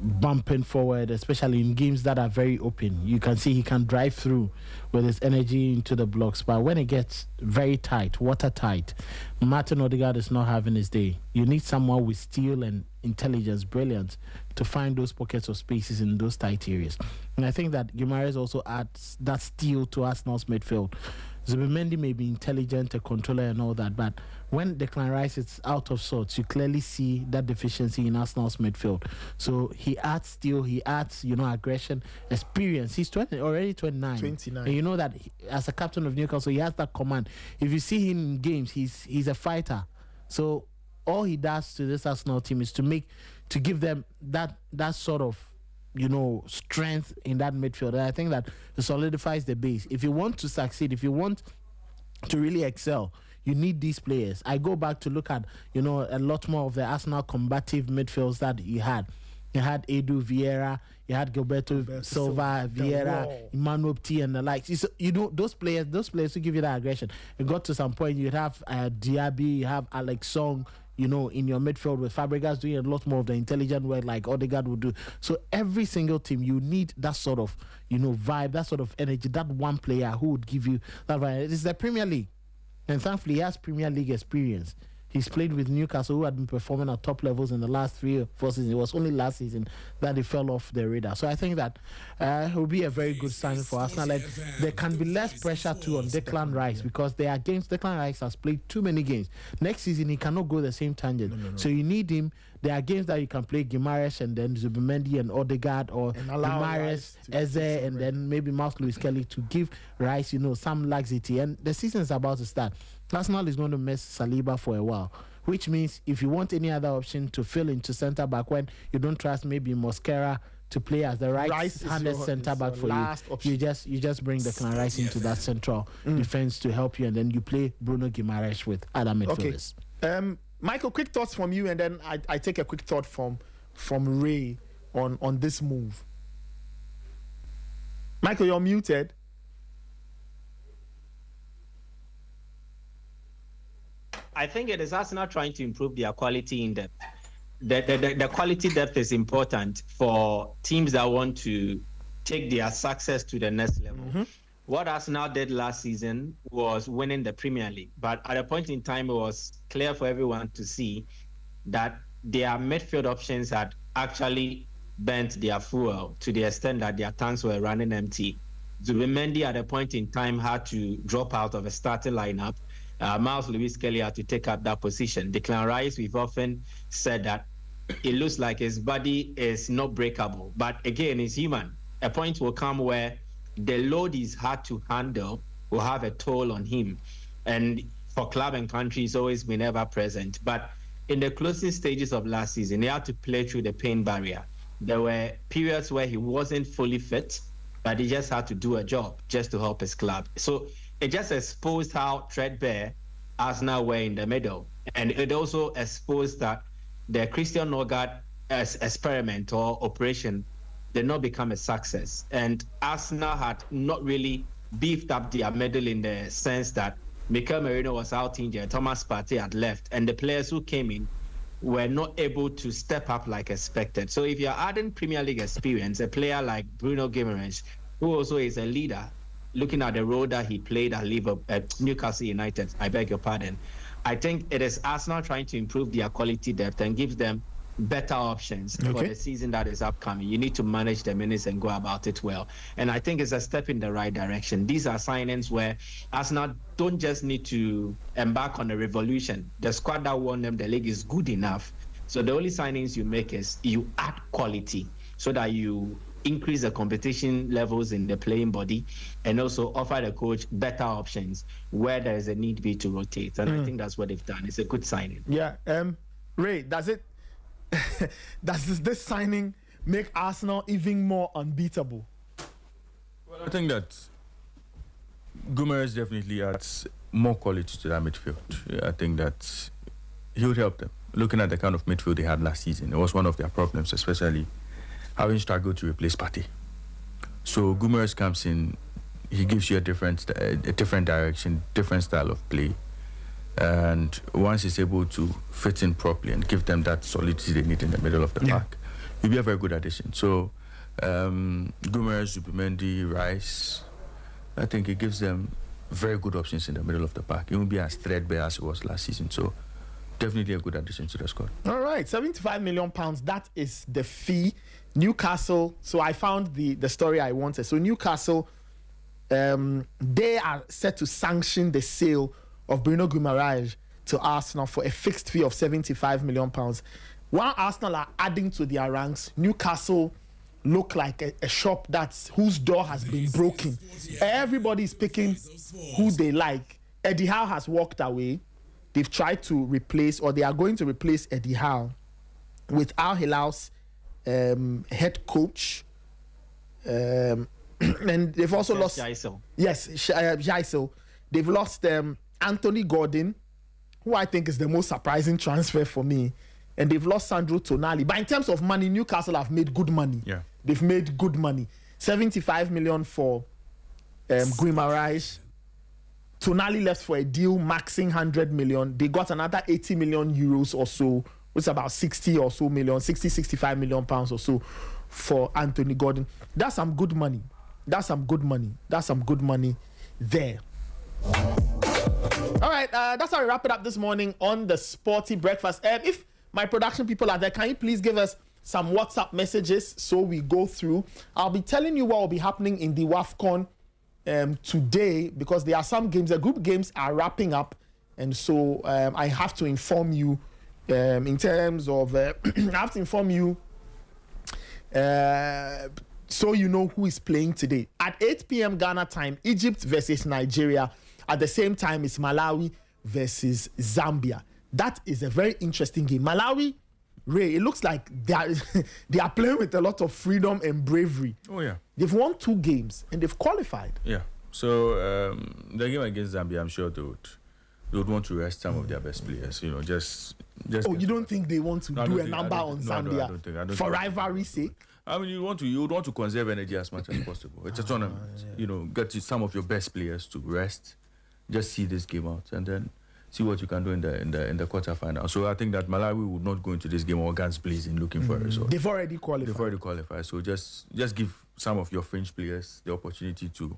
bumping forward, especially in games that are very open. You can see he can drive through with his energy into the blocks. But when it gets very tight, watertight, Martin Odegaard is not having his day. You need someone with steel and intelligence, brilliance, to find those pockets of spaces in those tight areas. And I think that Guimaraes also adds that steel to Arsenal's midfield. Zubimendi may be intelligent, a controller and all that, but when Declan Rice is out of sorts, you clearly see that deficiency in Arsenal's midfield. So he adds steel, he adds, aggression, experience. He's already 29. And you know that as a captain of Newcastle, he has that command. If you see him in games, he's a fighter. So all he does to this Arsenal team is to give them that sort of strength in that midfield. And I think that it solidifies the base. If you want to succeed, if you want to really excel, you need these players. I go back to look at, a lot more of the Arsenal combative midfields that you had. You had Edu, Vieira, you had Gilberto Silva, Vieira, Emmanuel T, and the likes. Those players who give you that aggression. It got to some point, you'd have Diaby, you have Alex Song, in your midfield with Fabregas doing a lot more of the intelligent work like Odegaard would do. So every single team, you need that sort of, vibe, that sort of energy, that one player who would give you that vibe. It's the Premier League. And thankfully, he has Premier League experience. He's played with Newcastle, who had been performing at top levels in the last 3 or 4 seasons. It was only last season that he fell off the radar. So I think that it will be a very good signing for Arsenal. And there can be less pressure too on Declan Rice because they are games. Declan Rice has played too many games. Next season, he cannot go the same tangent. No. So you need him. There are games that you can play Guimaraes and then Zubimendi and Odegaard, or Guimaraes, Eze, and then maybe Mark Lewis Kelly to give Rice, some laxity. And the season is about to start. Arsenal is going to miss Saliba for a while, which means if you want any other option to fill into centre back when you don't trust maybe Mosquera to play as the right-handed centre back for you just bring Declan Rice into that central defense to help you, and then you play Bruno Guimaraes with other midfielders. Okay. Michael, quick thoughts from you, and then I take a quick thought from Ray on this move. Michael, you're muted. I think it is Arsenal trying to improve their quality in depth. The quality depth is important for teams that want to take their success to the next level. Mm-hmm. What Arsenal did last season was winning the Premier League, but at a point in time, it was clear for everyone to see that their midfield options had actually burnt their fuel to the extent that their tanks were running empty. Zubimendi at a point in time had to drop out of a starting lineup. Miles Lewis Kelly had to take up that position. Declan Rice, we've often said that it looks like his body is not breakable, but again, he's human. A point will come where the load he's hard to handle will have a toll on him. And for club and country, it's always been ever present. But in the closing stages of last season, he had to play through the pain barrier. There were periods where he wasn't fully fit, but he just had to do a job just to help his club. So it just exposed how threadbare Arsenal were in the middle. And it also exposed that the Christian Norgard experiment or operation did not become a success. And Arsenal had not really beefed up their middle in the sense that Mikel Merino was out injured, Thomas Partey had left, and the players who came in were not able to step up like expected. So if you're adding Premier League experience, a player like Bruno Guimaraes, who also is a leader, looking at the role that he played at Newcastle United, I beg your pardon, I think it is Arsenal trying to improve their quality depth and give them better options for the season that is upcoming. You need to manage the minutes and go about it well. And I think it's a step in the right direction. These are signings where Arsenal don't just need to embark on a revolution. The squad that won them the league is good enough. So the only signings you make is you add quality so that you increase the competition levels in the playing body and also offer the coach better options where there is a need be to rotate. And I think that's what they've done. It's a good signing. Yeah. Ray, does this signing make Arsenal even more unbeatable? Well, I think that Guimaraes definitely adds more quality to that midfield. I think that he would help them. Looking at the kind of midfield they had last season, it was one of their problems, especially having struggled to replace Partey. So Guimaraes comes in, he gives you a different direction, different style of play. And once he's able to fit in properly and give them that solidity they need in the middle of the park, he'll be a very good addition. So Guimaraes, Zubimendi, Rice, I think it gives them very good options in the middle of the park. It won't be as threadbare as it was last season. So definitely a good addition to the squad. All right, £75 million, that is the fee. Newcastle, so I found the story I wanted. So Newcastle, they are set to sanction the sale of Bruno Guimaraes to Arsenal for a fixed fee of £75 million. While Arsenal are adding to their ranks, Newcastle look like a shop whose door has been broken. Everybody is picking who they like. Eddie Howe has walked away. They've tried to replace, or they are going to replace Eddie Howe with Al Hilal's head coach. And they've also lost... Jaisel. Yes, Jaisel. They've lost Anthony Gordon, who I think is the most surprising transfer for me. And they've lost Sandro Tonali. But in terms of money, Newcastle have made good money. Yeah. They've made good money. 75 million for Guimaraes. Tonali left for a deal maxing 100 million. They got another 80 million euros or so, which is about 65 million pounds or so for Anthony Gordon. That's some good money. That's some good money there. All right, that's how we wrap it up this morning on the Sporty Breakfast. If my production people are there, can you please give us some WhatsApp messages so we go through? I'll be telling you what will be happening in the AFCON today, because there are some games, the group games are wrapping up, and so I have to inform you in terms of I have to inform you so you know who is playing today. At 8 p.m. Ghana time, Egypt versus Nigeria. At the same time, it's Malawi versus Zambia. That is a very interesting game. Malawi, Ray, it looks like they are playing with a lot of freedom and bravery. Oh, yeah. They've won 2 games and they've qualified. Yeah. So the game against Zambia, I'm sure they would want to rest some of their best players. You know, just. Oh, you don't think they want to do a number on Zambia for rivalry's sake? I mean, you would want to conserve energy as much as possible. It's a tournament. Yeah. You know, get some of your best players to rest. Just see this game out and then see what you can do in the quarterfinal. So I think that Malawi would not go into this game all guns blazing looking for a result. They've already qualified. So just give some of your French players the opportunity to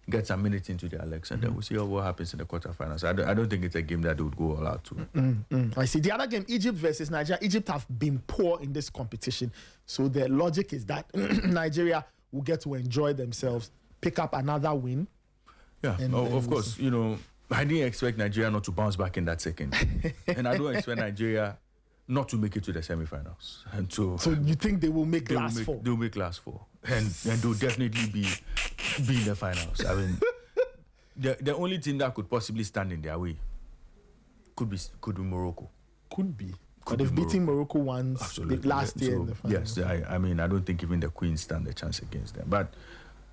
get some minutes into their legs, and then we'll see what happens in the quarterfinals. I don't think it's a game that they would go all out to. I see. The other game, Egypt versus Nigeria. Egypt have been poor in this competition, so the logic is that Nigeria will get to enjoy themselves, pick up another win. Yeah, of course. You know, I didn't expect Nigeria not to bounce back in that second, and I don't expect Nigeria not to make it to the semi-finals. And so you think they will make last 4? They'll make last 4, and they'll definitely be in the finals. I mean, the only team that could possibly stand in their way could be Morocco. But they've beaten Morocco once last year in the finals. Yes, I mean, I don't think even the Queens stand a chance against them. But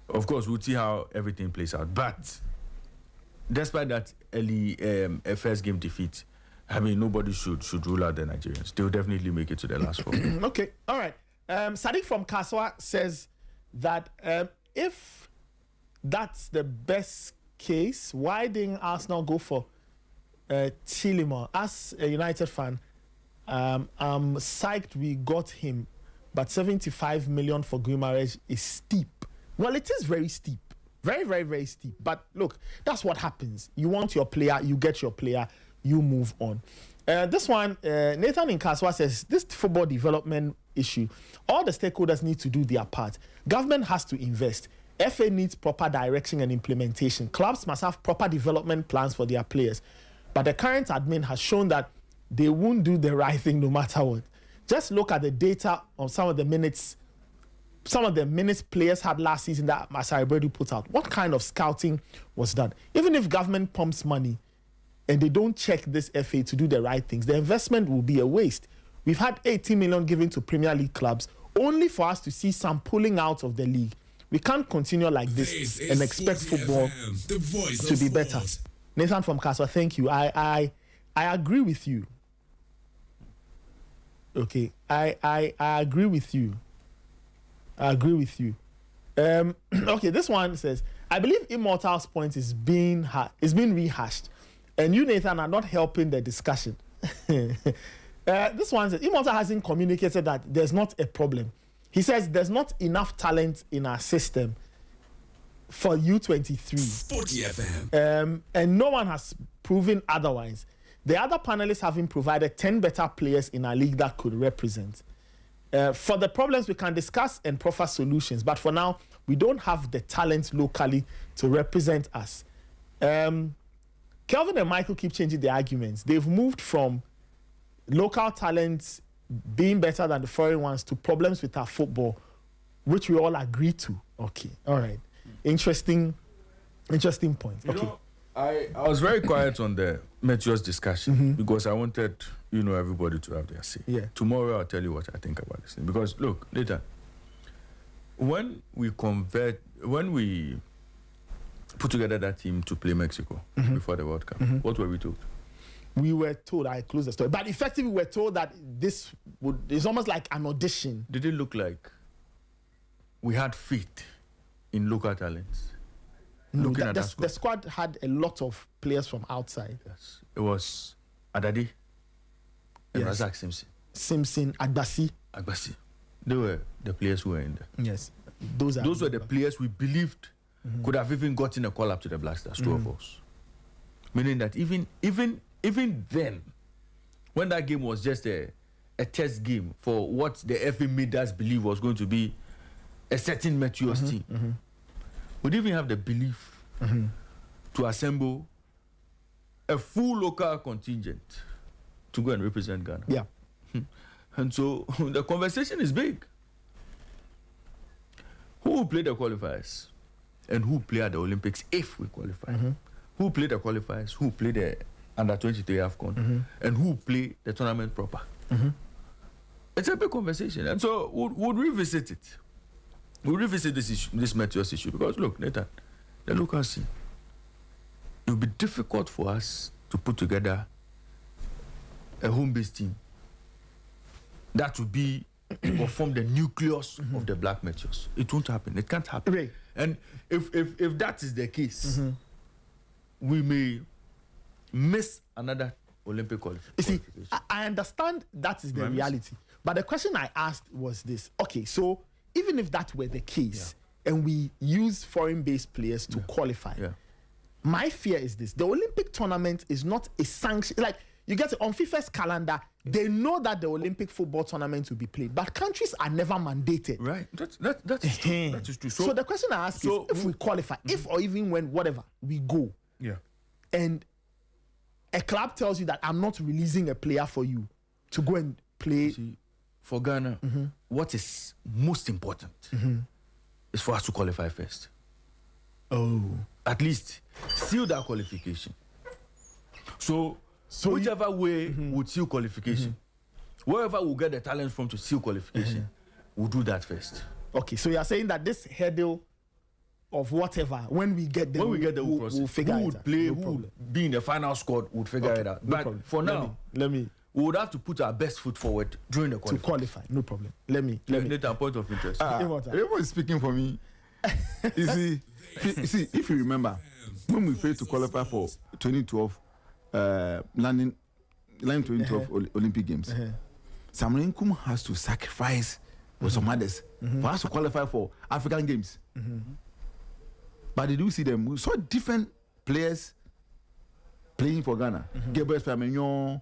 of course, we'll see how everything plays out. But despite that early first game defeat, I mean, nobody should rule out the Nigerians. They'll definitely make it to the last 4. Okay, all right. Sadiq from Kaswa says that if that's the best case, why didn't Arsenal go for Chilima? As a United fan, I'm psyched we got him, but 75 million for Guimaraes is steep. Well, it is very steep. Very, very, very steep. But look, that's what happens. You want your player, you get your player, you move on. This one, Nathan in Kaswa says, this football development issue, all the stakeholders need to do their part. Government has to invest. FA needs proper direction and implementation. Clubs must have proper development plans for their players. But the current admin has shown that they won't do the right thing no matter what. Just look at the data on some of the minutes players had last season that Masai Bredu put out. What kind of scouting was done? Even if government pumps money and they don't check this FA to do the right things, the investment will be a waste. We've had 80 million given to Premier League clubs only for us to see some pulling out of the league. We can't continue like this and expect football to be better. Nathan from Kaswa, thank you. I agree with you. Okay, I agree with you. Okay, this one says, I believe Immortal's point is being rehashed, and you, Nathan, are not helping the discussion. This one says, Immortal hasn't communicated that there's not a problem. He says there's not enough talent in our system for U23. Sporty FM. And no one has proven otherwise. The other panelists haven't provided 10 better players in our league that could represent. For the problems, we can discuss and proffer solutions. But for now, we don't have the talent locally to represent us. Kelvin and Michael keep changing the arguments. They've moved from local talents being better than the foreign ones to problems with our football, which we all agree to. Okay, all right. Interesting point. Okay. You know, I was very quiet on the Meteors discussion because I wanted, everybody to have their say. Yeah. Tomorrow I'll tell you what I think about this thing. Because look, later, when we put together that team to play Mexico before the World Cup, what were we told? We were told, I closed the story, but effectively we were told that it's almost like an audition. Did it look like we had faith in local talents? No, the squad had a lot of players from outside. Yes. It was Adadi and Razak Simpson, Agbasi. They were the players who were in there. Yes. Those were the players we believed could have even gotten a call up to the Black Stars, two of us. Meaning that even then, when that game was just a test game for what the FA made us believe was going to be a certain Meteors team, we didn't even have the belief to assemble a full local contingent to go and represent Ghana. Yeah. And so the conversation is big. Who will play the qualifiers and who play at the Olympics if we qualify? Who play the qualifiers, who play the U23 AFCON, and who play the tournament proper? It's a big conversation. And so we'll revisit it. We'll revisit this issue, this Meteors issue, because look, Nathan, the local scene, it will be difficult for us to put together a home-based team that will be or form the nucleus of the Black Meteors. It won't happen. It can't happen. Right. And if that is the case, we may miss another Olympic qualification. You see, I understand that is the reality. But the question I asked was this. Okay, so even if that were the case, and we use foreign-based players to qualify, my fear is this. The Olympic tournament is not a sanction. Like, you get it on FIFA's calendar, they know that the Olympic football tournament will be played, but countries are never mandated. Right. That is true. That is true. So the question I ask is, if we qualify, if or even when, whatever, we go, and a club tells you that I'm not releasing a player for you to go and play. See, for Ghana, what is most important is for us to qualify first. At least seal that qualification. So whichever way would seal qualification, wherever we'll get the talent from to seal qualification, we'll do that first. Okay, so you're saying that this hurdle of whatever, when we get there, we'll figure it out. Who would play, who would be in the final squad, would figure it out. But for now, let me we would have to put our best foot forward during the qualification. To qualify, no problem. Let me. Later, point of interest. Everyone is speaking for me. You see, if you remember, when we failed to qualify for 2012 London 2012 Olympic Games, Samuel Nkrumah has to sacrifice with some others for us to qualify for African Games. But did you see them? We saw different players playing for Ghana. Gabriel Firmino,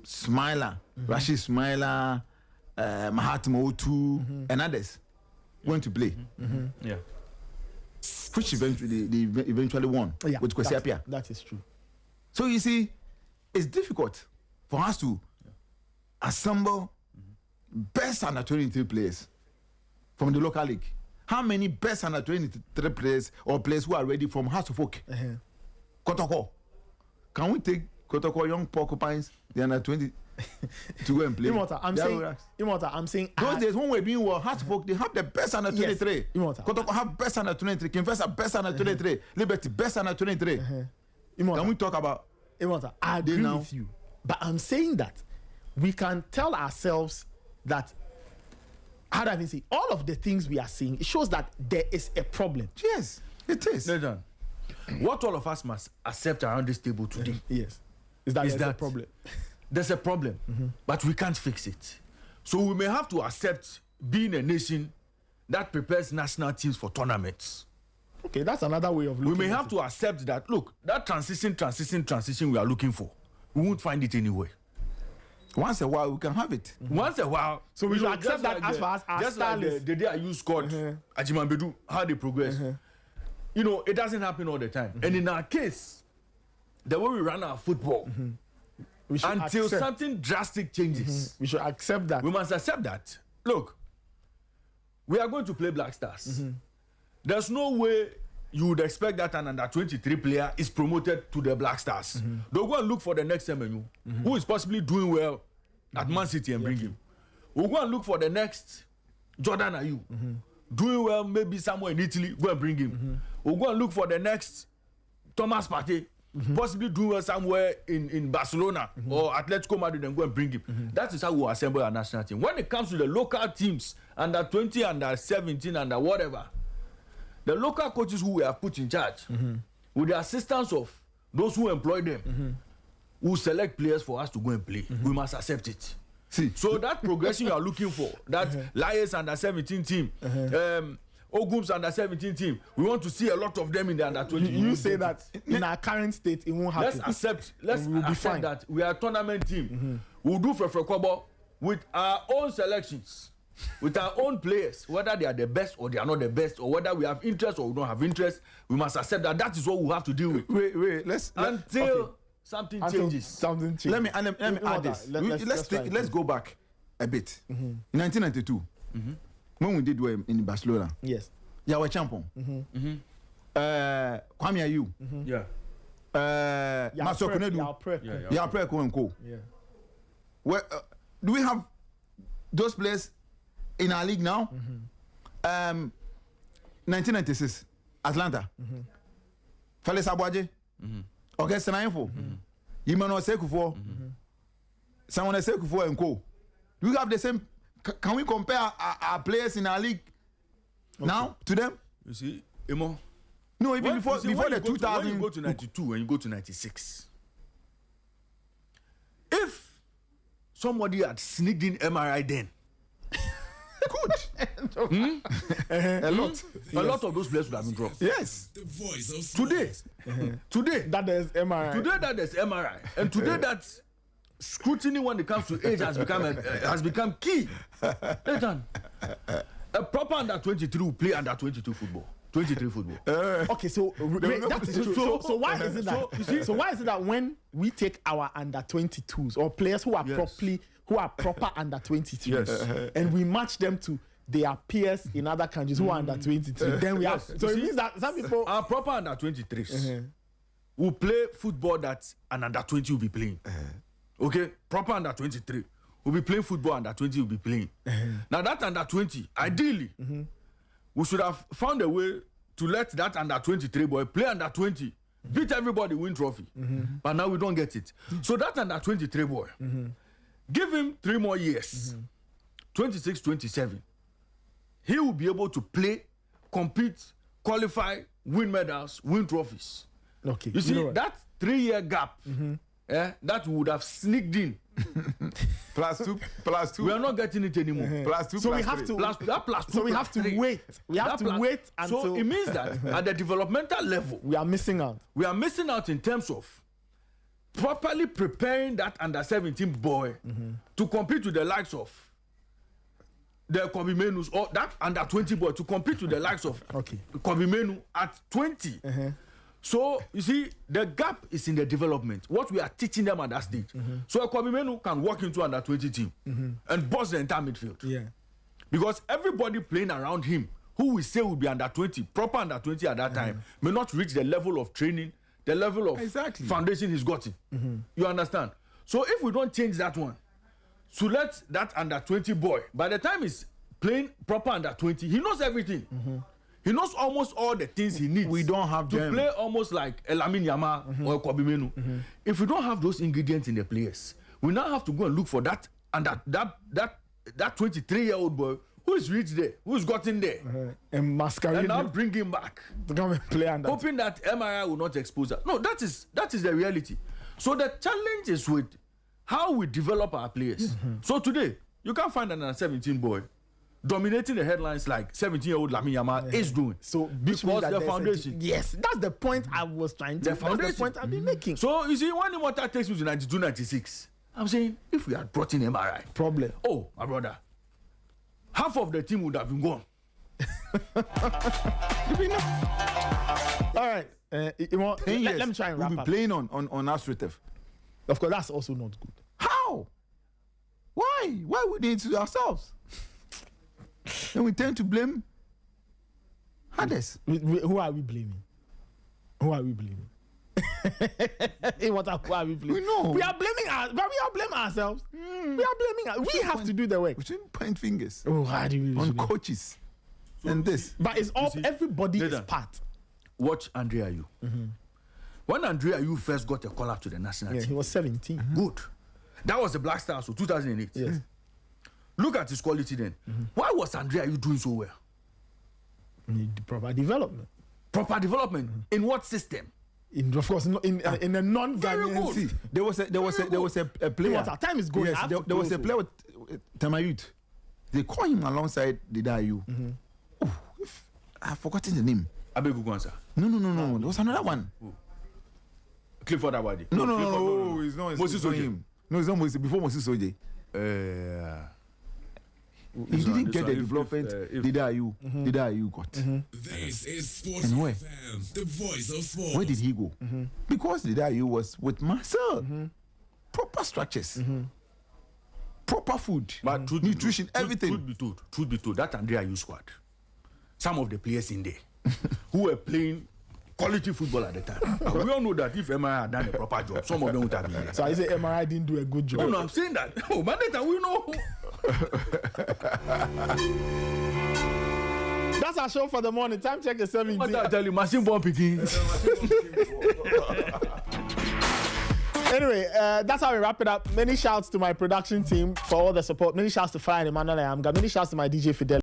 Smiler, Rashid Smiler, Mahatma Otu, and others went to play. Which eventually they eventually won with Kwesi Appiah. That is true. So you see, it's difficult for us to assemble best under 23 players from the local league. How many best under 23 players or players who are ready from House of Folk? Kotoko. Can we take Kotoko young porcupines, the under 20, to go and play? I'm saying those days when we're doing well, House of Folk, they have the best under 23. Kotoko have best under 23. Kinfesa best under 23. Liberty best under 23. Can we talk about? I agree with you, but I'm saying that we can tell ourselves that, how do I even say, all of the things we are seeing, it shows that there is a problem. Yes, it is. Nathan, what all of us must accept around this table today is that a problem. There's a problem, but we can't fix it. So we may have to accept being a nation that prepares national teams for tournaments. Okay, that's another way of looking at it. We may have to accept that, look, that transition we are looking for, we won't find it anywhere. Once a while, we can have it. Once a while. So we should accept that as far as our just style like the day you scored Ajimambedu, how they progress. You know, it doesn't happen all the time. And in our case, the way we run our football, until something drastic changes, we should accept that. We must accept that. Look, we are going to play Black Stars. There's no way you would expect that an under 23 player is promoted to the Black Stars. They'll go and look for the next MNU, who is possibly doing well at Man City and bring him. We'll go and look for the next Jordan Ayew, doing well maybe somewhere in Italy, go and bring him. We'll go and look for the next Thomas Partey, possibly doing well somewhere in Barcelona or Atletico Madrid, and go and bring him. That is how we assemble our national team. When it comes to the local teams, under 20, under 17, under whatever, the local coaches who we have put in charge, with the assistance of those who employ them, who select players for us to go and play, we must accept it. See, so that progression you are looking for, that Lions under 17 team, Ogum's under 17 team, we want to see a lot of them in the under 20. You say that in our current state it won't happen. Let's accept that we are a tournament team. We'll do Fefrekobo with our own selections, with our own players, whether they are the best or they are not the best, or whether we have interest or we don't have interest. We must accept that that is what we have to deal with. Wait, until something changes. Let me add this. Let's go back a bit. In 1992, when we did well in Barcelona, yes, you were champion. Kwame Ayew, Maso Konedu, Yapre Koenko. Where do we have those players in our league now? 1996, Atlanta, Felice Abuaje, Auguste Nainfo, Imano Sekufo, Simon Sekufo and Co. Do we have the same? Can we compare our players in our league now to them? You see, Emo. No, even before the 2000. When you go to 92 and you go to 96, if somebody had sneaked in MRI then, good. A lot of those players would have been dropped. Yes. The voice of Today that there's MRI. Today that there's MRI, and today that scrutiny when it comes to age has become key. Nathan, a proper under 23 will play under 22 football. 23 football. Okay, so that is true. So why is it that? So why is it that when we take our under 22s or players who are proper under 23s, and we match them to their peers in other countries who are under 23, then we have. So it means that some people are proper under 23s. Will play football that an under 20 will be playing. Okay, proper under 23 will be playing football, under 20 will be playing. Now that under 20, ideally, we should have found a way to let that under 23 boy play under 20, beat everybody, win trophy. But now we don't get it. So that under 23 boy, give him 3 more years, 26, 27. He will be able to play, compete, qualify, win medals, win trophies. Okay, you see that 3-year gap. That would have sneaked in. plus two. We are not getting it anymore. Plus 2. So plus we have 3. to. Plus 2. So we have to wait. We have to wait until. So it means that at the developmental level, we are missing out. We are missing out in terms of properly preparing that under 17 boy to compete with the likes of the Kobe Menus, or that under 20 boy to compete with the likes of Kobe Menu at 20. So, you see, the gap is in the development. What we are teaching them at that stage. So, a Kobe Menu can walk into under 20 team and boss the entire midfield. Yeah. Because everybody playing around him, who we say will be under 20, proper under 20 at that time, may not reach the level of training, the level of foundation he's gotten. You understand? So, if we don't change that one, so let that under 20 boy, by the time he's playing proper under 20, he knows everything. He knows almost all the things he needs. We don't have to them. Play almost like Elamin Yama or Kobe Menu. If we don't have those ingredients in the players, we now have to go and look for that and that 23-year-old boy who is reached there, who's gotten there, and now bring him back to come and play under. Hoping that MRI will not expose us. No, that is the reality. So the challenge is with how we develop our players. So today you can't find an under 17 boy dominating the headlines like 17-year-old Lamine Yamal is doing. So because the foundation. Yes, that's the point I was trying to. The foundation. That's the point I've been making. So you see, when the water takes me to 92, 96, I'm saying if we had brought in MRI, problem. Oh, my brother, half of the team would have been gone. All right, let me try and wrap we'll up. be playing on Astroturf. Of course, that's also not good. How? Why? Why would we do it to ourselves? And we tend to blame others. Who are we blaming? Who are we blaming? Who are we blaming? We know. We are blaming but we are blaming ourselves. We are blaming. We have to do the work. We shouldn't point fingers how do we on coaches and this. But it's all everybody is part. Watch Andre Ayew. When Andre Ayew first got a call up to the national team, he was 17. Good. That was the Black Stars, so 2008. Yes. Look at his quality then. Why was Andre Ayew doing so well? Need proper development. Proper development in what system? Of course, in a non-Ghanaian. See, there was a player. Our time is going. Yes, there was a player with Tamayut. They call him alongside the Dayu. I've forgotten the name. Abegu Gwanza. No. There was another one. Clifford Awadi. No. It's not him. No, it's not Moses. Before Moses Oje. He didn't get the development. Did you got? This is Sporty FM, the voice of sports. Where did he go? Because Didayu was with Marcel. Proper structures. Proper food. But nutrition, everything. Truth be told, that Andrea U squad. Some of the players in there who were playing quality football at the time. We all know that if MRI had done a proper job, some of them would have been there. So I say MRI didn't do a good job. No, I'm saying that. Oh, Mandeta, we know. That's our show for the morning. Time check is 17. What I tell you, machine bomb picking. Anyway, that's how we wrap it up. Many shouts to my production team for all the support. Many shouts to Fire and Emmanuel Amga. Many shouts to my DJ Fidel.